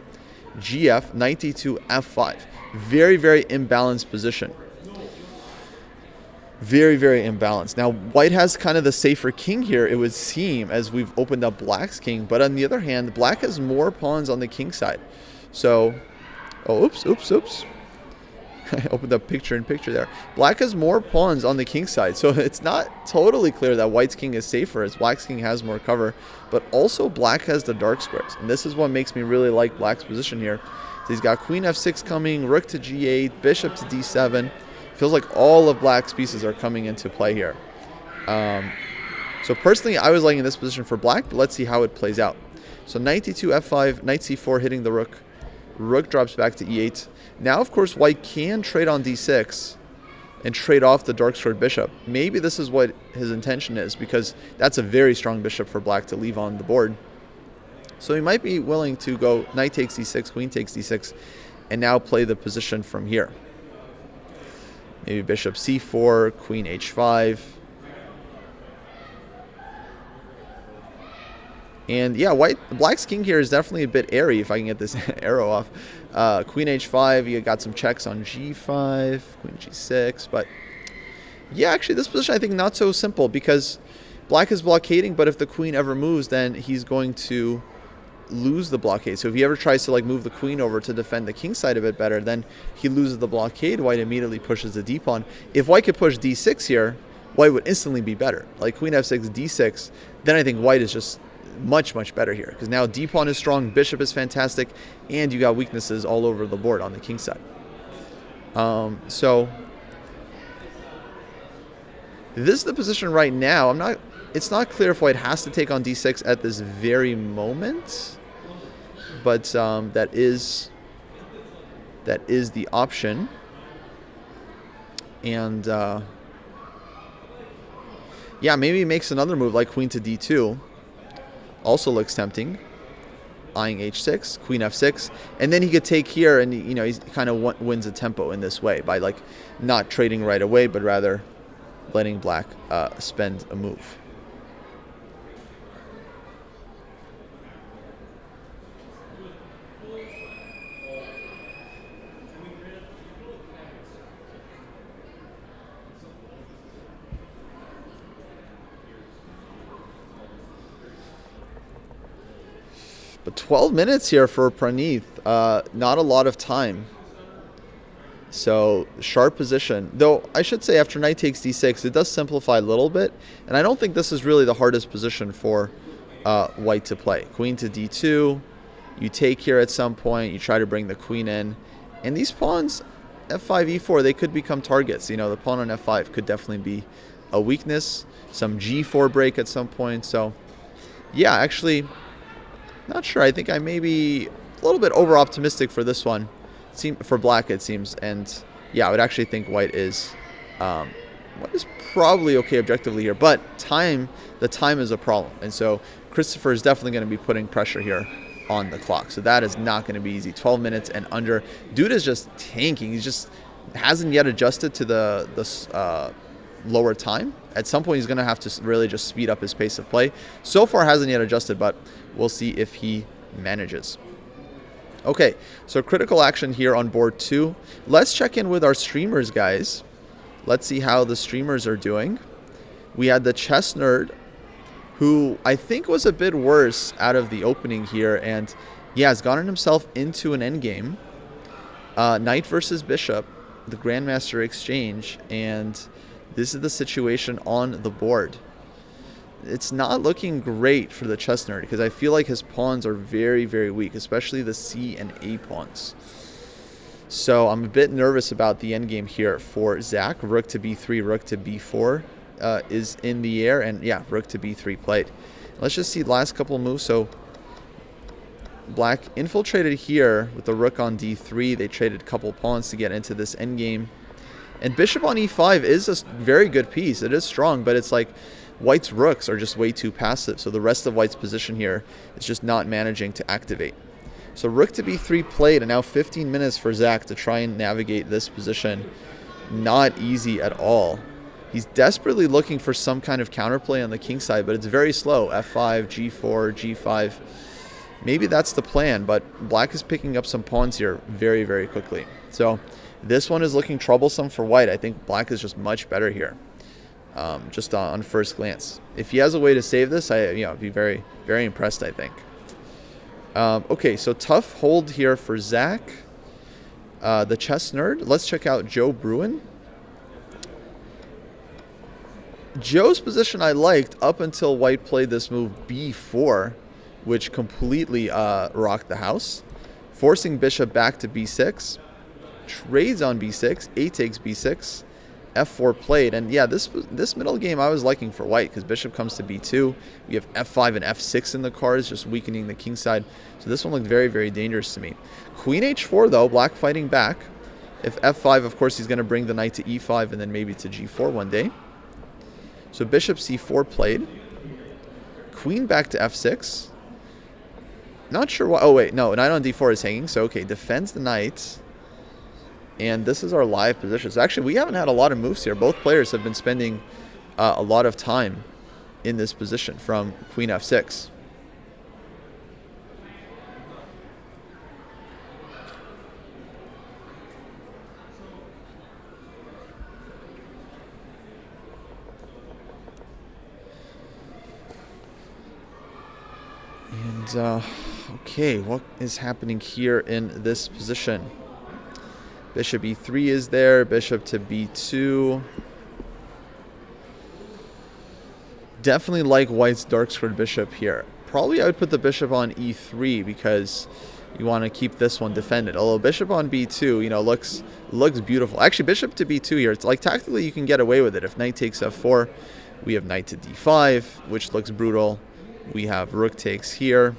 GF, knight d2, f5. Very, very imbalanced position. Very, very imbalanced. Now, white has kind of the safer king here, it would seem, as we've opened up black's king. But on the other hand, black has more pawns on the king side. So, oops. I opened up picture-in-picture there. Black has more pawns on the king side. So it's not totally clear that white's king is safer, as black's king has more cover. But also black has the dark squares. And this is what makes me really like black's position here. So he's got queen f6 coming, rook to g8, bishop to d7. Feels like all of black's pieces are coming into play here. So personally, I was liking this position for black, but let's see how it plays out. So knight d2, f5, knight c4 hitting the rook. Rook drops back to e8. Now, of course, white can trade on d6 and trade off the dark squared bishop. Maybe this is what his intention is, because that's a very strong bishop for black to leave on the board. So he might be willing to go knight takes d6, queen takes d6, and now play the position from here. Maybe bishop c4, queen h5. And yeah, black's king here is definitely a bit airy, if I can get this arrow off. Queen h5, you got some checks on g5, queen g6. But yeah, actually this position I think not so simple, because black is blockading, but if the queen ever moves, then he's going to lose the blockade. So if he ever tries to move the queen over to defend the king side a bit better, then he loses the blockade. White immediately pushes the d-pawn. If white could push d6 here, white would instantly be better. Like queen f6, d6, then I think white is just much, much better here, because now d-pawn is strong, bishop is fantastic, and you got weaknesses all over the board on the king side. So this is the position right now. It's not clear if white has to take on d6 at this very moment, but that is the option. And yeah, maybe he makes another move like queen to d2. Also looks tempting. Eyeing h6, queen f6, and then he could take here, and he kind of wins a tempo in this way by not trading right away, but rather letting black spend a move. But 12 minutes here for Praneeth. Not a lot of time. So sharp position. Though I should say after knight takes d6, it does simplify a little bit. And I don't think this is really the hardest position for white to play. Queen to d2. You take here at some point. You try to bring the queen in. And these pawns, f5, e4, they could become targets. You know, the pawn on f5 could definitely be a weakness. Some g4 break at some point. So, yeah, actually, not sure. I think I may be a little bit over-optimistic for this one. For black, it seems. And, yeah, I would actually think white is probably okay objectively here. But the time is a problem. And so Christopher is definitely going to be putting pressure here on the clock. So that is not going to be easy. 12 minutes and under. Dude is just tanking. He just hasn't yet adjusted to the lower time. At some point, he's going to have to really just speed up his pace of play. So far, hasn't yet adjusted, but we'll see if he manages. Okay, so critical action here on board 2. Let's check in with our streamers, guys. Let's see how the streamers are doing. We had the Chess Nerd, who I think was a bit worse out of the opening here, and yeah, has gotten himself into an endgame. Knight versus bishop, the Grandmaster exchange, and this is the situation on the board. It's not looking great for the Chess Nerd because I feel like his pawns are very, very weak, especially the C and A pawns. So I'm a bit nervous about the endgame here for Zach. Rook to b3, rook to b4 is in the air, and yeah, rook to b3 played. Let's just see the last couple of moves. So black infiltrated here with the rook on d3. They traded a couple pawns to get into this endgame. And bishop on e5 is a very good piece. It is strong, but it's like white's rooks are just way too passive. So the rest of white's position here is just not managing to activate. So rook to b3 played, and now 15 minutes for Zach to try and navigate this position. Not easy at all. He's desperately looking for some kind of counterplay on the king side, but it's very slow. f5, g4, g5. Maybe that's the plan, but black is picking up some pawns here very, very quickly. So this one is looking troublesome for white. I think black is just much better here, just on first glance. If he has a way to save this, I'd be very, very impressed, I think. Okay, so tough hold here for Zach, the Chess Nerd. Let's check out Joe Bruin. Joe's position I liked up until white played this move b4, which completely rocked the house, forcing bishop back to b6. Trades on b6, a takes b6, f4 played, and yeah, this middle game I was liking for white because bishop comes to b2. We have f5 and f6 in the cards, just weakening the king side. So this one looked very, very dangerous to me. Queen h4 though, black fighting back. If f5, of course, he's going to bring the knight to e5 and then maybe to g4 one day. So bishop c4 played. Queen back to f6. Not sure why. Oh wait, no, knight on d4 is hanging. So okay, defends the knight. And this is our live position. So actually, we haven't had a lot of moves here. Both players have been spending a lot of time in this position from queen f6. And, okay, what is happening here in this position? Bishop e3 is there, bishop to b2. Definitely like white's dark squared bishop here. Probably I would put the bishop on e3 because you want to keep this one defended. Although bishop on b2, looks beautiful. Actually, bishop to b2 here, it's like tactically you can get away with it. If knight takes f4, we have knight to d5, which looks brutal. We have rook takes here.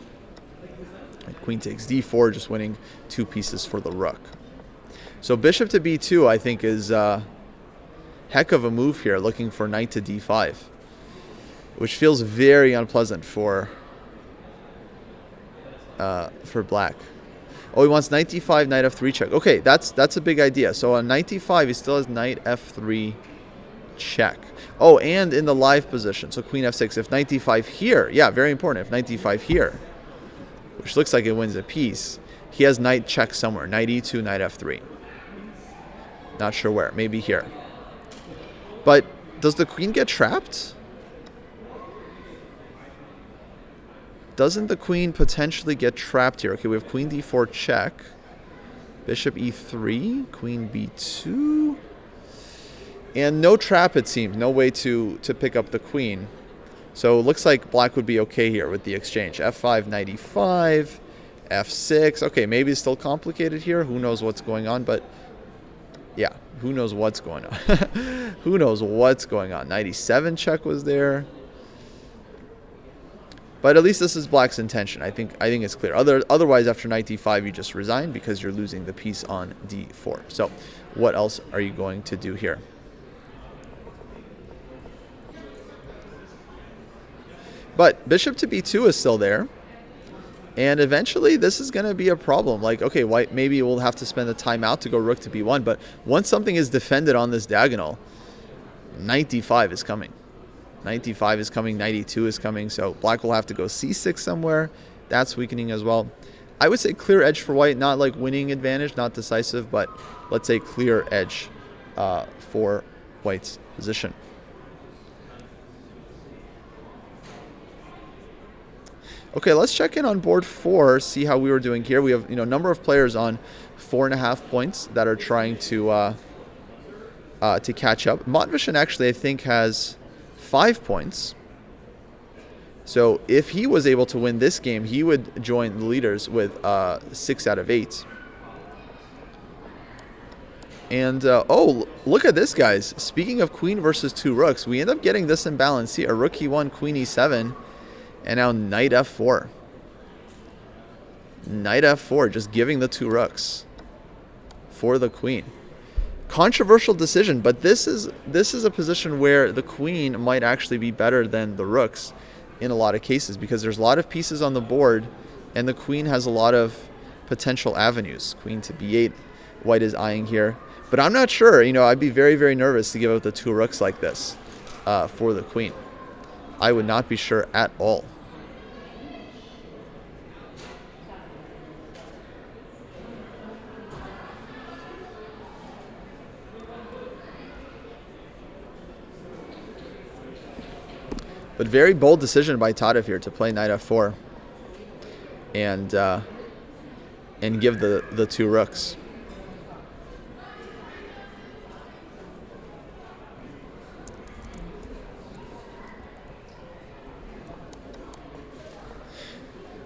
And queen takes d4, just winning 2 pieces for the rook. So bishop to b2, I think, is a heck of a move here, looking for knight to d5, which feels very unpleasant for black. Oh, he wants knight d5, knight f3 check. Okay, that's a big idea. So on knight d5, he still has knight f3 check. Oh, and in the live position, so queen f6. If knight d5 here, yeah, very important. If knight d5 here, which looks like it wins a piece, he has knight check somewhere. Knight e2, knight f3. Not sure where. Maybe here. But does the queen get trapped? Doesn't the queen potentially get trapped here? Okay, we have queen d4 check. Bishop e3, queen b2. And no trap, it seems. No way to pick up the queen. So it looks like black would be okay here with the exchange. f5, knight e5, f6. Okay, maybe it's still complicated here. Who knows what's going on, but yeah, who knows what's going on. Who knows what's going on. Knight e7 check was there. But at least this is black's intention. I think it's clear. Otherwise, after knight d5, you just resign because you're losing the piece on d4. So what else are you going to do here? But bishop to b2 is still there. And eventually, this is going to be a problem. Like, okay, white maybe will have to spend a timeout to go rook to b1. But once something is defended on this diagonal, knight d5 is coming. Knight d5 is coming, knight e2 is coming, so black will have to go c6 somewhere. That's weakening as well. I would say clear edge for white, not like winning advantage, not decisive, but let's say clear edge for white's position. Okay, let's check in on board 4, see how we were doing here. We have a number of players on 4.5 points that are trying to catch up. Matveyshyn actually, I think, has 5 points. So if he was able to win this game, he would join the leaders with 6 out of 8. And, oh, look at this, guys. Speaking of queen versus 2 rooks, we end up getting this imbalance here. Rook e1, queen e7, and now knight f4. Knight f4, just giving the 2 rooks for the queen. Controversial decision, but this is a position where the queen might actually be better than the rooks in a lot of cases because there's a lot of pieces on the board and the queen has a lot of potential avenues. Queen to b8, white is eyeing here. But I'm not sure, I'd be very, very nervous to give out the 2 rooks like this for the queen. I would not be sure at all. But very bold decision by Tadev here to play knight f4 and give the 2 rooks.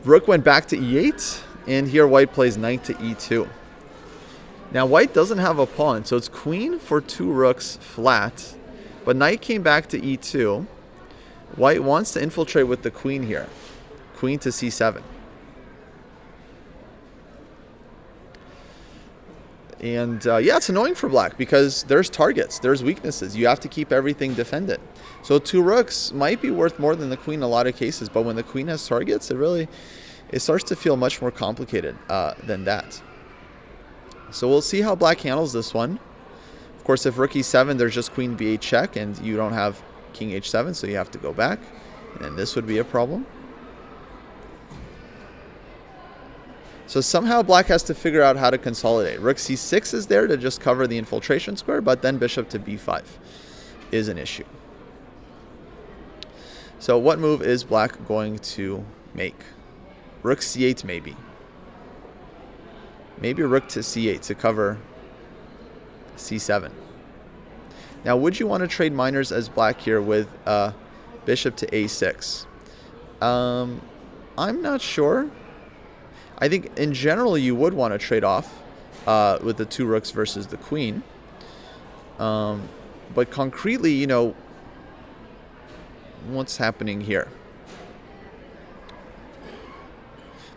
Rook went back to e8, and here white plays knight to e2. Now white doesn't have a pawn, so it's queen for 2 rooks flat, but knight came back to e2. White wants to infiltrate with the queen here. Queen to c7. And yeah, it's annoying for black because there's targets, there's weaknesses. You have to keep everything defended. So 2 rooks might be worth more than the queen in a lot of cases, but when the queen has targets, it starts to feel much more complicated than that. So we'll see how black handles this one. Of course, if rook e7, there's just queen b8 check, and you don't have king h7, so you have to go back, and then this would be a problem. So somehow black has to figure out how to consolidate. Rook c6 is there to just cover the infiltration square, but then bishop to b5 is an issue. So what move is black going to make? Rook c8 maybe. Maybe rook to c8 to cover c7. Now, would you want to trade minors as black here with bishop to a6? I'm not sure. I think in general you would want to trade off with the 2 rooks versus the queen. But concretely, what's happening here?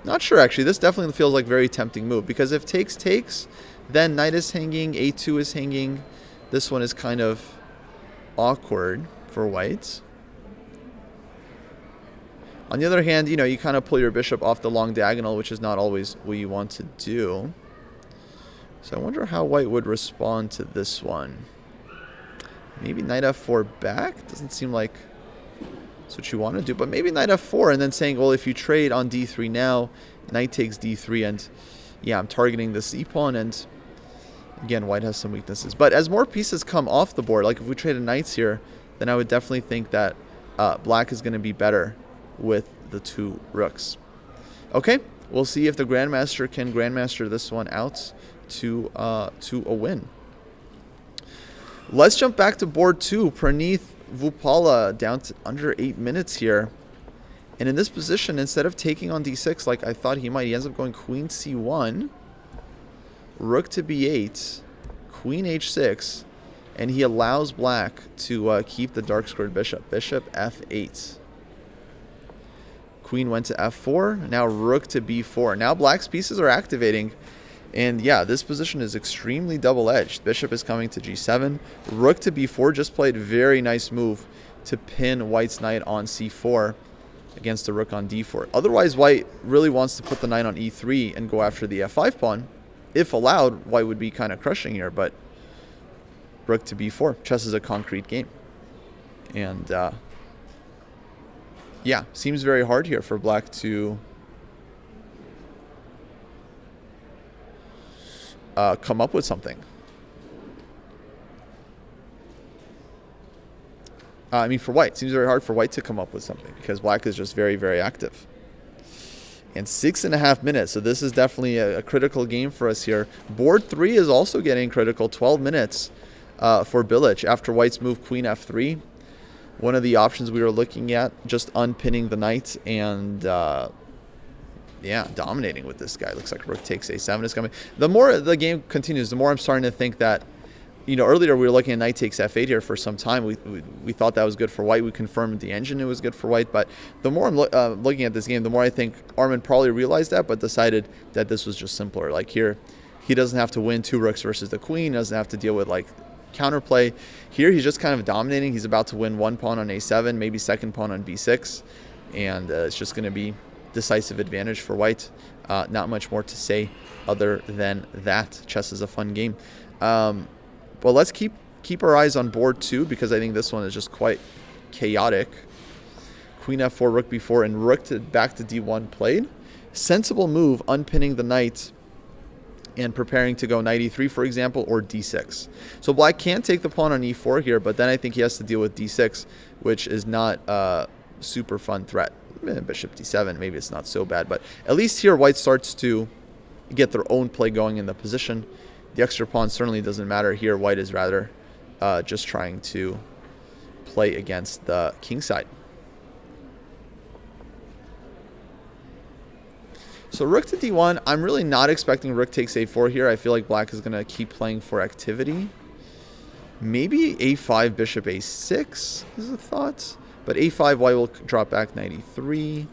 Not sure, actually. This definitely feels like a very tempting move because if takes, then knight is hanging, a2 is hanging. This one is kind of awkward for white. On the other hand, you kind of pull your bishop off the long diagonal, which is not always what you want to do. So I wonder how white would respond to this one. Maybe knight f4 back? Doesn't seem like that's what you want to do. But maybe knight f4 and then saying, well, if you trade on d3 now, knight takes d3. And yeah, I'm targeting the c pawn. And again, white has some weaknesses. But as more pieces come off the board, like if we traded knights here, then I would definitely think that black is going to be better with the 2 rooks. Okay, we'll see if the Grandmaster can Grandmaster this one out to a win. Let's jump back to board 2. Praneeth Vupala down to under 8 minutes here. And in this position, instead of taking on d6 like I thought he might, he ends up going queen c1, rook to b8, queen h6, and he allows black to keep the dark squared bishop. Bishop f8. Queen went to f4, now rook to b4. Now black's pieces are activating, and yeah, this position is extremely double-edged. Bishop is coming to g7. Rook to b4 just played very nice move to pin white's knight on c4 against the rook on d4. Otherwise, white really wants to put the knight on e3 and go after the f5 pawn. If allowed, white would be kind of crushing here, but rook to b4. Chess is a concrete game. And yeah, seems very hard here for black to come up with something. I mean, for white, it seems very hard for white to come up with something because black is just very, very active. And 6.5 minutes, so this is definitely a critical game for us here. Board 3 is also getting critical, 12 minutes for Bilic after white's move queen f3. One of the options we were looking at, just unpinning the knight and, yeah, dominating with this guy. Looks like rook takes a7 is coming. The more the game continues, the more I'm starting to think that, you know, earlier we were looking at knight takes f8 here for some time. We thought that was good for white. We confirmed the engine it was good for white. But the more I'm looking at this game, the more I think Arman probably realized that, but decided that this was just simpler. Like here, he doesn't have to win 2 rooks versus the queen. Doesn't have to deal with like counterplay. Here he's just kind of dominating. He's about to win 1 pawn on a7, maybe 2nd pawn on b6, and it's just going to be decisive advantage for white. Not much more to say other than that. Chess is a fun game. Well, let's keep our eyes on board 2 because I think this one is just quite chaotic. Queen f4, rook b4, and rook back to d1 played. Sensible move, unpinning the knight and preparing to go knight e3, for example, or d6. So black can't take the pawn on e4 here, but then I think he has to deal with d6, which is not a super fun threat. Bishop d7, maybe it's not so bad, but at least here white starts to get their own play going in the position. The extra pawn certainly doesn't matter here. White is rather just trying to play against the king side. So rook to d1, I'm really not expecting rook takes a4 here. I feel like black is going to keep playing for activity. Maybe a5, bishop a6 is a thought. But a5, white will drop back knight e3.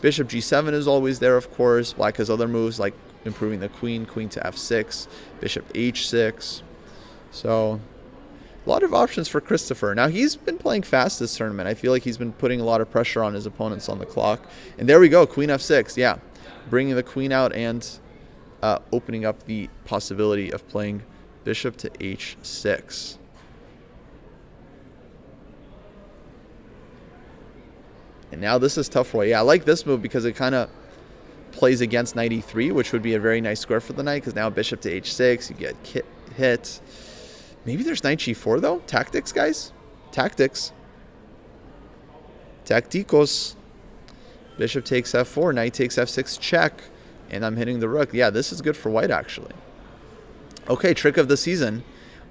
Bishop g7 is always there, of course. Black has other moves like improving the queen, queen to f6, bishop h6. So a lot of options for Christopher. Now he's been playing fast this tournament. I feel like he's been putting a lot of pressure on his opponents on the clock. And there we go, queen f6. Yeah, bringing the queen out and opening up the possibility of playing bishop to h6. And now this is tough for white. Yeah, I like this move because it kind of plays against knight e3, which would be a very nice square for the knight because now bishop to h6, you get hit. Maybe there's knight g4 though. Tactics, guys. Tactics. Tacticos. Bishop takes f4, knight takes f6, check. And I'm hitting the rook. Yeah, this is good for white actually. Okay, trick of the season.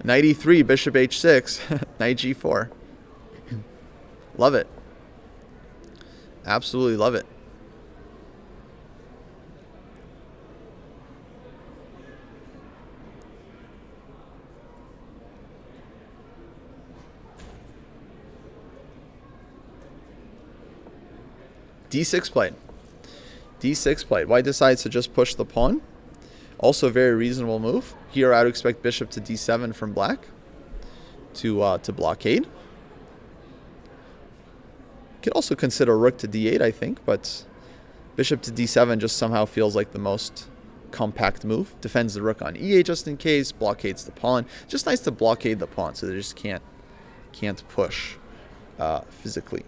Knight e3, bishop h6, knight g4. Love it. Absolutely love it. d6 played. d6 played. White decides to just push the pawn. Also a very reasonable move. Here I would expect bishop to d7 from black to blockade. Could also consider rook to d8, I think, but bishop to d7 just somehow feels like the most compact move. Defends the rook on e8 just in case, blockades the pawn. Just nice to blockade the pawn so they just can't push physically.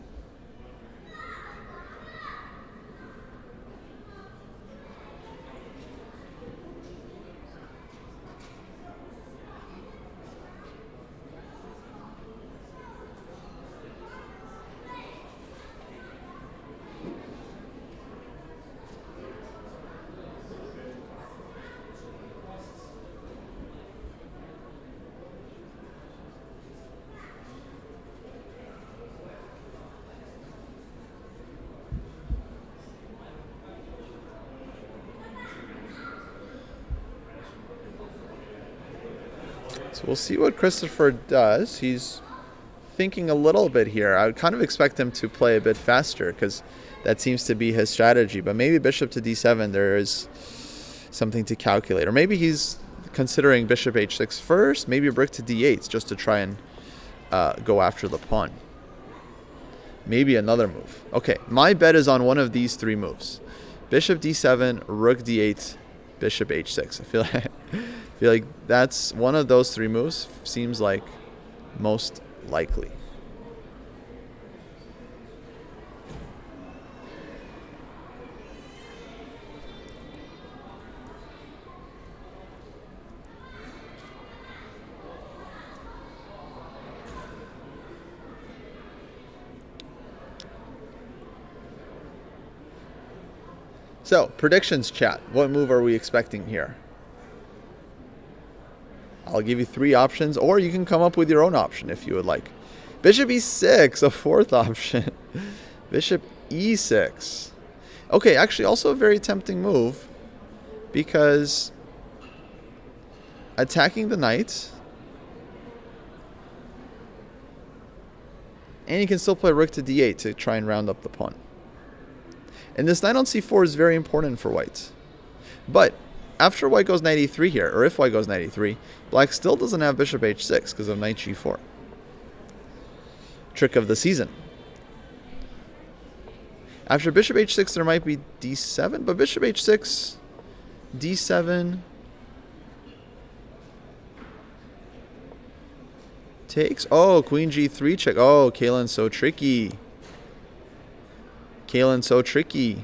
So we'll see what Christopher does. He's thinking a little bit here. I would kind of expect him to play a bit faster because that seems to be his strategy. But maybe bishop to d7, there is something to calculate. Or maybe he's considering bishop h6 first, maybe a rook to d8 just to try and go after the pawn. Maybe another move. Okay, my bet is on one of these three moves. Bishop d7, rook d8, bishop h6. I feel like that's one of those three moves. Seems like most likely. So, predictions chat. What move are we expecting here? I'll give you three options, or you can come up with your own option if you would like. Bishop e6, a fourth option. Bishop e6. Okay, actually also a very tempting move because attacking the knight, and you can still play rook to d8 to try and round up the pawn. And this knight on c4 is very important for white. But after white goes knight e3 here, or if white goes knight e3, black still doesn't have bishop h6 because of knight g4. Trick of the season. After bishop h6, there might be d7, but bishop h6, d7 takes. Oh, queen g3 check. Oh, Kaylin's so tricky. Kaylin's so tricky.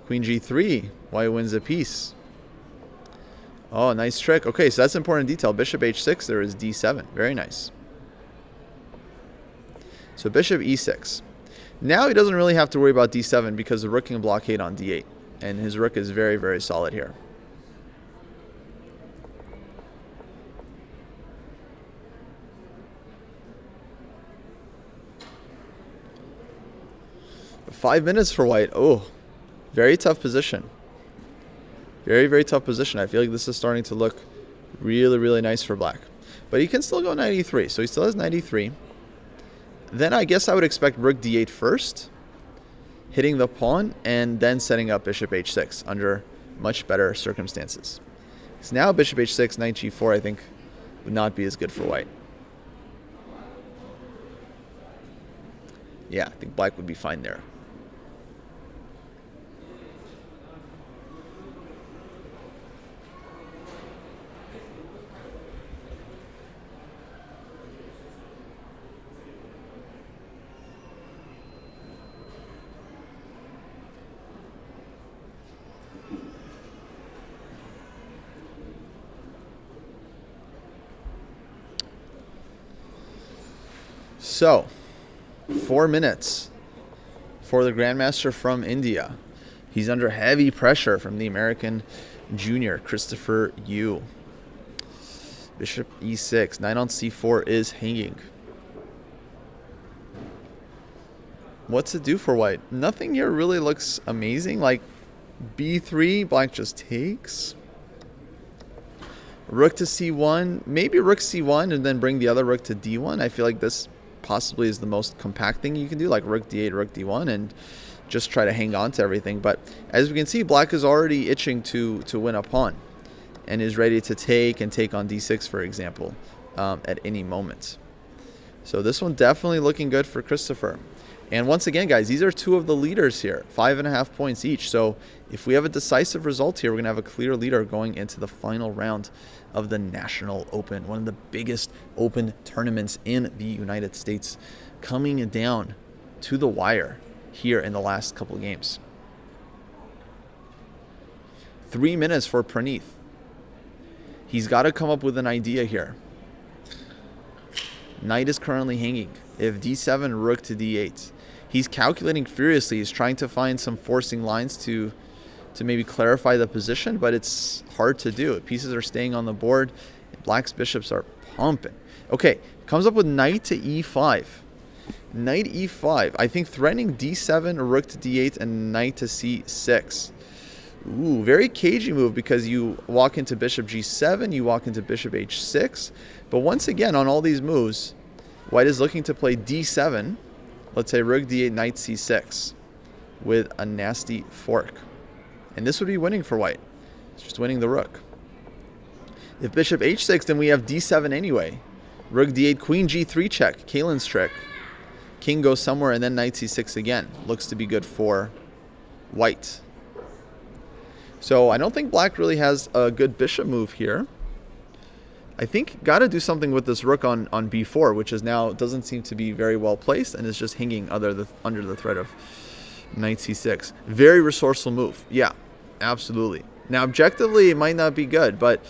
Queen g3. White wins a piece. Oh, nice trick. Okay, so that's an important detail. Bishop h6, there is d7. Very nice. So bishop e6. Now he doesn't really have to worry about d7 because the rook can blockade on d8. And his rook is very, very solid here. But 5 minutes for white. Oh, very tough position. Very, very tough position. I feel like this is starting to look really, really nice for black. But he can still go knight e3. So he still has knight e3. Then I guess I would expect rook d8 first, hitting the pawn, and then setting up bishop h6 under much better circumstances. So now bishop h6, knight g4, I think would not be as good for white. Yeah, I think black would be fine there. So, 4 minutes for the Grandmaster from India. He's under heavy pressure from the American junior, Christopher Yu. Bishop e6. Knight on c4 is hanging. What to do for white? Nothing here really looks amazing. Like b3, black just takes. Rook to c1. Maybe rook c1 and then bring the other rook to d1. I feel like this possibly is the most compact thing you can do, like rook d8, rook d1, and just try to hang on to everything. But as we can see, black is already itching to win a pawn and is ready to take and take on d6, for example, at any moment. So this one definitely looking good for Christopher. And once again, guys, these are two of the leaders here, 5.5 points each. So if we have a decisive result here, we're going to have a clear leader going into the final round of the National Open, one of the biggest open tournaments in the United States, coming down to the wire here in the last couple of games. 3 minutes for Praneeth. He's got to come up with an idea here. Knight is currently hanging. If d7, rook to d8. He's calculating furiously. He's trying to find some forcing lines to maybe clarify the position, but it's hard to do. Pieces are staying on the board. Black's bishops are pumping. Okay, comes up with knight to e5. Knight e5. I think threatening d7, rook to d8, and knight to c6. Ooh, very cagey move because you walk into bishop g7, you walk into bishop h6. But once again, on all these moves, white is looking to play d7. Let's say rook d8, knight c6 with a nasty fork. And this would be winning for white. It's just winning the rook. If bishop h6, then we have d7 anyway. Rook d8, queen g3 check, Kalin's trick. King goes somewhere and then knight c6 again. Looks to be good for white. So I don't think black really has a good bishop move here. I think got to do something with this rook on b4, which is now doesn't seem to be very well placed and is just hanging under the threat of knight c6. Very resourceful move. Yeah, absolutely. Now objectively it might not be good, but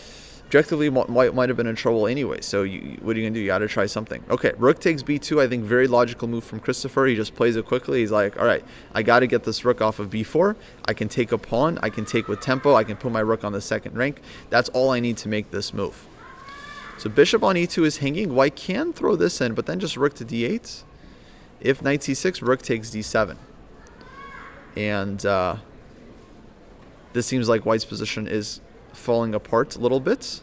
objectively white might have been in trouble anyway. So what are you gonna do? You got to try something. Okay, rook takes b2. I think very logical move from Christopher. He just plays it quickly. He's like, all right, I got to get this rook off of b4. I can take a pawn. I can take with tempo. I can put my rook on the second rank. That's all I need to make this move. So bishop on e2 is hanging. White can throw this in, but then just rook to d8. If knight c6, rook takes d7. And this seems like white's position is falling apart a little bit.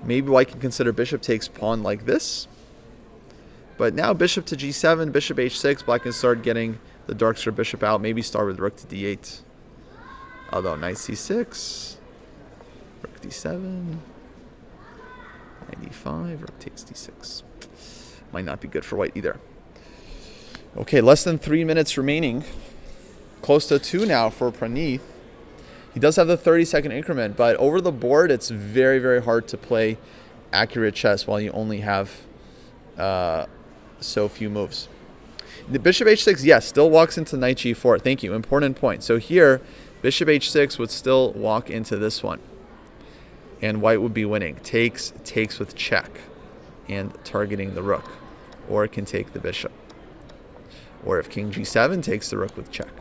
Maybe white can consider bishop takes pawn like this. But now bishop to g7, bishop h6, black can start getting the dark square bishop out. Maybe start with rook to d8. Although knight c6, rook d7, knight e5, rook takes d6. Might not be good for white either. Okay, less than 3 minutes remaining. Close to 2 now for Praneeth. He does have the 30-second increment, but over the board, it's very, very hard to play accurate chess while you only have so few moves. The bishop h6, yes, still walks into knight g4. Thank you. Important point. So here, bishop h6 would still walk into this one, and white would be winning. Takes with check, and targeting the rook, or it can take the bishop. Or if king g7 takes the rook with check.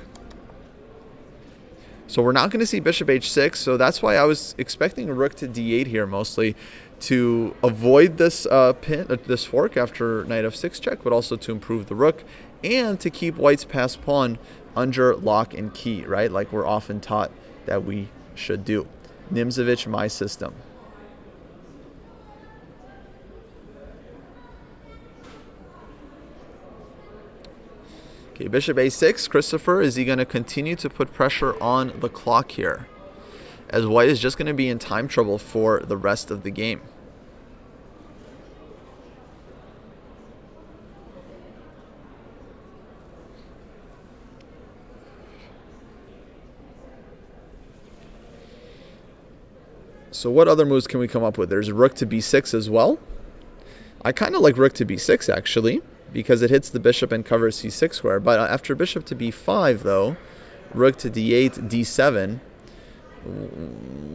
So we're not going to see bishop h6, so that's why I was expecting a rook to d8 here mostly to avoid this this fork after knight f6 check, but also to improve the rook and to keep white's passed pawn under lock and key, right? Like we're often taught that we should do. Nimzovich, my system. Okay, bishop a6, Christopher, is he going to continue to put pressure on the clock here? As white is just going to be in time trouble for the rest of the game. So what other moves can we come up with? There's rook to b6 as well. I kind of like rook to b6 actually, because it hits the bishop and covers c6 square. But after bishop to b5, though, rook to d8, d7,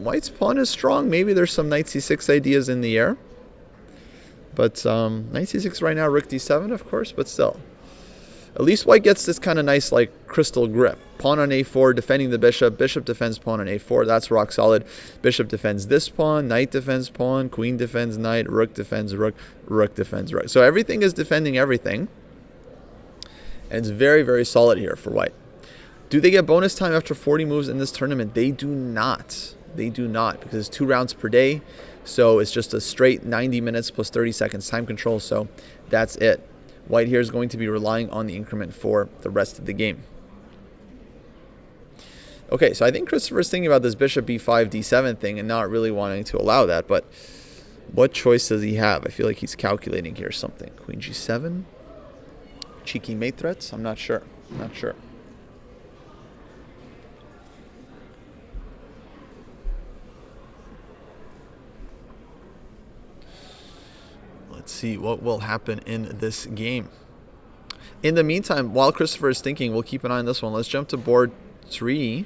white's pawn is strong. Maybe there's some knight c6 ideas in the air. But knight c6 right now, rook d7, of course, but still. At least white gets this kind of nice, like, crystal grip. Pawn on a4, defending the bishop. Bishop defends pawn on a4. That's rock solid. Bishop defends this pawn. Knight defends pawn. Queen defends knight. Rook defends rook. Rook defends rook. So everything is defending everything. And it's very, very solid here for white. Do they get bonus time after 40 moves in this tournament? They do not. They do not, because it's 2 rounds per day. So it's just a straight 90 minutes plus 30 seconds time control. So that's it. White here is going to be relying on the increment for the rest of the game. Okay, so I think Christopher's thinking about this bishop b5, d7 thing and not really wanting to allow that, but what choice does he have? I feel like he's calculating here something. Queen g7, cheeky mate threats? I'm not sure. I'm not sure. Let's see what will happen in this game. In the meantime, while Christopher is thinking, we'll keep an eye on this one. Let's jump to board 3.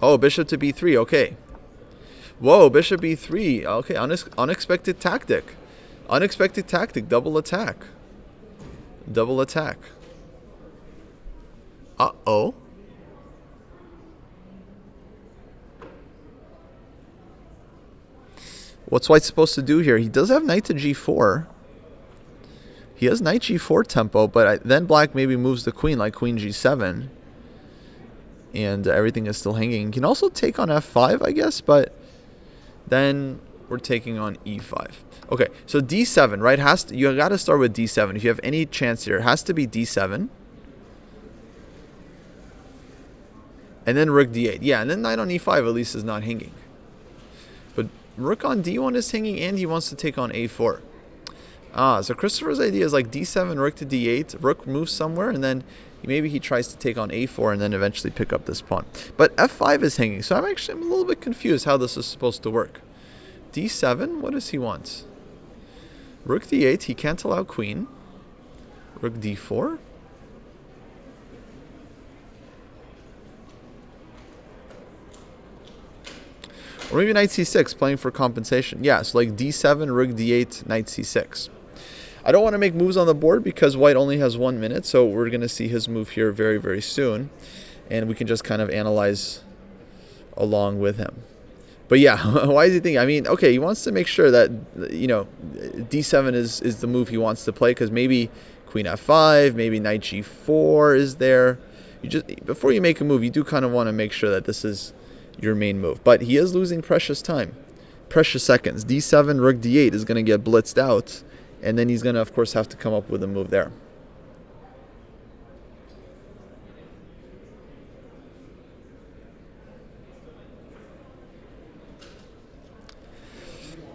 Oh, bishop to b3. Okay. Whoa, bishop b3. Okay, unexpected tactic. Unexpected tactic. Double attack. Double attack. Uh-oh. What's white supposed to do here? He does have knight to g4. He has knight g4 tempo, but then black maybe moves the queen like queen g7. and everything is still hanging. You can also take on f5, I guess, but then we're taking on e5. Okay, so d7, right? You got to start with d7. If you have any chance here, it has to be d7. And then rook d8. Yeah, and then knight on e5 at least is not hanging. But rook on d1 is hanging, and he wants to take on a4. So Christopher's idea is like d7, rook to d8, rook moves somewhere, and then maybe he tries to take on a4 and then eventually pick up this pawn. But f5 is hanging, so I'm a little bit confused how this is supposed to work. d7, what does he want? Rook d8, he can't allow queen. Rook d4. Or maybe knight c6, playing for compensation. Yeah, so like d7, rook d8, knight c6. I don't want to make moves on the board because white only has 1 minute, so we're going to see his move here very, very soon. And we can just kind of analyze along with him. But yeah, why is he thinking? I mean, okay, he wants to make sure that, d7 is the move he wants to play, because maybe queen f5, maybe knight g4 is there. Before you make a move, you do kind of want to make sure that this is your main move. But he is losing precious time, precious seconds. d7, rook d8 is going to get blitzed out, and then he's going to, of course, have to come up with a move there.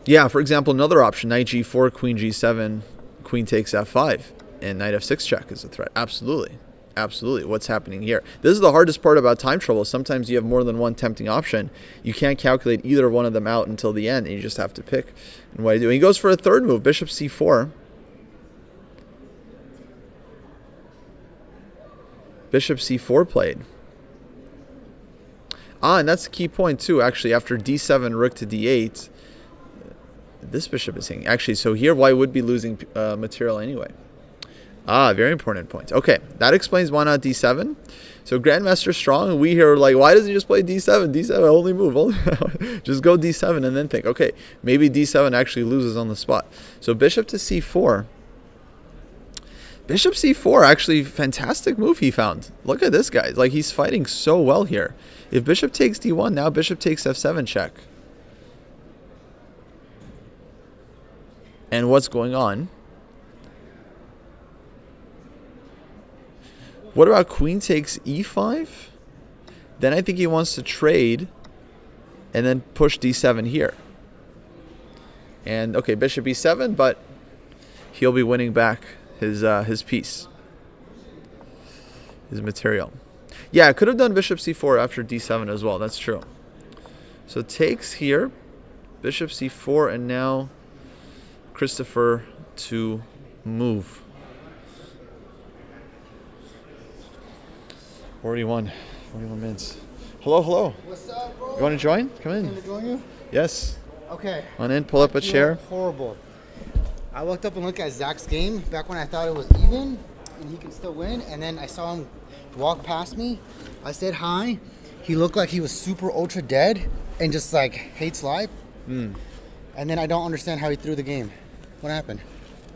Yeah, for example, another option, knight g4, queen g7, queen takes f5, and knight f6 check is a threat. Absolutely. Absolutely. What's happening here? This is the hardest part about time trouble. Sometimes you have more than one tempting option. You can't calculate either one of them out until the end, and you just have to pick. And what do you do? He goes for a third move, bishop c4. Bishop c4 played. And that's the key point too, actually. After d7, rook to d8, this bishop is hanging. Actually, so here white would be losing material anyway. Very important point. Okay, that explains why not d7. So Grandmaster Strong, and we here are like, why doesn't he just play d7? D7, only move. Just go d7 and then think, okay, maybe d7 actually loses on the spot. So bishop to c4. Bishop c4, actually fantastic move he found. Look at this guy. Like, he's fighting so well here. If bishop takes d1, now bishop takes f7 check. And what's going on? What about queen takes e5? Then I think he wants to trade and then push d7 here. And okay, bishop e7, but he'll be winning back his piece, his material. Yeah, I could have done bishop c4 after d7 as well. That's true. So takes here, bishop c4, and now Christopher to move. 41 minutes. Hello. What's up, bro? You want to join? Come in. Can I join you? Yes. Okay. On in, pull up a chair. Horrible. I looked up and looked at Zach's game back when I thought it was even and he could still win, and then I saw him walk past me. I said hi. He looked like he was super ultra dead and just like hates life. And then I don't understand how he threw the game. What happened?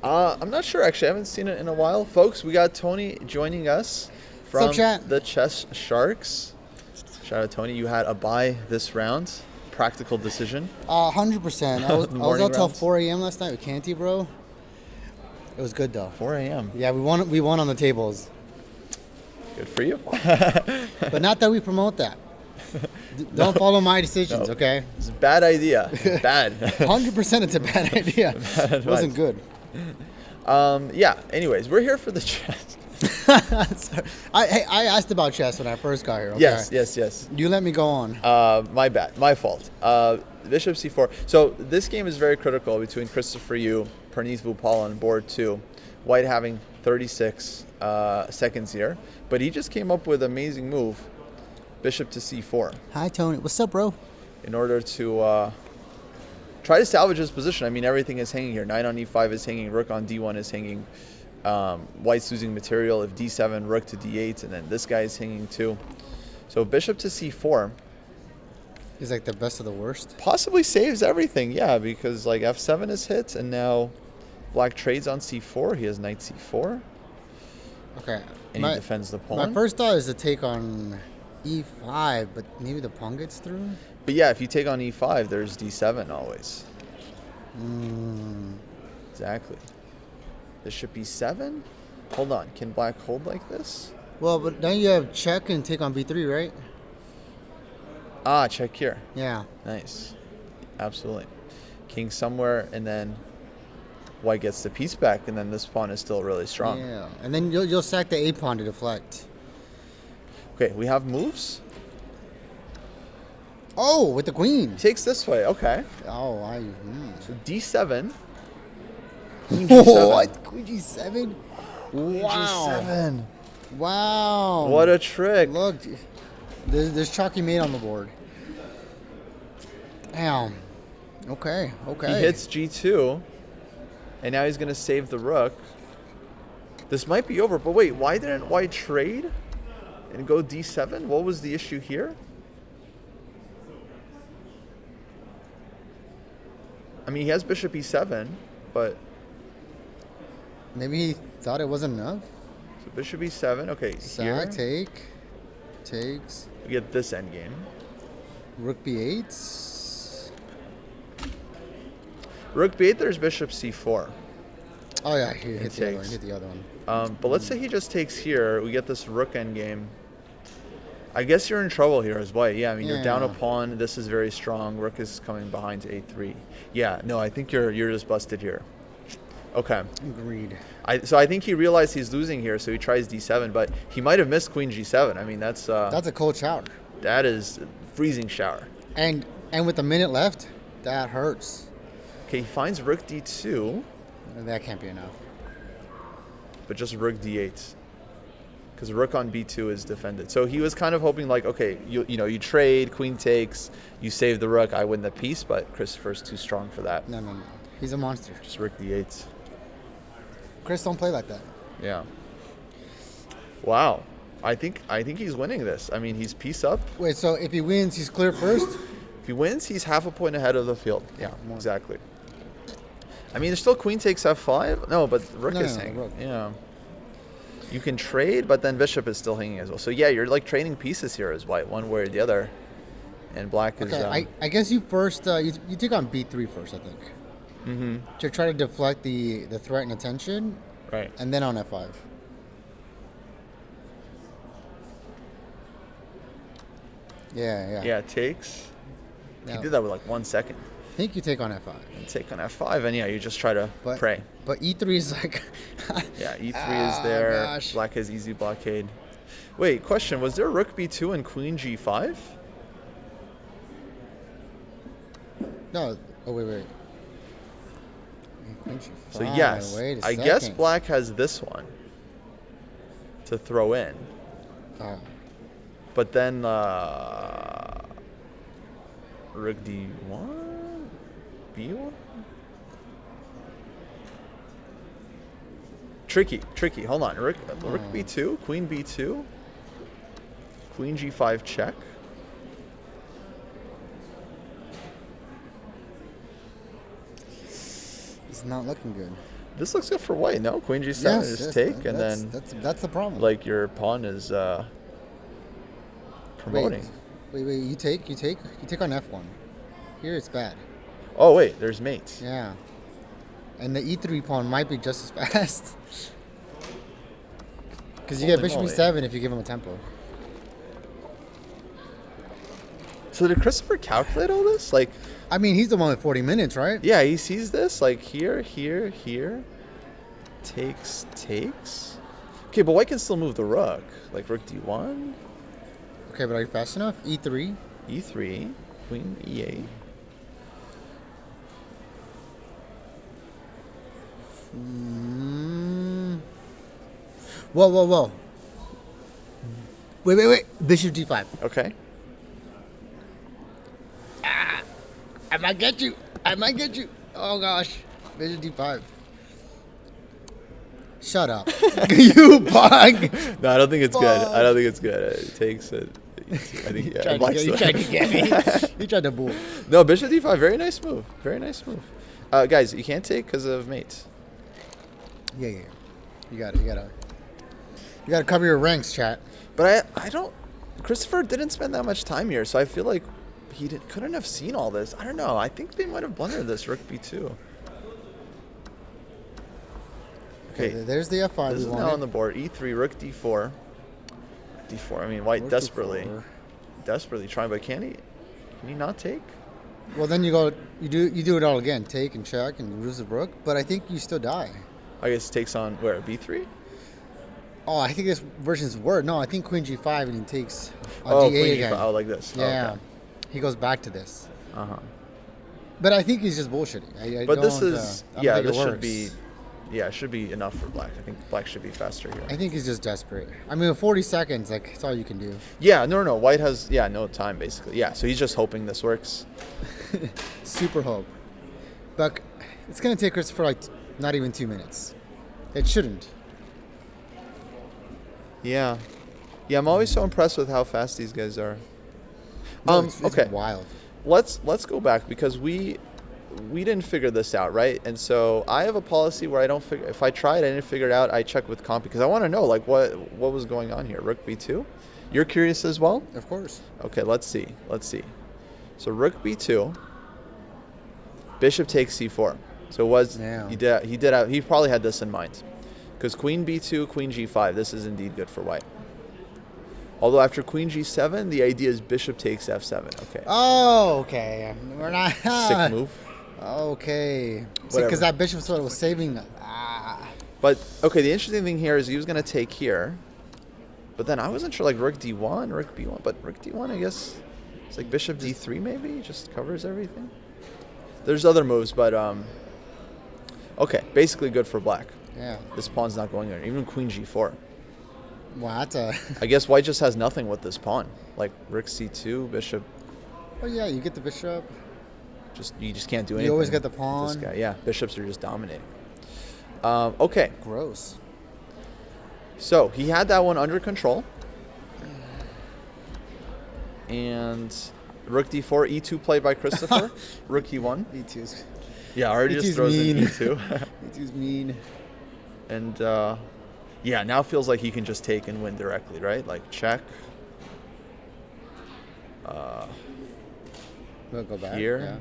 I'm not sure, actually. I haven't seen it in a while. Folks, we got Tony joining us from the Chess Sharks. Shout out, Tony. You had a bye this round. Practical decision. 100%. I was out till 4 a.m. last night with Canty, bro. It was good, though. 4 a.m. Yeah, we won on the tables. Good for you. But not that we promote that. Don't follow my decisions, okay? It's a bad idea. Bad. 100% it's a bad idea. It wasn't good. Yeah, anyways, we're here for the chess. I asked about chess when I first got here, okay? Yes. You let me go on. My bad. My fault. Bishop c4. So this game is very critical between Christopher Yu, Praneeth Bhupal on board 2. White having 36 seconds here. But he just came up with an amazing move. Bishop to c4. Hi, Tony. What's up, bro? In order to try to salvage his position. I mean, everything is hanging here. Knight on e5 is hanging. Rook on d1 is hanging. White's losing material. If d7, rook to d8, and then this guy is hanging too. So bishop to c4 is like the best of the worst. Possibly saves everything, yeah, because like f7 is hit, and now black trades on c4. He has knight c4. Okay. And he defends the pawn. My first thought is to take on E5, but maybe the pawn gets through? But yeah, if you take on E5, there's D7 always. Exactly. Bishop E7? Hold on. Can black hold like this? Well, but now you have check and take on B3, right? Ah, check here. Yeah. Nice. Absolutely. King somewhere, and then white gets the piece back, and then this pawn is still really strong. Yeah. And then you'll sack the A pawn to deflect. Okay, we have moves. Oh, with the queen. He takes this way. Okay. Oh, So D7. Queen Oh, G7. what? Queen G7? Wow. G7. Wow. What a trick. Look, there's chalky mate on the board. Damn. Okay. He hits G2, and now he's going to save the rook. This might be over, but wait, why didn't white trade and go D7? What was the issue here? I mean, he has bishop E7, but... Maybe he thought it wasn't enough. So bishop E7, okay, here. Sack, takes. We get this endgame. Rook B8. Rook B8, there's bishop C4. Oh yeah, he hit the other one. takes. Hit the other one. But let's say he just takes here. We get this rook endgame. I guess you're in trouble here as white. Yeah, I mean, you're down a Yeah. pawn. This is very strong. Rook is coming behind to A3. Yeah, no, I think you're just busted here. Okay. Agreed. So I think he realized he's losing here, so he tries D7, but he might have missed queen G7. I mean, that's a cold shower. that is freezing shower. And with a minute left, that hurts. Okay, he finds rook D2, That can't be enough. but just rook D8. Because rook on B2 is defended. So he was kind of hoping like, okay, you you trade, queen takes, you save the rook, I win the piece, but Christopher's too strong for that. No. He's a monster. Just rook D8. Chris don't play like that. Yeah. Wow. I think he's winning this. I mean, he's piece up. Wait, so if he wins, he's clear first? If he wins, he's half a point ahead of the field. Yeah, more. exactly. I mean, there's still queen takes F5. No, but rook No, is no, hanging. rook. Yeah. You can trade, but then bishop is still hanging as well. So yeah, you're like trading pieces here as white, one way or the other. And black is... Okay, I guess you first, you take on B3 first, I think. Mm-hmm. To try to deflect the threat and attention, Right. and then on F5. Yeah. Yeah, it takes. Yeah. He did that with like 1 second. I think you take on F5. And take on F5, and yeah, you just try to But pray. But E3 is like... Yeah, E3 is there. Gosh. Black has easy blockade. Wait, question. Was there rook B2 and queen G5? No. Oh, wait. Queen G5. So yes, Wait a I guess second. black has this one to throw in. Oh. But then rook D1? B1? Tricky. Hold on. Rook B2, queen B2, queen G5 check. It's not looking good. This looks good for white, no? Queen G7 is take, and then that's the problem. like your pawn is promoting. Wait. You take on F1. Here it's bad. Oh wait, there's mates. Yeah. And the E3 pawn might be just as fast. Because you get Holy bishop moly. E7 if you give him a tempo. So did Christopher calculate all this? Like, I mean, he's the one with 40 minutes, right? yeah, he sees this like here, takes. Okay, but white can still move the rook. Like rook D1, Okay, but are you fast enough? E3. E3, queen E8. Whoa. Wait. Bishop D5. Okay. I might get you. Oh gosh. Bishop D5. Shut up. You bug. No, I don't think it's good. It takes it. I think yeah. You tried to get me. You tried to bull. No, bishop D5. Very nice move. Guys, you can't take because of mates. Yeah. You gotta cover your ranks, chat. But I don't. Christopher didn't spend that much time here, so I feel like he couldn't have seen all this. I don't know. I think they might have blundered this rook b2. Okay, There's the f5. this is now on the board. e3, rook d4. d4. I mean, white Rook desperately d4. trying, but can he not take? Well, then you do it all again. Take and check and lose the rook. But I think you still die. I guess takes on where, b3? Oh, I think this version's word. No, I think queen g5 and he takes Oh, d8 queen again. g5. Oh, like this. Oh, Yeah. okay. He goes back to this. Uh-huh. But I think he's just bullshitting. But this don't, is, I don't yeah, think it this should works. be, yeah, it should be enough for black. I think black should be faster here. I think he's just desperate. I mean, 40 seconds, like, that's all you can do. Yeah, no. White has, no time, basically. Yeah, so he's just hoping this works. Super hope. But it's going to take Christopher, like, not even 2 minutes. It shouldn't. Yeah. Yeah, I'm always so impressed with how fast these guys are. No, it's Okay. wild. Let's go back because we didn't figure this out, right? And so I have a policy where I don't figure, if I try it, I didn't figure it out, I check with comp because I want to know like what was going on here. Rook b2. You're curious as well? Of course. Okay, let's see. So rook b2. Bishop takes c4. So it was Yeah. he probably had this in mind. Because queen b2, queen g5, this is indeed good for white. Although after queen g7, the idea is bishop takes f7. Okay. Oh, okay. We're not. Sick move. Okay. Whatever. Because that bishop sort of was saving. Ah. But, okay, the interesting thing here is he was going to take here. But then I wasn't sure, like, rook d1, rook b1. But rook d1, I guess, it's like bishop d3 maybe? Just covers everything. There's other moves, but, okay, basically good for black. Yeah. This pawn's not going there. Even queen g4. Wow, that's a. I guess white just has nothing with this pawn. Like, rook c2, bishop, Oh, yeah, you get the bishop. you just can't do anything. You always get the with pawn. This guy. Yeah, bishops are just dominating. Okay, Gross. so he had that one under control. And rook d4, e2 played by Christopher. Rook e1. E2's. Yeah, already E2's just throws in mean. e2. E2's mean. And yeah, now feels like he can just take and win directly, right? Like check. We'll go back. Here.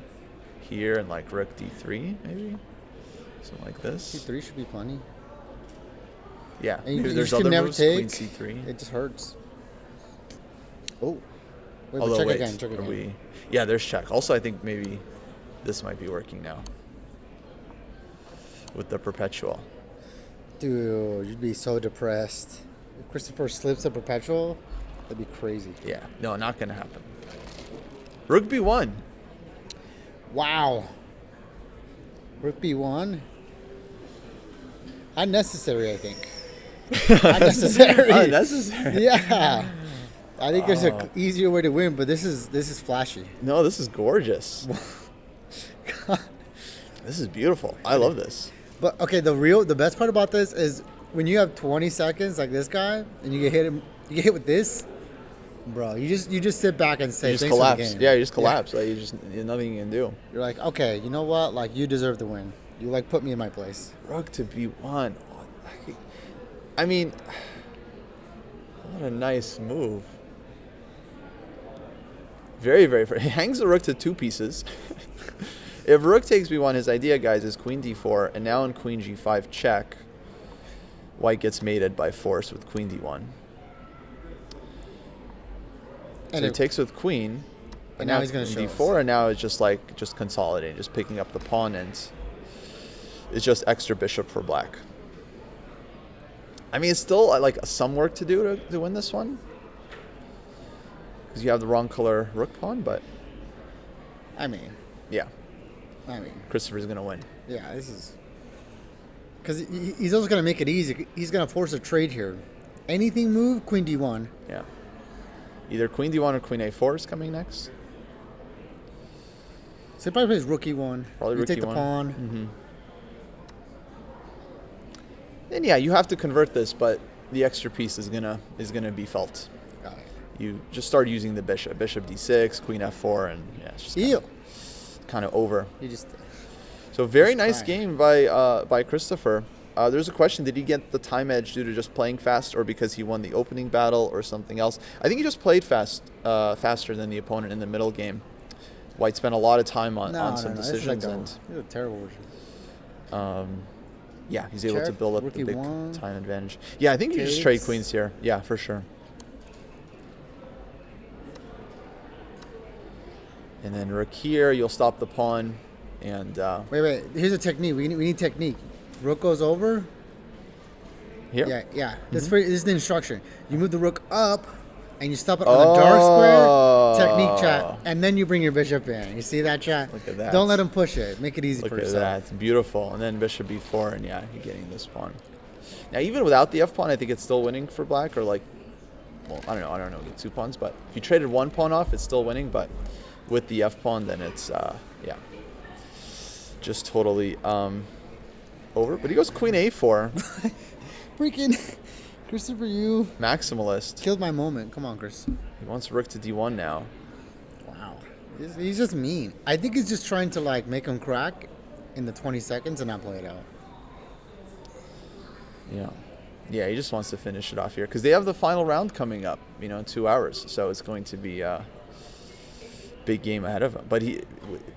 Here and like rook d3 maybe. Something like Yeah. this. C3 should be plenty. Yeah. And you There's just can other never moves. take. Queen c3. It just hurts. Oh. Wait, but Although check wait, again. Check are again. we? Yeah, there's check. Also, I think maybe this might be working now with the perpetual. Dude, you'd be so depressed. If Christopher slips a perpetual, that'd be crazy. Yeah, no, not gonna happen. Rook b1. Wow. Rook b1. Unnecessary, I think. Unnecessary. Unnecessary. Yeah. I think there's an easier way to win, but this is flashy. No, this is gorgeous. This is beautiful. I love this. But okay, the best part about this is when you have 20 seconds like this guy, and you get hit with this, bro. You just sit back and say, You just "Thanks for the collapse. game." Yeah, you just collapse. Like there's nothing you can do. You're like, okay, you know what? Like you deserve the win. You like put me in my place. Rook to b1. I mean, what a nice move. Very, very. He hangs the rook to two pieces. If rook takes b1, his idea, guys, is queen d4, and now in queen g5 check, white gets mated by force with queen d1. So he takes with queen, And now he's gonna show d4, us. and now it's just consolidating, just picking up the pawn, and it's just extra bishop for black. I mean, it's still like some work to do to win this one, because you have the wrong color rook pawn, but I mean, yeah, Christopher's gonna win. yeah, this is because he's also gonna make it easy. He's gonna force a trade here. Anything move, queen d1. Yeah, either queen d1 or queen a4 is coming next. So he probably plays rook e1. Probably you rook take the e1. pawn. Mm-hmm. And yeah, you have to convert this, but the extra piece is gonna be felt. Got it. You just start using the bishop d6, queen f4, and yeah, it's just Ew. kind of over. You just So very Just nice trying. game by Christopher. There's a question: did he get the time edge due to just playing fast, or because he won the opening battle, or something else? I think he just played faster than the opponent in the middle game. White spent a lot of time on some decisions, This is a terrible version. yeah, he's able to Check, build up rookie the big one. time advantage. Yeah, I think you just trade Takes. queens here. Yeah, for sure. And then rook here, you'll stop the pawn, and Wait. Here's a technique. We need technique. Rook goes over. here. Yeah. This is the instruction. You move the rook up, and you stop it on the dark square. Technique, chat. And then you bring your bishop in. You see that, chat? Look at that. Don't let him push it. Make it easy Look for at yourself. that, it's beautiful. And then bishop b4, and yeah, you're getting this pawn. Now, even without the f pawn, I think it's still winning for black, or like, well, I don't know, get 2 pawns, but if you traded 1 pawn off, it's still winning, but with the f pawn, then it's, yeah, just totally over. But he goes queen a4, Freaking Christopher, you maximalist. killed my moment. Come on, Chris. He wants rook to d1 now. Wow. He's just mean. I think he's just trying to like make him crack in the 20 seconds and not play it out. Yeah, he just wants to finish it off here because they have the final round coming up, in 2 hours. So it's going to be a big game ahead of him. But he,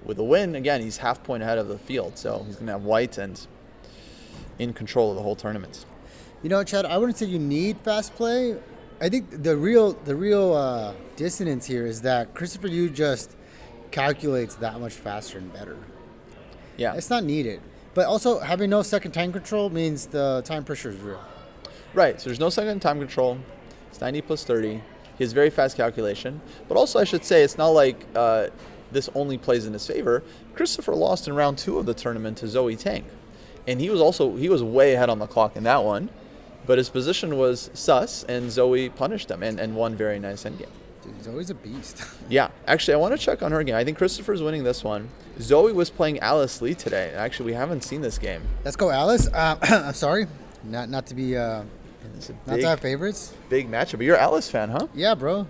with a win, again, he's half point ahead of the field. So he's going to have white and in control of the whole tournament. Chad, I wouldn't say you need fast play. I think the real dissonance here is that Christopher Yu just calculates that much faster and better. Yeah. It's not needed. But also, having no second time control means the time pressure is real. Right. So there's no second time control. It's 90 plus 30. He has very fast calculation. But also, I should say, it's not like this only plays in his favor. Christopher lost in round 2 of the tournament to Zoe Tang. And he was way ahead on the clock in that one. But his position was sus, and Zoe punished him and won very nice endgame. Dude, Zoe's a beast. Yeah, actually, I want to check on her game. I think Christopher's winning this one. Zoe was playing Alice Lee today. Actually, we haven't seen this game. Let's go, Alice. I'm sorry, not to be It's a not big, to have favorites. big matchup. But you're an Alice fan, huh? Yeah, bro.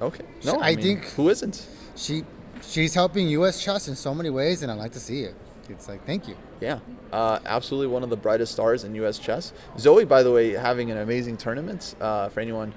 Okay. No, I think- who isn't? She's helping U.S. chess in so many ways, and I like to see it. It's like, thank you. Yeah, absolutely one of the brightest stars in U.S. chess. Zoe, by the way, having an amazing tournament. For anyone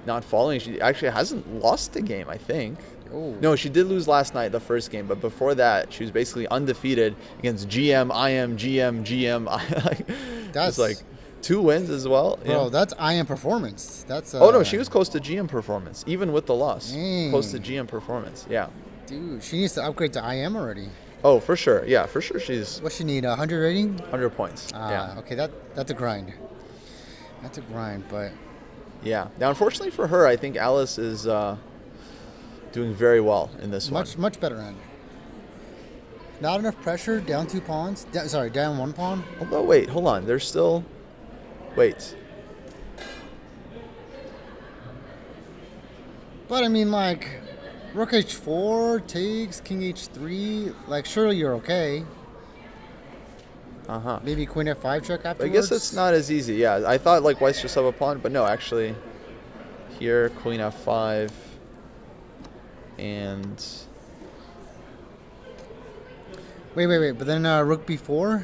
not following, she actually hasn't lost a game, I think. Oh. No, she did lose last night, the first game, but before that, she was basically undefeated against GM, IM, GM, GM. That's it's like 2 wins as well. Bro, Yeah. that's IM performance. That's Oh no, she was close to GM performance, even with the loss. Dang. Close to GM performance, yeah. Dude, she needs to upgrade to IM already. Oh, for sure, yeah, for sure. She's What she need? 100 rating? 100 points. Yeah, Okay, that's a grind. That's a grind, but yeah. Now, unfortunately for her, I think Alice is doing very well in this one. much better end. Not enough pressure. Down 2 pawns. Down 1 pawn. Although, wait, hold on. There's still. Wait. But I mean, like, rook h4 takes king h3. Like, surely you're okay. Uh-huh. Maybe queen f5 check I afterwards. guess it's not as easy. Yeah, I thought like white's just have a pawn, but no, actually, here queen f5, and Wait. But then rook b4.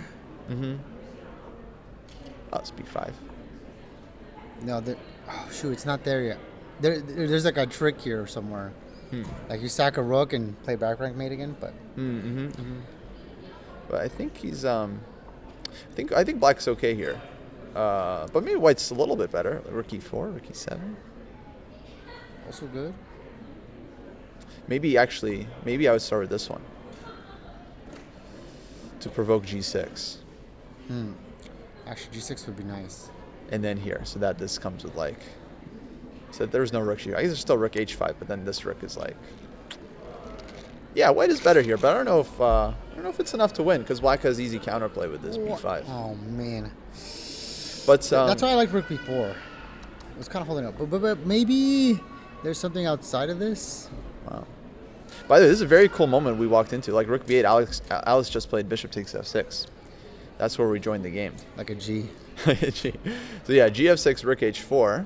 it's b5. No, oh shoot, it's not there yet. There's like a trick here somewhere. Like you sack a rook and play back rank mate again, but But I think he's I think black's okay here, but maybe white's a little bit better. Rook e4, rook e7. also good. Maybe I would start with this one to provoke g6. Actually, g6 would be nice. And then here, so that this comes with like, so there's no rook here. I guess there's still rook h5, but then this rook is like, yeah, white is better here, but I don't know if it's enough to win because black has easy counterplay with this b5. Oh man, But that's why I like rook b4. I was kind of holding up, but maybe there's something outside of this. Wow. By the way, this is a very cool moment we walked into. Like rook b8, Alice just played bishop takes f6. That's where we joined the game. Like a G. So yeah, gf6, rook h4.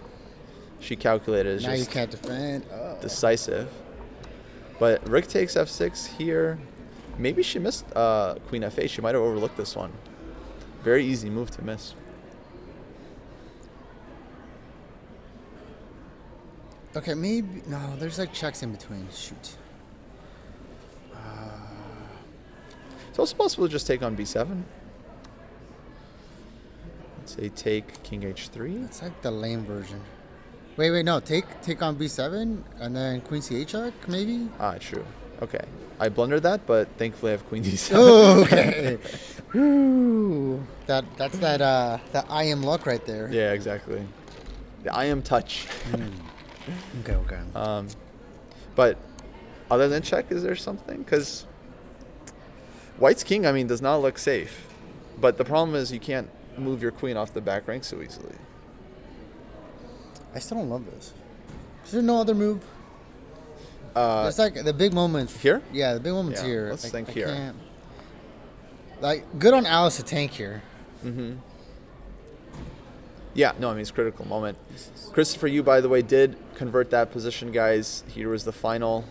She calculated as Now you just can't defend. Oh. decisive. But rook takes f6 here. Maybe she missed queen f8. She might have overlooked this one. Very easy move to miss. Okay, maybe no. There's like checks in between. Shoot. It's also possible to just take on b7. Let's say take king h3. It's like the lame version. Wait, no. Take on b7 and then queen c8 check, maybe. Ah, true. Okay. I blundered that, but thankfully I have queen d7. Oh, okay. Woo. That's that I am luck right there. Yeah, exactly. The I am touch. Okay. But other than check, is there something? Because white's king, I mean, does not look safe. But the problem is you can't move your queen off the back rank so easily. I still don't love this. Is there no other move? It's It's like the big moments here? Yeah, the big moments Yeah, here. let's Like, think I here. can't- Like, good on Alice to tank here. Yeah, no, I mean, it's a critical moment. Christopher Yu, by the way, did convert that position, guys. Here was the final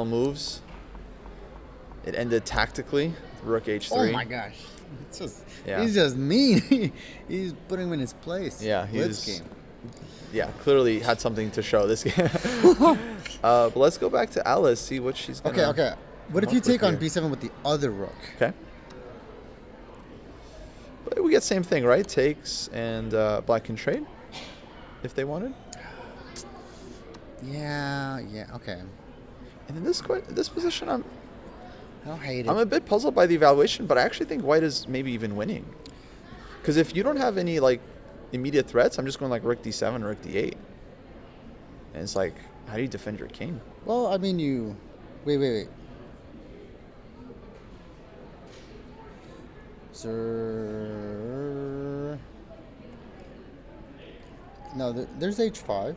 moves. It ended tactically. Rook h3. Oh my gosh. It's just, Yeah. He's just mean. He's putting him in his place. Yeah, Blitz he's- game. Yeah, clearly had something to show this game. But let's go back to Alice, see what she's going to... Okay. What if come you up with take on here. b7 with the other rook? Okay. But we get same thing, right? Takes and black can trade if they wanted. Yeah, okay. And in this position, I don't hate it. I'm a bit puzzled by the evaluation, but I actually think white is maybe even winning. Because if you don't have any like immediate threats, I'm just going like rook d7, rook d8. And it's like, how do you defend your king? Well, I mean, you... Wait. Sir... No, there's h5.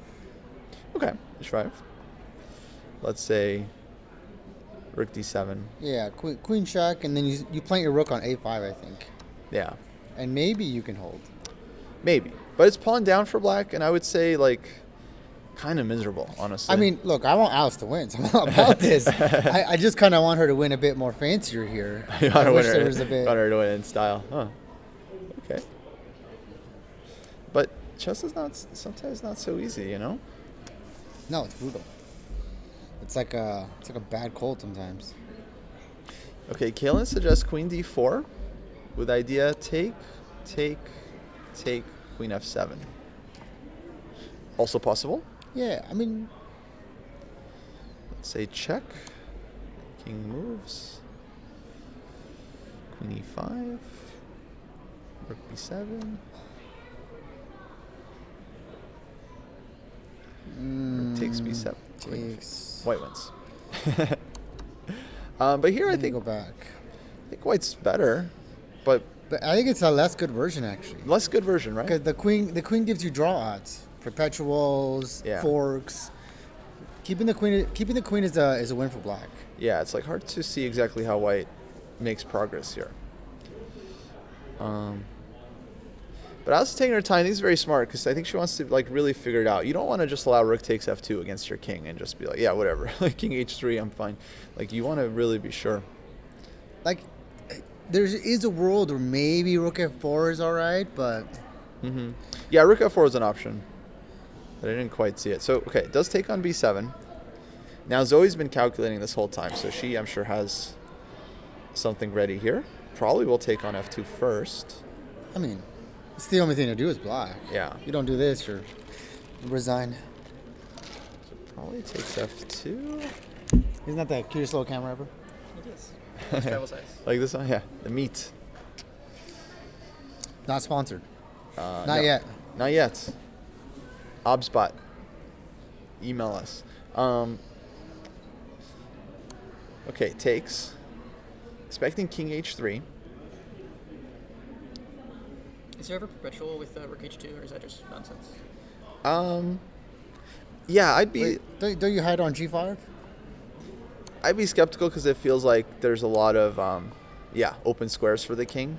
Okay, h5. Let's say rook d7. Yeah, queen check, and then you plant your rook on a5, I think. Yeah, And maybe you can hold. maybe. But it's pawn down for black, and I would say like kind of miserable, honestly. I mean, look, I want Alice to win, so I'm all about this. I just kind of want her to win a bit more fancier here. You want I to wish win there her, was a bit... want her to win in style. Huh. Okay. But chess is sometimes not so easy, you know? No, it's brutal. It's like a bad cold sometimes. Okay, Kalen suggests queen d4 with idea take, queen f7. Also possible. Yeah, I mean, Let's say check. King moves. Queen e5. Rook b7. Rook takes b7. takes. White wins. But here I Let me think go back. white's better, but But I think it's a less good version actually, less good version, right? because the queen gives you draw odds, perpetuals, Yeah. forks. Keeping the queen is a win for black. Yeah, it's like hard to see exactly how white makes progress here. But I was taking her time. I think it's very smart because I think she wants to like really figure it out. You don't want to just allow rook takes f2 against your king and just be like, yeah, whatever. Like king h3, I'm fine. Like you want to really be sure. Like, there is a world where maybe rook f4 is all right, but Yeah, rook f4 is an option, but I didn't quite see it. So okay, it does take on b7. Now Zoe's been calculating this whole time, so she, I'm sure, has something ready here. Probably will take on f2 first. I mean, it's the only thing to do is black. Yeah. You don't do this, you resign. So probably takes f2. Isn't that the cutest little camera ever? It is. It's travel size. Like this one? Yeah, the meat. Not sponsored. Not Not yet. Not yet. Obspot. Email us. Okay, takes. Expecting king h3. Is there ever perpetual with rook h2, or is that just nonsense? Yeah, I'd be Wait, don't you hide on g5? skeptical because it feels like there's a lot of open squares for the king.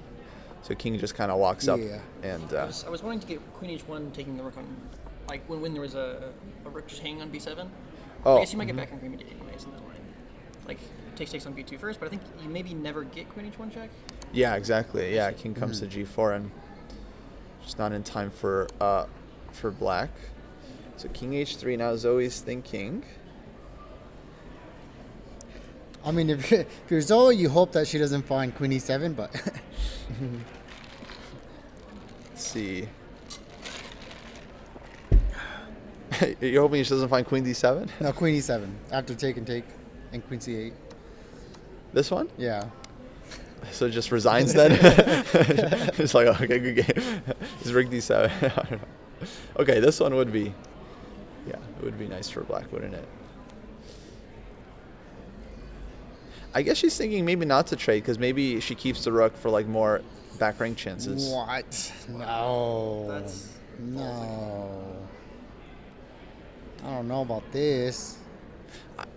So king just kind of walks up Yeah. and I was wanting to get queen h1 taking the rook on, like when there was a rook just hanging on b7. Oh, I guess you might get back on queen b8 anyways in that line. Like takes on b2 first, but I think you maybe never get queen h1 check. yeah, exactly. Yeah, king comes to g4 and just not in time for black. So king h3. Now Zoe's thinking. I mean, if you're Zoe, you hope that she doesn't find queen e7, but Let's see. You're hoping she doesn't find queen d7? no, queen e7 after take and queen c8. This one? Yeah. So just resigns then? It's like, okay, good game. It's rigged d7. I don't know. Okay, this one would be, yeah, it would be nice for black, wouldn't it? I guess she's thinking maybe not to trade because maybe she keeps the rook for like more back rank chances. What? No. That's No. I don't know about this.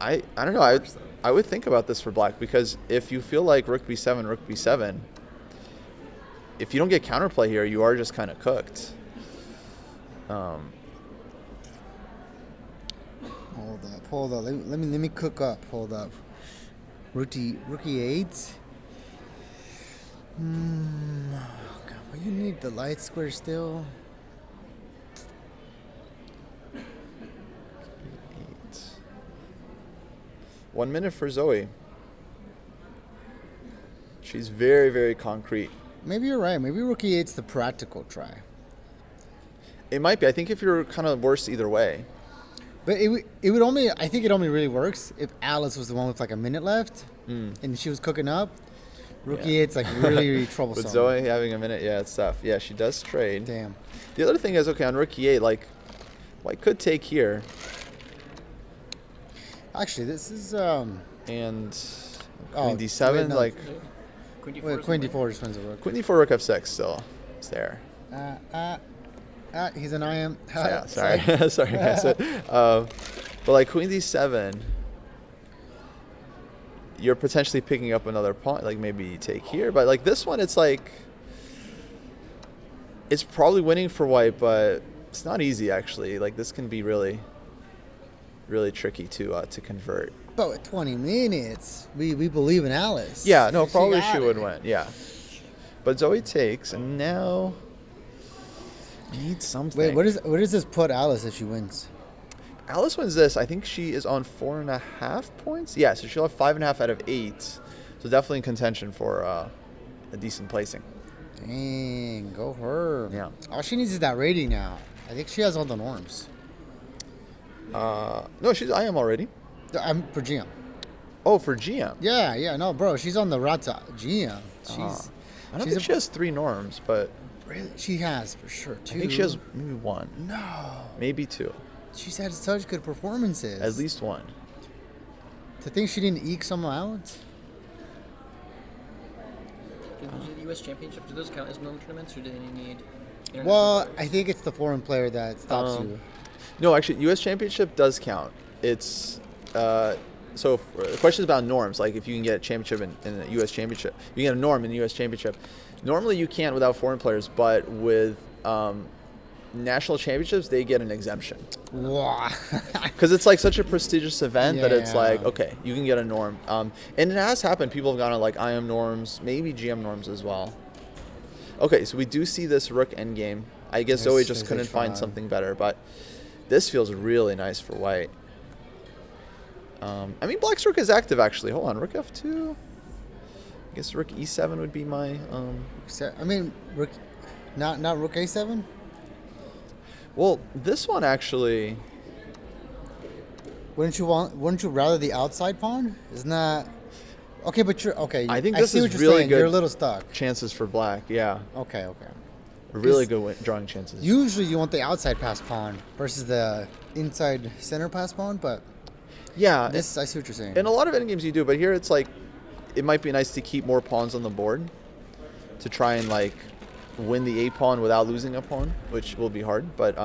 I don't know. I would think about this for black because if you feel like rook b7, if you don't get counterplay here, you are just kind of cooked. Hold up. Let me cook up. Hold up. Rook e8. Well, you need the light square still. 8. 1 minute for Zoe. She's very, very concrete. Maybe you're right. Maybe rook e8's the practical try. It might be. I think if you're kind of worse either way. But it would only, I think it only really works if Alice was the one with like a minute left and she was cooking up. Rook e8's like really, really troublesome. With Zoe having a minute, yeah, it's tough. Yeah, she does trade. Damn. The other thing is, okay, on rook e8, like, white could take here. Actually, this is And queen d7, wait, no. like, Queen d4. wait, queen d4 just wins the rook. queen d4, rook f6 still is there. He's an IM. Yeah, sorry. Sorry, guys. But like queen d7, you're potentially picking up another pawn, like maybe you take here. But like this one, it's like, it's probably winning for white, but it's not easy actually. Like this can be really, really tricky to convert. But with 20 minutes, we believe in Alice. Yeah, no, probably got she would it. win. Yeah. But Zoe takes, and now needs something. Wait, what does this put Alice if she wins? Alice wins this. I think she is on 4.5 points. Yeah, so she'll have 5.5 out of 8. So definitely in contention for a decent placing. Dang, go her. Yeah. All she needs is that rating now. I think she has all the norms. No, I am already. I'm for GM. Oh, for GM. Yeah, no, bro, she's on the Rata GM. I don't think she has 3 norms, but Really? She has for sure two. I think she has maybe 1. No. Maybe 2. She's had such good performances. At least 1. To think she didn't eke some out. Do the U.S. Championship, do those count as normal tournaments, or do they need international Well, players? I think it's the foreign player that stops you. No, actually, U.S. Championship does count. It's so the question is about norms. Like if you can get a championship in a U.S. Championship, you can get a norm in the U.S. Championship. Normally, you can't without foreign players, but with national championships, they get an exemption Wow. because it's like such a prestigious event that it's Yeah. like, okay, you can get a norm. And it has happened. People have gone on like IM norms, maybe GM norms as well. Okay, so we do see this rook endgame. I guess Zoe just There's couldn't find H5. something better, but this feels really nice for white. I mean, black's rook is active actually. Hold on, rook f2. I guess rook e7 would be my. I mean, rook, not rook a7. Well, this one actually. Wouldn't you rather the outside pawn? Isn't that okay? But you're okay. I think I this see is what you're really saying. good. You're a little stuck. Chances for black, yeah, Okay. really good drawing chances. Usually you want the outside pass pawn versus the inside center pass pawn, but yeah, this I see what you're saying. in a lot of endgames you do, but here it's like, it might be nice to keep more pawns on the board, to try and like win the a pawn without losing a pawn, which will be hard. But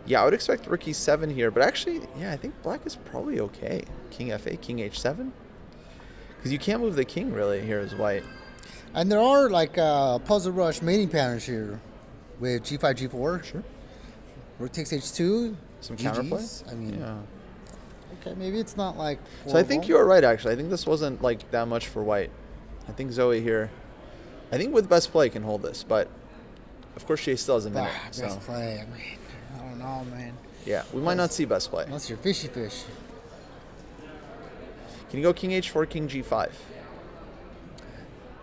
yeah, I would expect rook e7 here, but actually, yeah, I think black is probably okay. King f8, king h7, because you can't move the king really here as white. And there are like puzzle rush mating patterns here with g5, g4. Sure. Rook takes h2. Some GGs. counterplay. I mean, Yeah. okay, maybe it's not like. So I think horrible. you are right, actually. I think this wasn't like that much for white. I think Zoe here, I think with best play can hold this, but of course she still has a minute. Ah, So best play. I mean, I don't know, man. Yeah, we might not see best play. Unless you're fishy fish. Can you go king h4, king g5?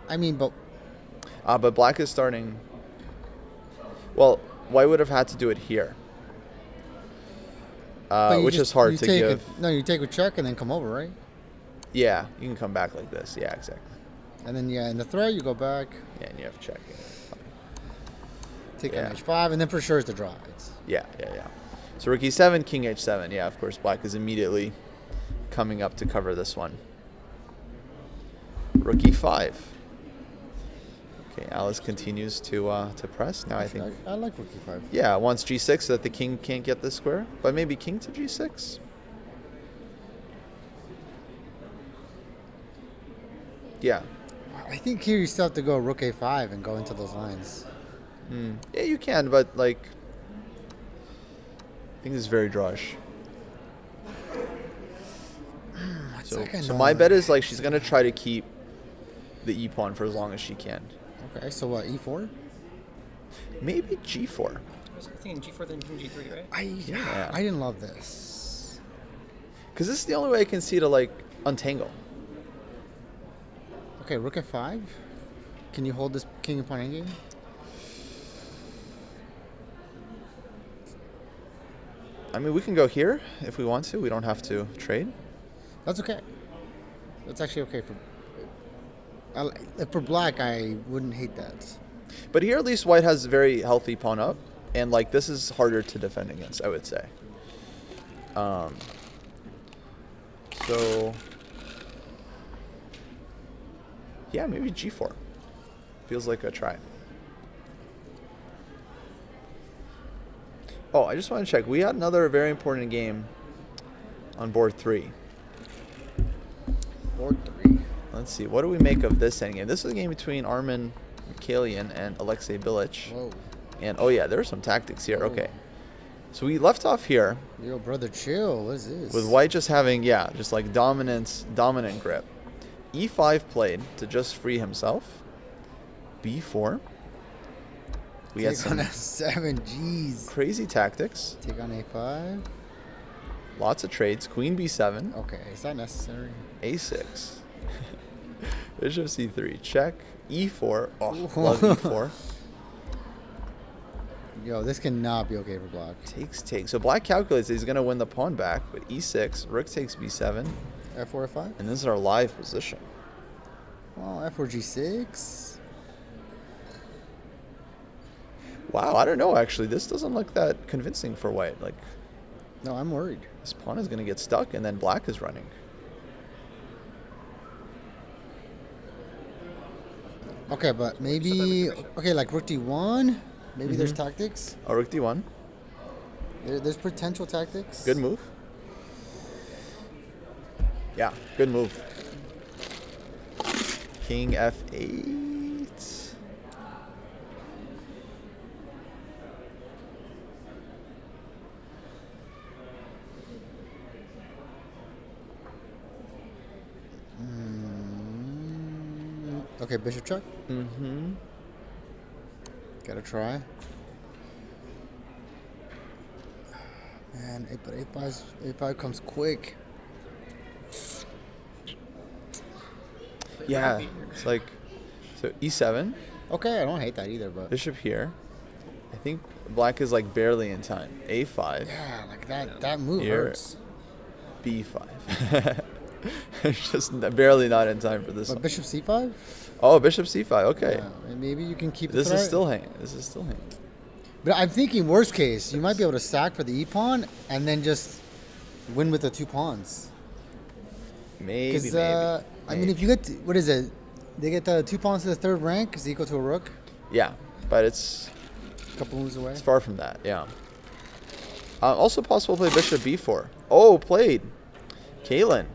I mean, but But black is starting. Well, white would have had to do it here. you Which just- is hard you to take give. No, you take a check and then come over, right? Yeah, you can come back like this. Yeah, exactly. And then in the threat you go back, Yeah, and you have check. take Yeah. on h5, and then for sure it's the draw. Yeah. So rook e7, king h7. Yeah, of course, black is immediately coming up to cover this one. Rook e5. Okay, Alice continues to press. Now I think, I like rook e5. yeah, wants g6 so that the king can't get this square. But maybe king to g6. Yeah. I think here you still have to go rook a5 and go into those lines. Yeah, you can, but like, I think this is very drawish. So my bet is like she's gonna try to keep the e pawn for as long as she can. Okay, so what, e4? Maybe g4. I was thinking G4 then King G3, right? I didn't love this. Because this is the only way I can see to like untangle. Okay, rook f5. Can you hold this king and pawn endgame? I mean, we can go here if we want to. We don't have to trade. That's okay. That's actually okay for black. I wouldn't hate that. But here at least white has a very healthy pawn up. And like this is harder to defend against, I would say. So yeah, maybe g4. Feels like a try. Oh, I just want to check. We had another very important game on board 3. Board 3. Let's see. What do we make of this endgame? This is a game between Armen Mikhailian and Alexei Bilic. Whoa. And oh yeah, there are some tactics here. Whoa. Okay. So we left off here Yo, brother, chill. What is this? with white just having, just like dominant grip. E5 played to just free himself. B4. We had Take on some f7. Jeez. crazy tactics. Take on a5. Lots of trades. Queen b7. Okay, is that necessary? A6. Bishop c3. Check. E4. Oh, Ooh. love E4. Yo, this cannot be okay for black. Takes. So black calculates that he's going to win the pawn back, but E6. Rook takes b7. F4, F5? And this is our live position. Well, F4, G6. Wow, I don't know, actually. This doesn't look that convincing for white. Like, No, I'm worried. this pawn is going to get stuck, and then black is running. Okay, but maybe... Okay, like rook D1? Maybe there's tactics? Oh, rook d1. There's potential tactics? Good move. Yeah, good move. King f8. Okay, bishop check. Mm-hmm. Gotta try. Man, but A5 comes quick. Yeah, it's like, so e7, Okay, I don't hate that either, but... bishop here. I think black is like barely in time. A5, Yeah, like that move Here. hurts. b5. It's just barely not in time for this But one. bishop C5? Oh, bishop c5, okay. Yeah, and maybe you can keep This the is threat. still hanging. This is still hanging. But I'm thinking worst case, you might be able to sack for the e-pawn and then just win with the 2 pawns. Maybe, Because, maybe. I mean, if you get, what is it? They get the 2 pawns to the 3rd rank is equal to a rook. Yeah, but it's A couple moves away. far from that, yeah. Also possible to play bishop b4. Oh, played. Kalen,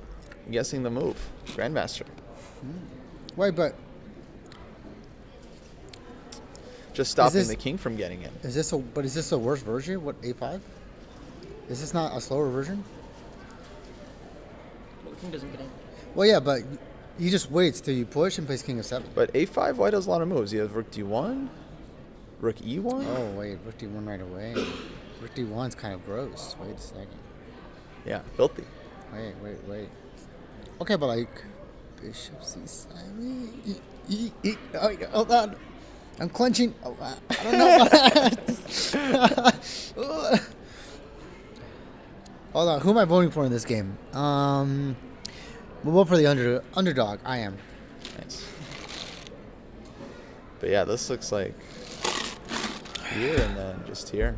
guessing the move. Grandmaster. Wait, but Just stopping this- the king from getting in. is this a worse version? What, A5? Is this not a slower version? Well, the king doesn't get in. Well, yeah, but he just waits till you push and plays king of 7. But a5, white has a lot of moves. You have rook d1, rook e1. Oh, wait, rook D1 right away. Rook D1's kind of gross. Wait a second. Yeah, filthy. Wait. Okay, but like Bishop C7. Hold on. I'm clenching. Oh, I don't know about that. Hold on. Who am I voting for in this game? We'll vote for the underdog. I am. Nice. But yeah, this looks like here and then just here.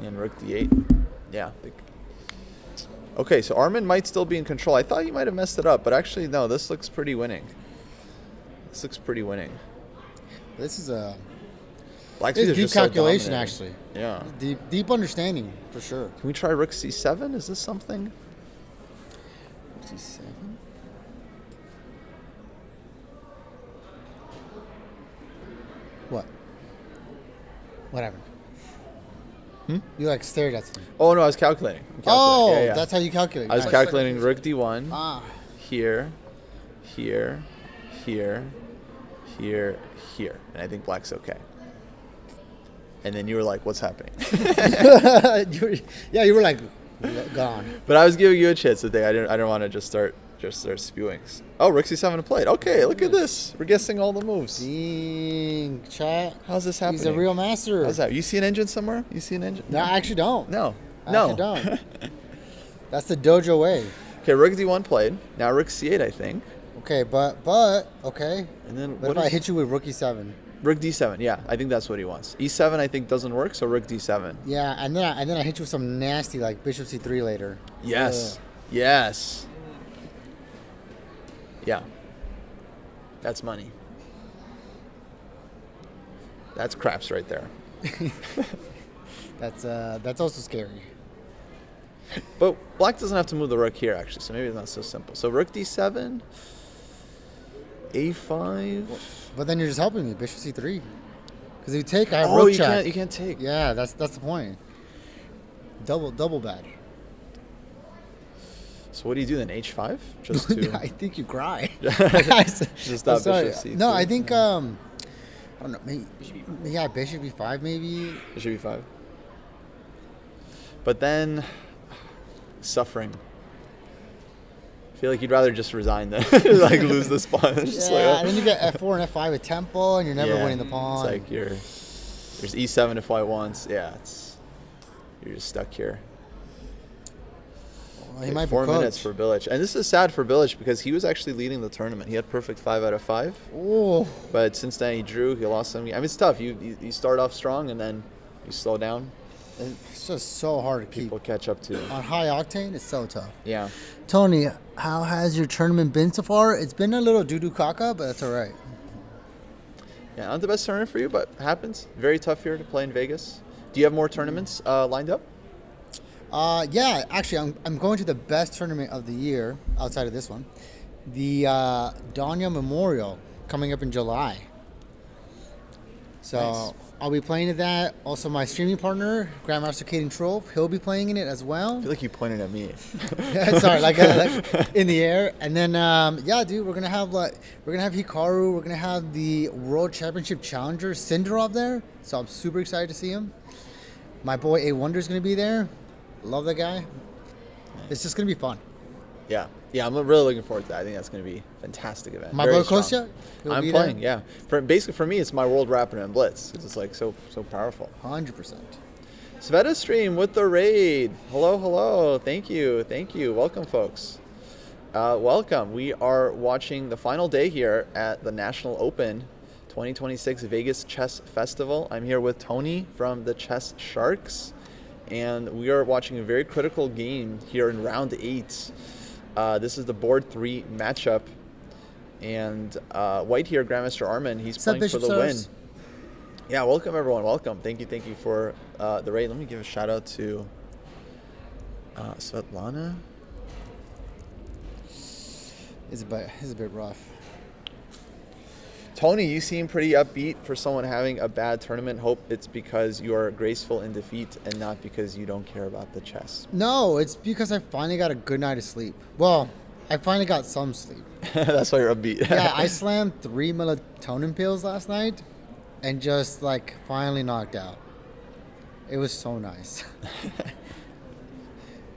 And Rook D8. Yeah. Okay, so Armin might still be in control. I thought he might have messed it up, but actually, no, this looks pretty winning. This looks pretty winning. This is a Black it's is deep just so calculation, dominating. actually. Yeah. Deep understanding, for sure. Can we try Rook C7? Is this something? C7. What? What happened? You like stared at something. Oh, no, I was calculating. Oh, Yeah, yeah. that's how you calculate. I was Nice. calculating Rook D1. Ah, Here, here, here, here, here. And I think Black's okay. And then you were like, what's happening? you were like gone. But I was giving you a chance today. I didn't want to just start spewing. Oh, Rook C7 played. Okay, look at this. We're guessing all the moves. Dang, chat. How's this happening? He's a real master. How's that? You see an engine somewhere? You see an engine? No, I actually don't. No. I No. actually don't. That's the dojo way. Okay, Rook D1 played. Now Rook C8, I think. Okay, but okay. And then What if I hit you with Rook E7? Rook D7? Yeah, I think that's what he wants. E7, I think doesn't work, so Rook D7. Yeah, and then I hit you with some nasty like Bishop C3 later. Yes. Yes. Yeah. That's money. That's craps right there. That's also scary. But Black doesn't have to move the rook here, actually, so maybe it's not so simple. So Rook D7, A5. But then you're just helping me, Bishop C3. Because if you take, I have Oh, rook you check. can't take. Yeah, that's the point. Double bad. So what do you do then? H5? Just to I think you cry. just stop I'm sorry. Bishop C3. No, I think I don't know. Maybe Bishop E5 maybe. Bishop E5. But then suffering. I feel like you'd rather just resign than like lose the pawn. It's just Yeah, like, and then you get F4 and F5 with tempo, and you're never yeah, winning the pawn. It's like there's E7 if white wants. Yeah, you're just stuck here. Well, he Like might be 4 cooked. minutes for Bilic. And this is sad for Bilic because he was actually leading the tournament. He had perfect 5 out of 5. Oh, But since then he drew, he lost some. I mean, it's tough. You start off strong and then you slow down. it's just so hard to keep. People catch up to. On high octane, it's so tough. Yeah. Tony, how has your tournament been so far? It's been a little doo-doo caca, but that's all right. Yeah, not the best tournament for you, but happens. Very tough here to play in Vegas. Do you have more tournaments lined up? Yeah, actually, I'm going to the best tournament of the year outside of this one, the Danya Memorial coming up in July. So Nice. I'll be playing at that. Also, my streaming partner, Grandmaster Caden Trove, he'll be playing in it as well. I feel like you pointed at me. Sorry, like in the air. And then yeah, dude, we're gonna have Hikaru. We're gonna have the World Championship challenger Sindarov there. So I'm super excited to see him. My boy A Wonder's gonna be there. Love that guy. It's just gonna be fun. Yeah, I'm really looking forward to that. I think that's going to be a fantastic event. My Very boy strong. Kostya, he'll I'm be playing. there. Yeah, basically for me, it's my World Rapid and Blitz because it's like so powerful. 100%. Sveta stream with the raid. Hello. Thank you. Welcome, folks. Welcome. We are watching the final day here at the National Open 2026 Vegas Chess Festival. I'm here with Tony from the Chess Sharks, and we are watching a very critical game here in round 8. This is the board 3 matchup, and white here, Grandmaster Armin, he's What's up, playing for Bishop the win. Sirs? Yeah, welcome everyone. Welcome. Thank you for the raid. Let me give a shout out to Svetlana. It's a bit rough. Tony, you seem pretty upbeat for someone having a bad tournament. Hope it's because you are graceful in defeat and not because you don't care about the chess. No, it's because I finally got a good night of sleep. Well, I finally got some sleep. That's why you're upbeat. Yeah, I slammed 3 melatonin pills last night, and just like finally knocked out. It was so nice.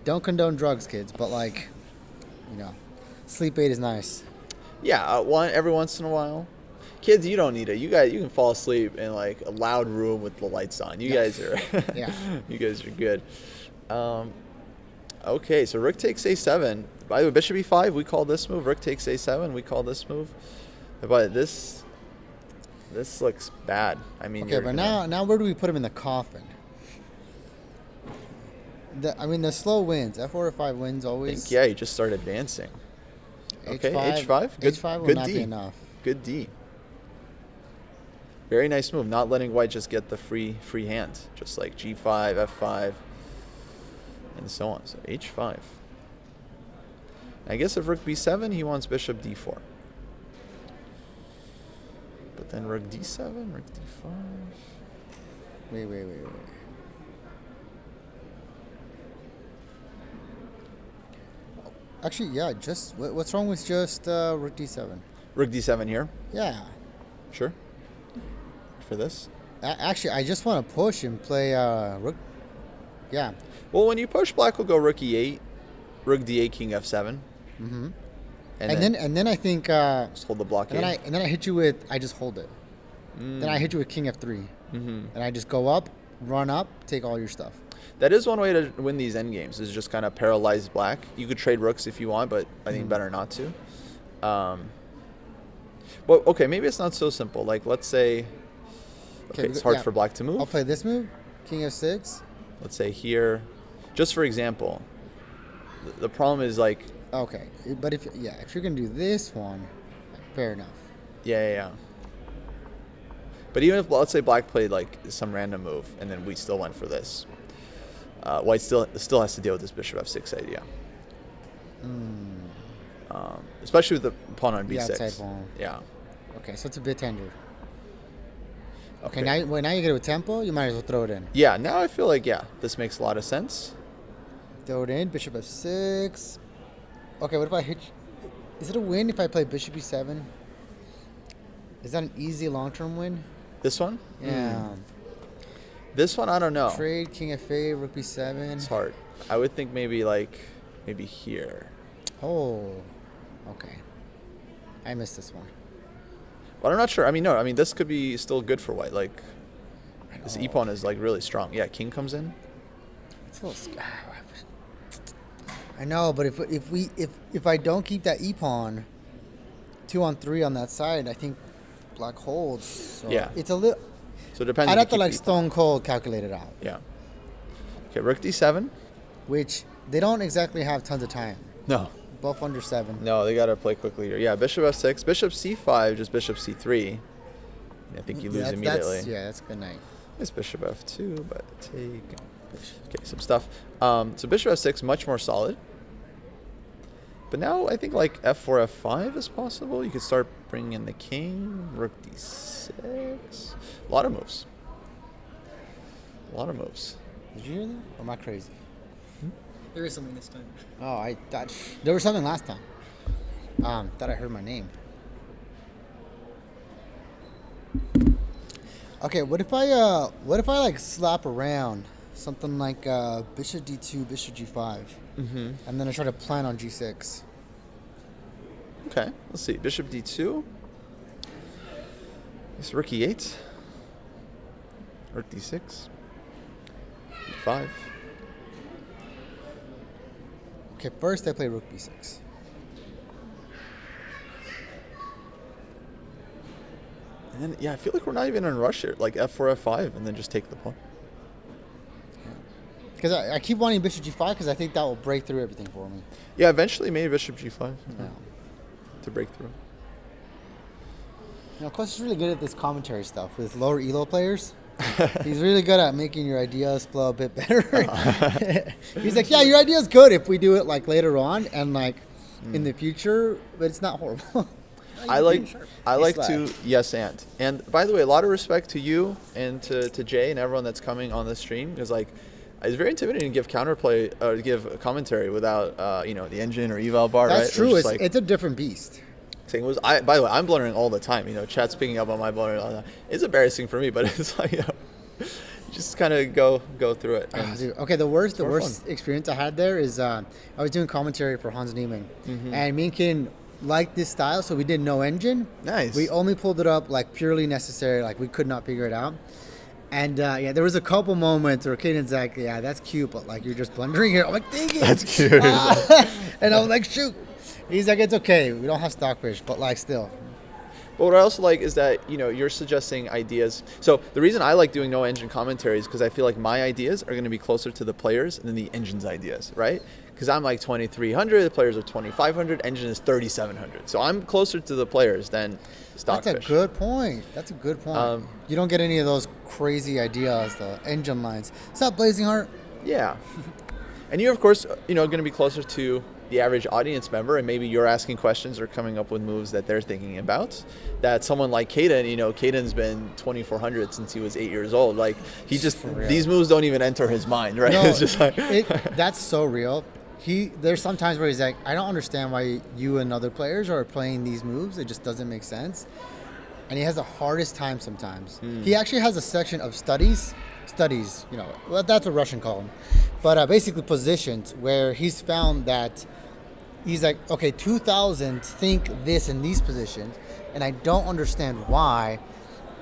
Don't condone drugs, kids, but like, sleep aid is nice. Yeah, every once in a while. Kids, you don't need it. You can fall asleep in like a loud room with the lights on. You guys are, Yeah. you guys are good. Okay, so Rook takes A7. By the way, Bishop E5, we call this move. Rook takes A7, we call this move. But this looks bad. I mean, Okay, but now where do we put him in the coffin? The slow wins. F4 or 5 wins always. Yeah, you just start advancing. Okay, H5. H5. Good, H5 will good not D. be enough. Good D. Very nice move. Not letting white just get the free hand. Just like G5, F5, and so on. So H5. I guess if Rook B7, he wants Bishop D4. But then Rook D7, Rook D5. Wait. Actually, yeah. Just what's wrong with just Rook D7? Rook D7 here. Yeah. Sure. For this. Actually, I just want to push and play Rook. Yeah. Well, when you push, Black will go Rook E8, Rook D8, King F7. Mm-hmm. And then I think. just hold the blockade. And then I hit you with. I just hold it. Then I hit you with King F3. Mm-hmm. And I just go up, run up, take all your stuff. That is one way to win these endgames, is just kind of paralyze Black. You could trade rooks if you want, but I think better not to. Well, okay, maybe it's not so simple. Like, let's say, okay, it's hard for Black to move. I'll play this move, King F6. Let's say here, just for example, the problem is like, Okay, but if you're gonna do this one, fair enough. yeah. But even if, let's say, Black played like some random move, and then we still went for this, White still has to deal with this Bishop F6 idea. Especially with the pawn on B6. outside pawn. Yeah. Okay, so it's a bit tender. Okay, now you get a tempo, you might as well throw it in. Yeah, now I feel like, this makes a lot of sense. Throw it in, Bishop F6. Okay, what if I hit? Is it a win if I play Bishop E7? Is that an easy long-term win? This one? Yeah. This one, I don't know. Trade, King F8, Rook B7. It's hard. I would think maybe here. Oh, okay. I missed this one. But I'm not sure. This could be still good for White. Like, this E-pawn is like really strong. Yeah, King comes in. It's a little. I know, but if I don't keep that E-pawn 2-on-3 on that side, I think Black holds. So Yeah. It's a little. So it depends. I'd if have you to keep like the stone cold calculate it out, Yeah. Okay, Rook D7. which they don't exactly have tons of time. No. Both under 7. No, they gotta play quickly here. Yeah, Bishop F6, Bishop C5, just Bishop C3. I think you lose immediately. That's good night. It's Bishop F2, but take. Okay, some stuff. So Bishop F6, much more solid. But now I think like F4, F5 is possible. You could start bringing in the king, Rook D6. A lot of moves. Did you hear that? Or am I crazy? There is something this time. Oh, I thought there was something last time. Thought I heard my name. Okay, what if I like slap around something like Bishop D2, Bishop G5, and then I try to plan on G6. Okay, let's see. Bishop D2. It's Rook E8. Rook D6. D5. Okay, first I play Rook B6. And then, I feel like we're not even in a rush here. Like F4, F5, and then just take the pawn. Because I keep wanting Bishop G5 because I think that will break through everything for me. Yeah, eventually maybe Bishop G5 Yeah. to break through. Coach is really good at this commentary stuff with lower elo players. He's really good at making your ideas flow a bit better. He's like, yeah, your idea is good if we do it like later on and like in the future, but it's not horrible. I like to yes and by the way, a lot of respect to you and to Jay and everyone that's coming on the stream, because like it's very intimidating to give counterplay or give commentary without the engine or eval bar. That's right? true. It's It's a different beast. saying was, by the way, I'm blundering all the time. You know, chat's picking up on my blundering all the time. It's embarrassing for me, but it's like, you know, just kind of go through it. Oh, And dude. Okay, the worst more experience I had there is I was doing commentary for Hans Niemann, Mm-hmm. and me and Caden liked this style, so we did no engine. Nice. We only pulled it up like purely necessary, like we could not figure it out. And yeah, there was a couple moments where Caden's like, "Yeah, that's cute, but like you're just blundering here." I'm like, "Dang it, That's cute. and I was like, "Shoot." He's like, "It's okay. We don't have stockfish, but like still." But what I also like is that, you know, you're suggesting ideas. So the reason I like doing no engine commentary is because I feel like my ideas are going to be closer to the players than the engine's ideas, right? Because I'm like 2,300, the players are 2,500, engine is 3,700. So I'm closer to the players than stockfish. That's a good point. That's a good point. You don't get any of those crazy ideas, the engine lines. What's up, Blazing Heart? Yeah. And you're, of course, you know, going to be closer to the average audience member, and maybe you're asking questions or coming up with moves that they're thinking about. That someone like Caden, you know, Caden's been 2,400 since he was 8 years old. Like, he just, For real. these moves don't even enter his mind, right? No, It's just like, that's so real. There's sometimes where he's like, I don't understand why you and other players are playing these moves. It just doesn't make sense. And he has the hardest time sometimes. He actually has a section of studies, you know, well, that's what Russian call them. But basically positions where he's found that he's like, okay, 2,000 think this in these positions, and I don't understand why.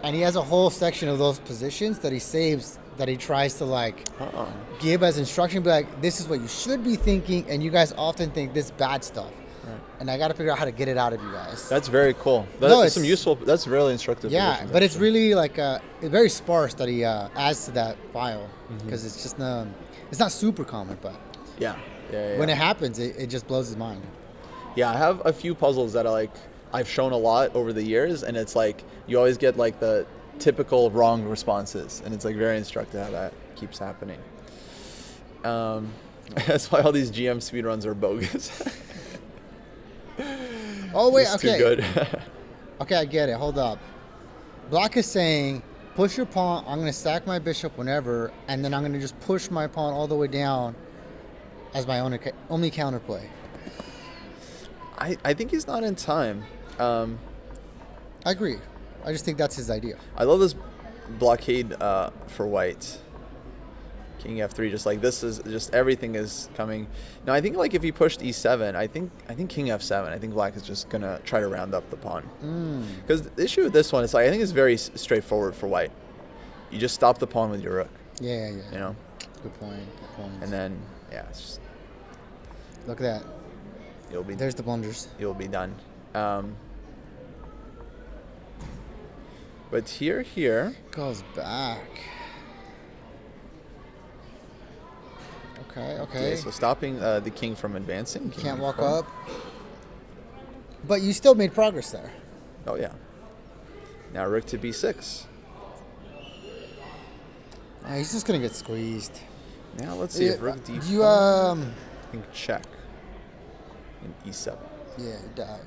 And he has a whole section of those positions that he saves, that he tries to like give as instruction, be like, this is what you should be thinking, and you guys often think this bad stuff. Right. And I got to figure out how to get it out of you guys. that's very cool. No, That's some useful, that's really instructive. Yeah, positions, but it's actually. really like very sparse that he adds to that file, because it's just it's not super common, but Yeah. when it happens, it just blows his mind. Yeah, I have a few puzzles that I've shown a lot over the years, and it's like you always get like the typical wrong responses, and it's like very instructive how that keeps happening. That's why all these GM speedruns are bogus. Oh wait, It's okay. too good. Okay, I get it. Hold up. Black is saying, push your pawn. I'm going to stack my bishop whenever, and then I'm going to just push my pawn all the way down as my only counterplay. I think he's not in time. I agree. I just think that's his idea. I love this blockade for white. King F3, just like this is just everything is coming. Now I think like if he pushed E7, I think King F7. I think Black is just gonna try to round up the pawn. Because the issue with this one is like I think it's very straightforward for white. You just stop the pawn with your rook. Yeah. You know, Good point. Good point. and then yeah, it's just Look at that. There's the blunders. you'll be done. But here. Goes back. Okay. Okay, so stopping the king from advancing. King Can't walk E4. up. But you still made progress there. Oh yeah. Now rook to B6. He's just gonna get squeezed. Now let's see if rook D4. Do you I think check. In E7. Yeah, it died.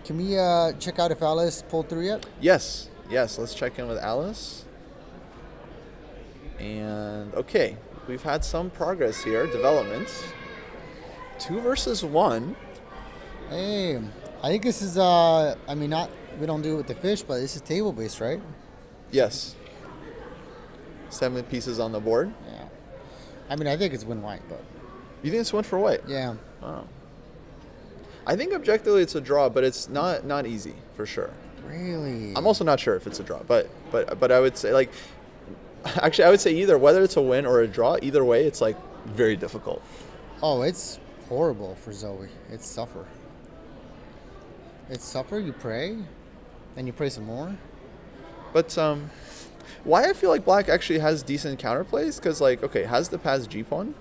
Can we check out if Alice pulled through yet? Yes. Let's check in with Alice. And okay, we've had some progress here. Developments. 2 versus 1. Hey, I think this is I mean, not we don't do it with the fish, but this is table based, right? Yes. 7 pieces on the board. Yeah. I mean, I think it's win white, but You think it's one for white? yeah. Wow. I think objectively it's a draw, but it's not easy for sure. Really? I'm also not sure if it's a draw, but I would say like actually I would say either whether it's a win or a draw, either way it's like very difficult. Oh, it's horrible for Zoe. It's suffer. It's suffer. You pray, then you pray some more. But why I feel like Black actually has decent counterplays because like okay has the pass G pawn,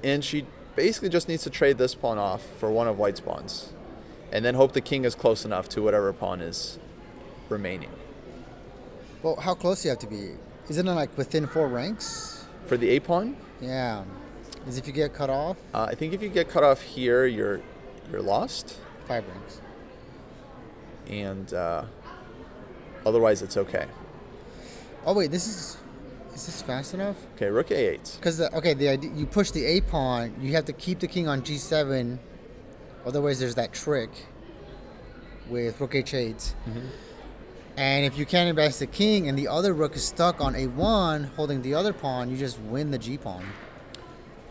and she basically just needs to trade this pawn off for one of White's pawns, and then hope the king is close enough to whatever pawn is remaining. Well, how close do you have to be? Isn't it like within 4 ranks? For the A pawn, Yeah. Is if you get cut off, I think if you get cut off here, you're lost, 5 ranks. and otherwise it's okay. Oh wait, is this fast enough? Okay, rook A8. Because the idea, you push the A pawn, you have to keep the king on G7. Otherwise, there's that trick. with rook h8. And if you can't advance the king and the other rook is stuck on a1 holding the other pawn, you just win the g pawn.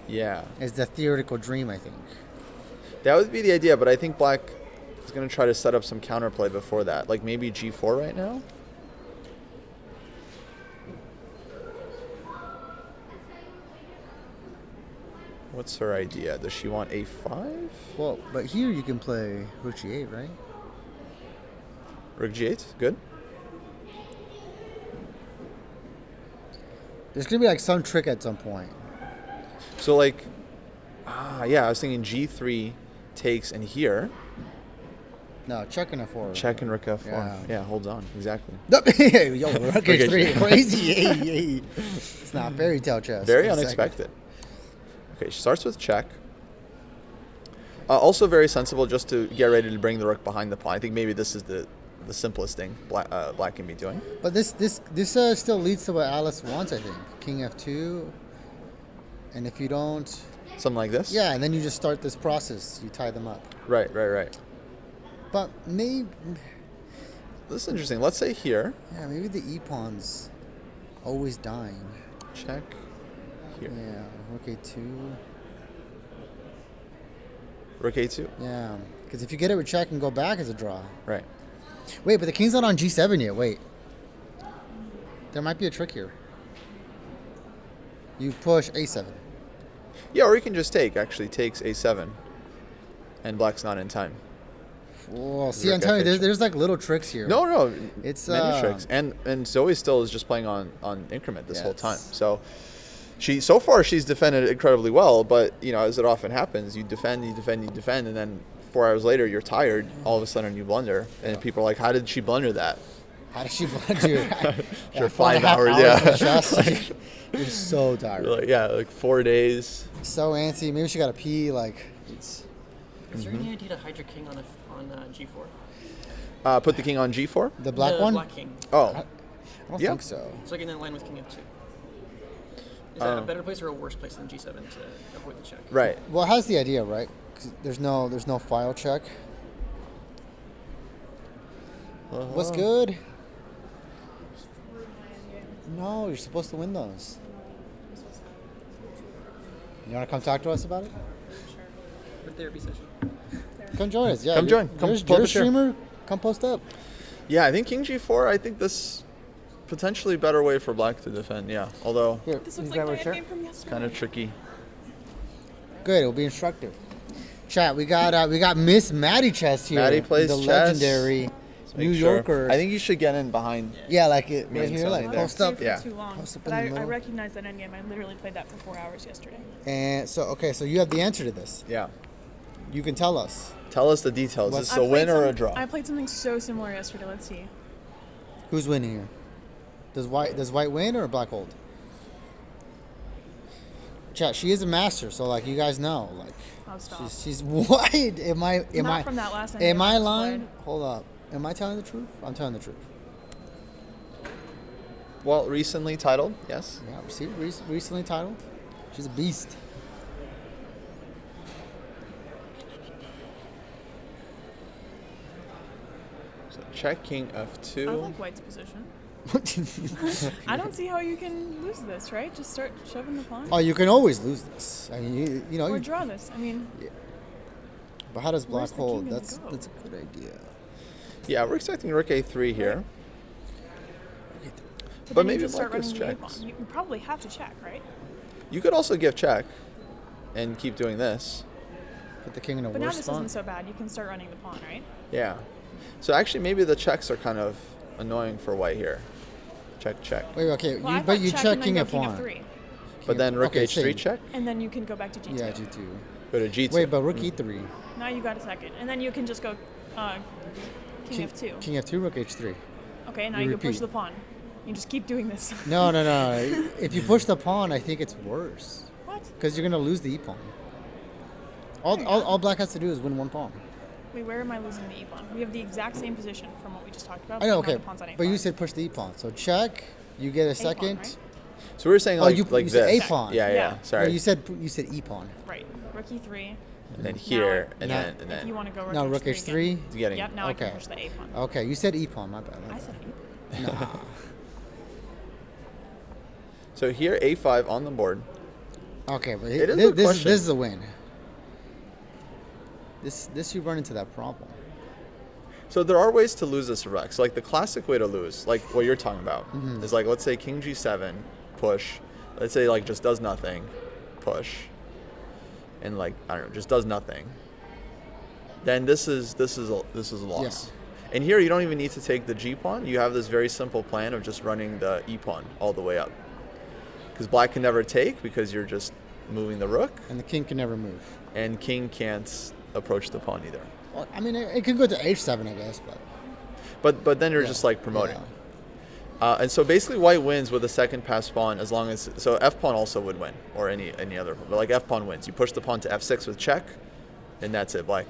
Yeah. It's the theoretical dream, I think. That would be the idea, but I think black is going to try to set up some counterplay before that. Like maybe g4 right now? What's her idea? Does she want a5? Well, but here you can play rook g8, right? Rook g8? Good. There's going to be like some trick at some point. So like, yeah, I was thinking g3 takes and here. No, check and f4. Check and rook f4. Yeah. Yeah, holds on. Exactly. Yo, rook h3. Crazy. Hey. It's not fairy tale chess. Very Wait a second. unexpected. Okay, she starts with check. Also very sensible just to get ready to bring the rook behind the pawn. I think maybe this is the simplest thing black can be doing. But this still leads to what Alice wants, I think. King f2. And if you don't... Something like this? Yeah, and then you just start this process. You tie them up. Right. But maybe... This is interesting. Let's say here. Yeah, maybe the e-pawn's always dying. Check. Here. Yeah, rook a2. Rook a2. Yeah, because if you get it with check and go back, it's a draw. Right. Wait, but the king's not on g7 yet. Wait. There might be a trick here. You push a7. Yeah, or you can just take. Actually, takes a7. And black's not in time. Well, see, I'm Rook telling you, F8. there's like little tricks here. No. It's, many tricks. And Zoe still is just playing on increment this whole time. Yes. So so far she's defended incredibly well, but as it often happens, you defend, and then 4 hours later you're tired. All of a sudden you blunder, and people are like, "How did she blunder that?" How does she blunder? For 5 hours, yeah. You're so tired. Like 4 days. So antsy. Maybe she got to pee. Like, it's... Is there any idea to hide your king on g4? Put the king on g4. The black one? Black king. Oh, I don't Yeah. think so. So like in line with king f2. Is that a better place or a worse place than g7 to avoid the check? right. Well, it has the idea, right? 'Cause there's no file check. What's good? No, you're supposed to win those. You want to come talk to us about it? For therapy session. Come join us. Yeah, Come join. Come You're pull up a a chair. streamer. Come post up. Yeah, I think king g4. I think this potentially better way for black to defend. Yeah, although Here, This you looks grab like our my chair. game from yesterday. kind of tricky. Good. It'll be instructive. Chat. We got Miss Maddie Chess here. Maddie plays the chess. legendary Make New sure. Yorker. I think you should get in behind. Yeah, like it Me right and here, Sonny like there. post up. For Yeah. too long. Post up But in the I middle. recognize that endgame. I literally played that for 4 hours yesterday. And so you have the answer to this. Yeah. You can tell us Tell us the details. What's- Is this a win or a draw? I played something so similar yesterday. Let's see. who's winning here. Does white win or black hold? Chat. She is a master, so like you guys know, like Oh, stop. she's white. Not from that last endgame Am I I lying? played. Hold up. Am I telling the truth? I'm telling the truth. Well, recently titled, yes. Yeah. See, recently titled. She's a beast. So check king I f2. like White's position. I don't see how you can lose this, right? Just start shoving the pawn. Oh, you can always lose this. I mean, you know. Or draw this. I mean, But how does black Where's the hold? king gonna That's go? a good idea. Yeah, we're expecting rook a3 here. but, But then maybe you just start black running just the checks. pawn. You probably have to check, right? You could also give check and keep doing this. Put the king in a But now worse this spot. isn't so bad. You can start running the pawn, right? Yeah. So actually maybe the checks are kind of annoying for white here. Check, check. Wait, okay, Well, I but thought you check check and then king go f1. f3, But then rook okay, h3 same. check. and then you can go back to g2. Yeah, g2. Go to g2. Wait, but rook e3. Now you got a second, and then you can just go king f2. King f2, rook h3. Okay, now you you can push repeat. the pawn. You just keep doing this. No. If you push the pawn, I think it's worse. What? Because you're going to lose the e-pawn. All black has to do is win one pawn. Wait, where am I losing the e-pawn? We have the exact same position from what we just talked about. I know, but now okay. the pawn's on But you A5. said push the e-pawn. So check, you get a A-pawn, second. right? So we were saying Oh, like you this. said a-pawn. Yeah. Yeah. Sorry. No, you said e-pawn. Right. Rook e3. and then here, and Now- then and If you then want to go rook No, H3 rook H3? again. getting. Yep, now I Okay. can push the A pawn. Okay, you said E pawn. My bad. I said A pawn. Nah. So here A5 on the board. Okay, but It is a this question. is a win. This you run into that problem. So there are ways to lose this rook. So like the classic way to lose, like what you're talking about, is like let's say king G7, push. Let's say like just does nothing, push, and like I don't know, just does nothing. Then this is a loss. And here you don't even need to take the G pawn. You have this very simple plan of just running the E pawn all the way up. Because black can never take because you're just moving the rook, And the king can never move. and king can't approach the pawn either. Well, I mean, it could go to H7, I guess, but But then you're Yeah, just like promoting. yeah. And so basically white wins with a second pass pawn as long as, so F pawn also would win, or any other, but like F pawn wins. You push the pawn to F6 with check, and that's it, black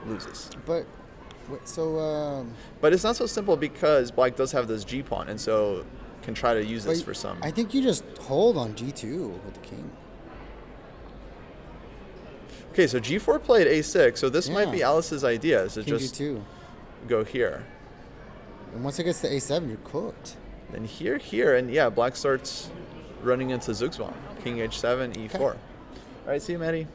loses. but wait, so But it's not so simple because black does have this G pawn, and so can try to use this but for some. I think you just hold on G2 with the king. Okay, so G4 played A6, so this might Yeah. be Alice's idea, is to King just G2. go here. And once it gets to A7, you're cooked. Then here, and yeah, black starts running into Zugzwang. King H7, E4. All right, see you, Maddie.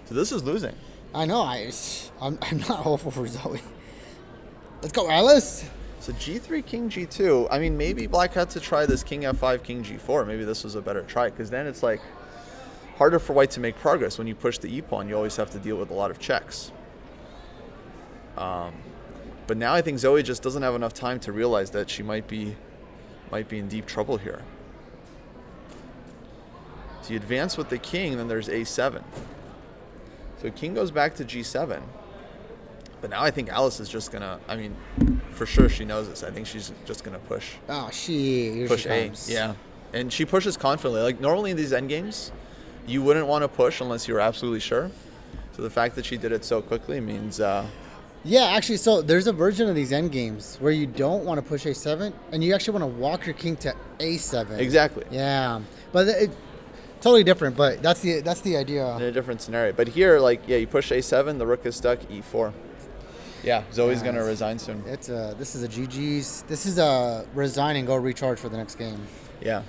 So this is losing. I know. I'm not hopeful for Zoe. Let's go, Alice. So G3, King G2. I mean, maybe black had to try this King F5, King G4. Maybe this was a better try, because then it's like harder for white to make progress. When you push the E pawn, you always have to deal with a lot of checks. But now I think Zoe just doesn't have enough time to realize that she might be in deep trouble here. So you advance with the king, then there's A7. So king goes back to G7. But now I think Alice is just gonna, I mean, for sure she knows this. I think she's just gonna push Oh, here push she A. comes. Yeah. And she pushes confidently. Like normally in these endgames, you wouldn't want to push unless you were absolutely sure. So the fact that she did it so quickly means Yeah, actually, so there's a version of these end games where you don't want to push A7, and you actually want to walk your king to A7. exactly. Yeah, but totally different. But that's the idea. In a different scenario. But here, like, yeah, you push A7, the rook is stuck, E4. Yeah, Zoe's Yeah, gonna it's- resign soon. This is a GG's. This is a resign and go recharge for the next game. Yeah.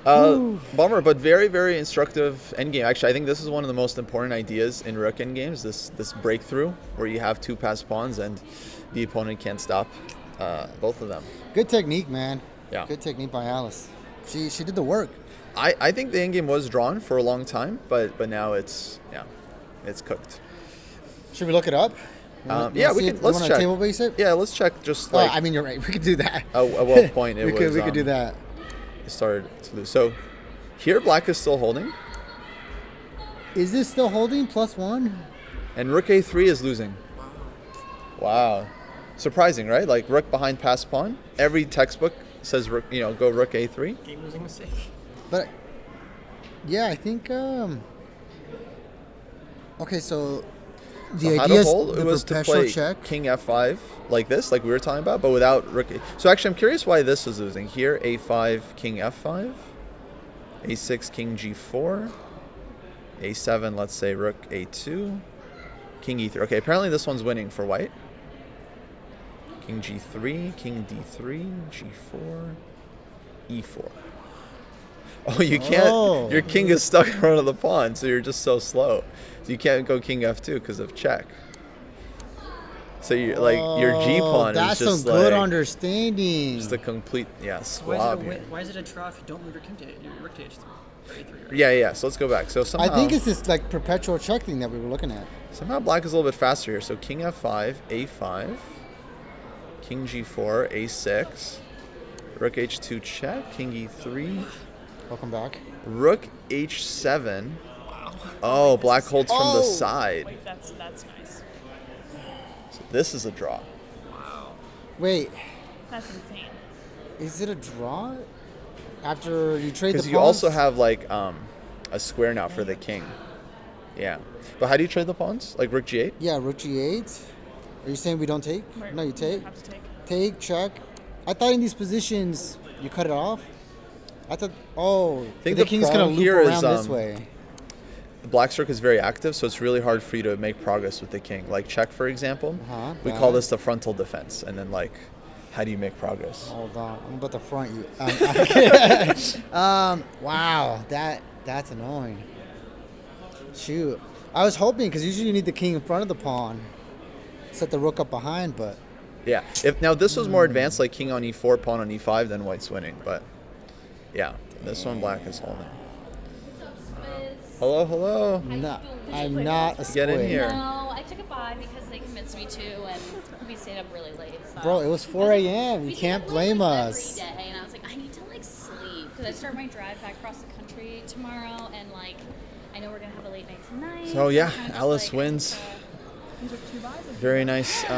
Bummer, but very, very instructive endgame. Actually, I think this is one of the most important ideas in rook endgames, this breakthrough where you have two passed pawns and the opponent can't stop both of them. Good technique, man. Yeah. Good technique by Alice. She did the work. I think the endgame was drawn for a long time, but now it's cooked. Should we look it up? Yeah, we can. Let's check. Table base it? Yeah, let's check. Just Oh, like I mean, you're right. We could do that. at what point it we was. could do that. It started to lose. So here, black is still holding, Is this still holding +1? and rook A3 is losing. Wow, surprising, right? Like rook behind passed pawn. Every textbook says rook, go rook A3. Game losing mistake. But yeah, I think. Okay, so the So how idea to is hold? the It was to perpetual play check. king F5 like this, like we were talking about, but without rook. So actually, I'm curious why this is losing. Here, A5, king F5, A6, king G4, A7. Let's say rook A2, king E3. Okay, apparently this one's winning for white. King G3, king D3, G4, E4. Oh, you can't. Oh. Your king is stuck in front of the pawn, so you're just so slow. So you can't go king F2 because of check. So you're like your G pawn That's is just some good like understanding. just a complete Why squab is, here. why is it a draw if you don't move your king to your rook to H3 or A3? Right? Yeah. So let's go back. So I somehow think it's this like perpetual check thing that we were looking at. somehow black is a little bit faster here. So king F5, A5, king G4, A6, rook H2 check, king E3. Welcome back. Rook H7. Oh, black holds from the side. Wait, that's nice. So this is a draw. Wait, That's insane. is it a draw? After you trade the Because pawns? you also have like a square now for the king. Yeah. But how do you trade the pawns? Like rook G8? Yeah, rook G8. Are you saying we don't take? Right, No, you take. Have to take. Take, check. I thought in these positions you cut it off. I thought, think the the king's gonna problem loop here is, around this way. Black Cirque is very active, so it's really hard for you to make progress with the king. Like check, for example, we call this the frontal defense, and then like, how do you make progress? Hold on, I'm about to front you. Wow, that's annoying. Shoot, I was hoping because usually you need the king in front of the pawn, set the rook up behind, but Yeah. If now this was more advanced, like king on e4, pawn on e5, then white's winning. But yeah, this one black is holding. Hello, hello. no, I'm not a Get in squid. here. No, I took a bye because they convinced me to, and we stayed up really late. So. Bro, it was 4 a.m. You We can't stayed up blame late us. Every day, and I was like, I need to like sleep because I start my drive back across the country tomorrow, and like, I know we're gonna have a late night tonight. So yeah, I'm kind of just, Alice like, wins. You took 2 buys. Very nice just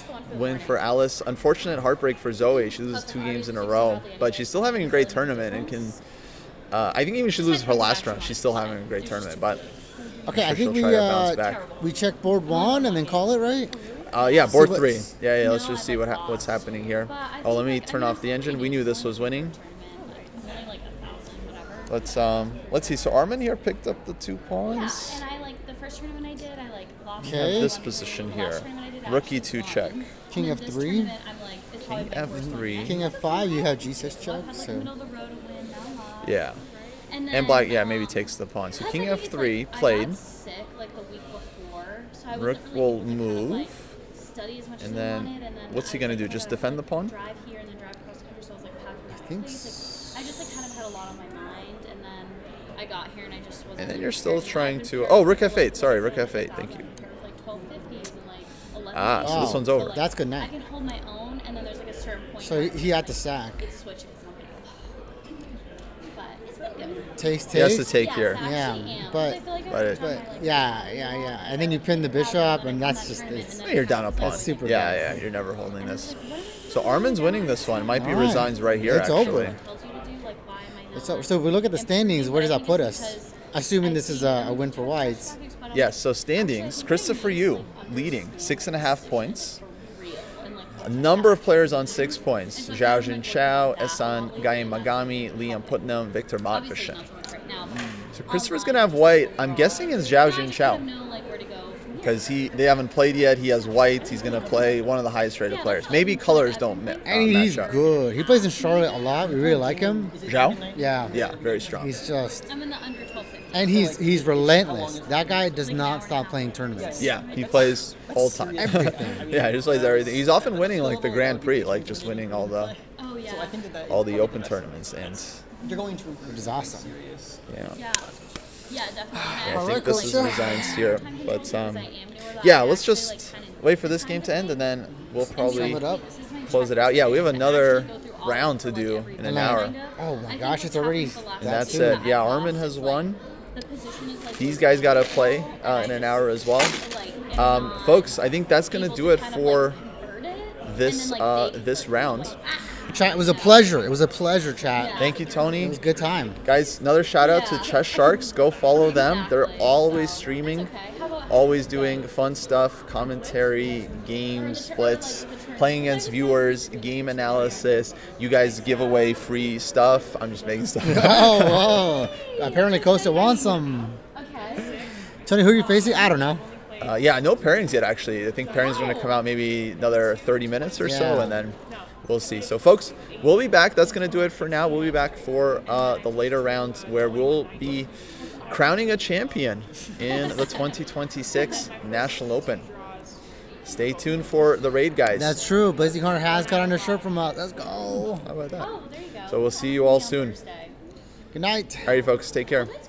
the one for the win morning. for Alice. Unfortunate heartbreak for Zoe. She loses 2 games in a row, but she's still having a great tournament and can. I think even she loses her last round. She's still having a great tournament, but Okay, I sure think she'll try to bounce back. we check board 1 and then call it, right? Yeah, board what- 3. Yeah, let's No, just I, see like, what's lost. happening here. But I Oh, let think, me like, turn off the engine. We knew this was winning. Only like 1,000, whatever. Let's see. So Armin here picked up the 2 pawns. Yeah, and I like the first tournament I did, I like lost. Okay. one, This one, position two. here. Last tournament I did, I Rookie actually 2 won. check. King And then this F3. tournament, I'm like, it's probably King my worst one F3. yet. King F5, you have G6 Well, check, had, like, so middle of the road a win, now lost. Yeah. And, then, And black, yeah, maybe takes the pawn. So plus, King I think it's, F3 like, I played. got sick like the week before, so I Rook wasn't will really able to kind of, like, move. study as much And as then I wanted, and then what's he I gonna was, do? like, Just kind of, defend the pawn? Drive here and then drive across the country, so I was like packing my think suitcases, like, I just like kind of had a lot on my mind, and then I got here and I just wasn't. And then really you're still prepared, and I've trying been to- oh, prepared Rook for, F8. Sorry, like, Rook F8. 1,000 Thank you. with, like 1250s and like 11. Ah, so this Oh, one's over. like, That's good I night. can hold my own, and then there's like a certain point. So where he had to sack. it switches. And I'm like, but it's been good. Taste, He has to taste. take Yes, here. I actually Yeah, am, 'cause but- I feel like but every it- time I, But like, yeah. And then you pin the bishop, and that's just it's. Yeah, you're down a pawn. That's super yeah, bad. yeah, you're never holding this. So Armin's winning this one. Might be All right. resigns right here, It's actually. over. tells you to do, like, why am I not- So if we look at the And standings, where does that I put think us? it's because Assuming I this is see a win for whites. graphics, but I'm Yes, like, so standings, Christopher Yu leading, 6.5 points. for real, and, like, A number of players on 6 points. Zhao Jin Chao, Esan Gaye Magami, Liam Putnam, Victor obviously Matvashin. not so much right now, but So Christopher's going to have white. I'm guessing is Zhao Jin Chao. know, like, where to go from here. Because they haven't played yet. He has white. He's going to play one of the highest rated players. Maybe colors don't And he's match up. good. He plays in Charlotte a lot. We really like him. Zhao? Yeah. Yeah, very strong. He's just, I'm in the under 1250. and he's relentless. That guy does not stop playing tournaments. Yeah, he plays all time. Everything. Yeah, he just plays everything. He's often winning like the Grand Prix, like just winning all the Oh yeah. So I think that open tournaments. And you're going to improve. Which is awesome. Serious. yeah, Yeah. Yeah, definitely. I Alright, think this Coach is Joe. resigns here. Time to But know because I am newer, that yeah, I let's actually, just like, kinda wait for this game to end and then we'll probably Sum it up. This is my close it checklist. out. Yeah, we have I another actually go through all round of to it, like, do every in an day, hour. kinda. Oh my I think gosh, what's it's already- happened the last And that's few it. years Yeah, I've Armin lost has is, like, won. the position is, like, These so guys got to low, play and in I an hour as well. just, like, am not Folks, I think that's going to able do it kind of, for like, convert it, and this then, like, they this convert it, round. like, Chat, it was a pleasure. It was a pleasure, chat. Thank you, Tony. It was a good time. Guys, another shout out to Yeah. Chess Sharks. Go follow them. They're Exactly. always So, streaming, it's okay. How about- always doing fun stuff, commentary, game splits, playing against viewers, game analysis. You guys give away free stuff. I'm just making stuff up. Oh, whoa. Apparently Costa wants some. Okay. Tony, who are you facing? I don't know. Yeah, no pairings yet, actually. I think pairings are going to come out maybe another 30 minutes or so, Yeah. and then we'll see. So, folks, we'll be back. That's going to do it for now. We'll be back for the later rounds where we'll be crowning a champion in the 2026 National Open. Stay tuned for the raid, guys. That's true. Blazing Hunter has got on a shirt from us. Let's go. How about that? Oh, there you go. So we'll see you all soon. Thursday. Good night. All right, folks, take care. That's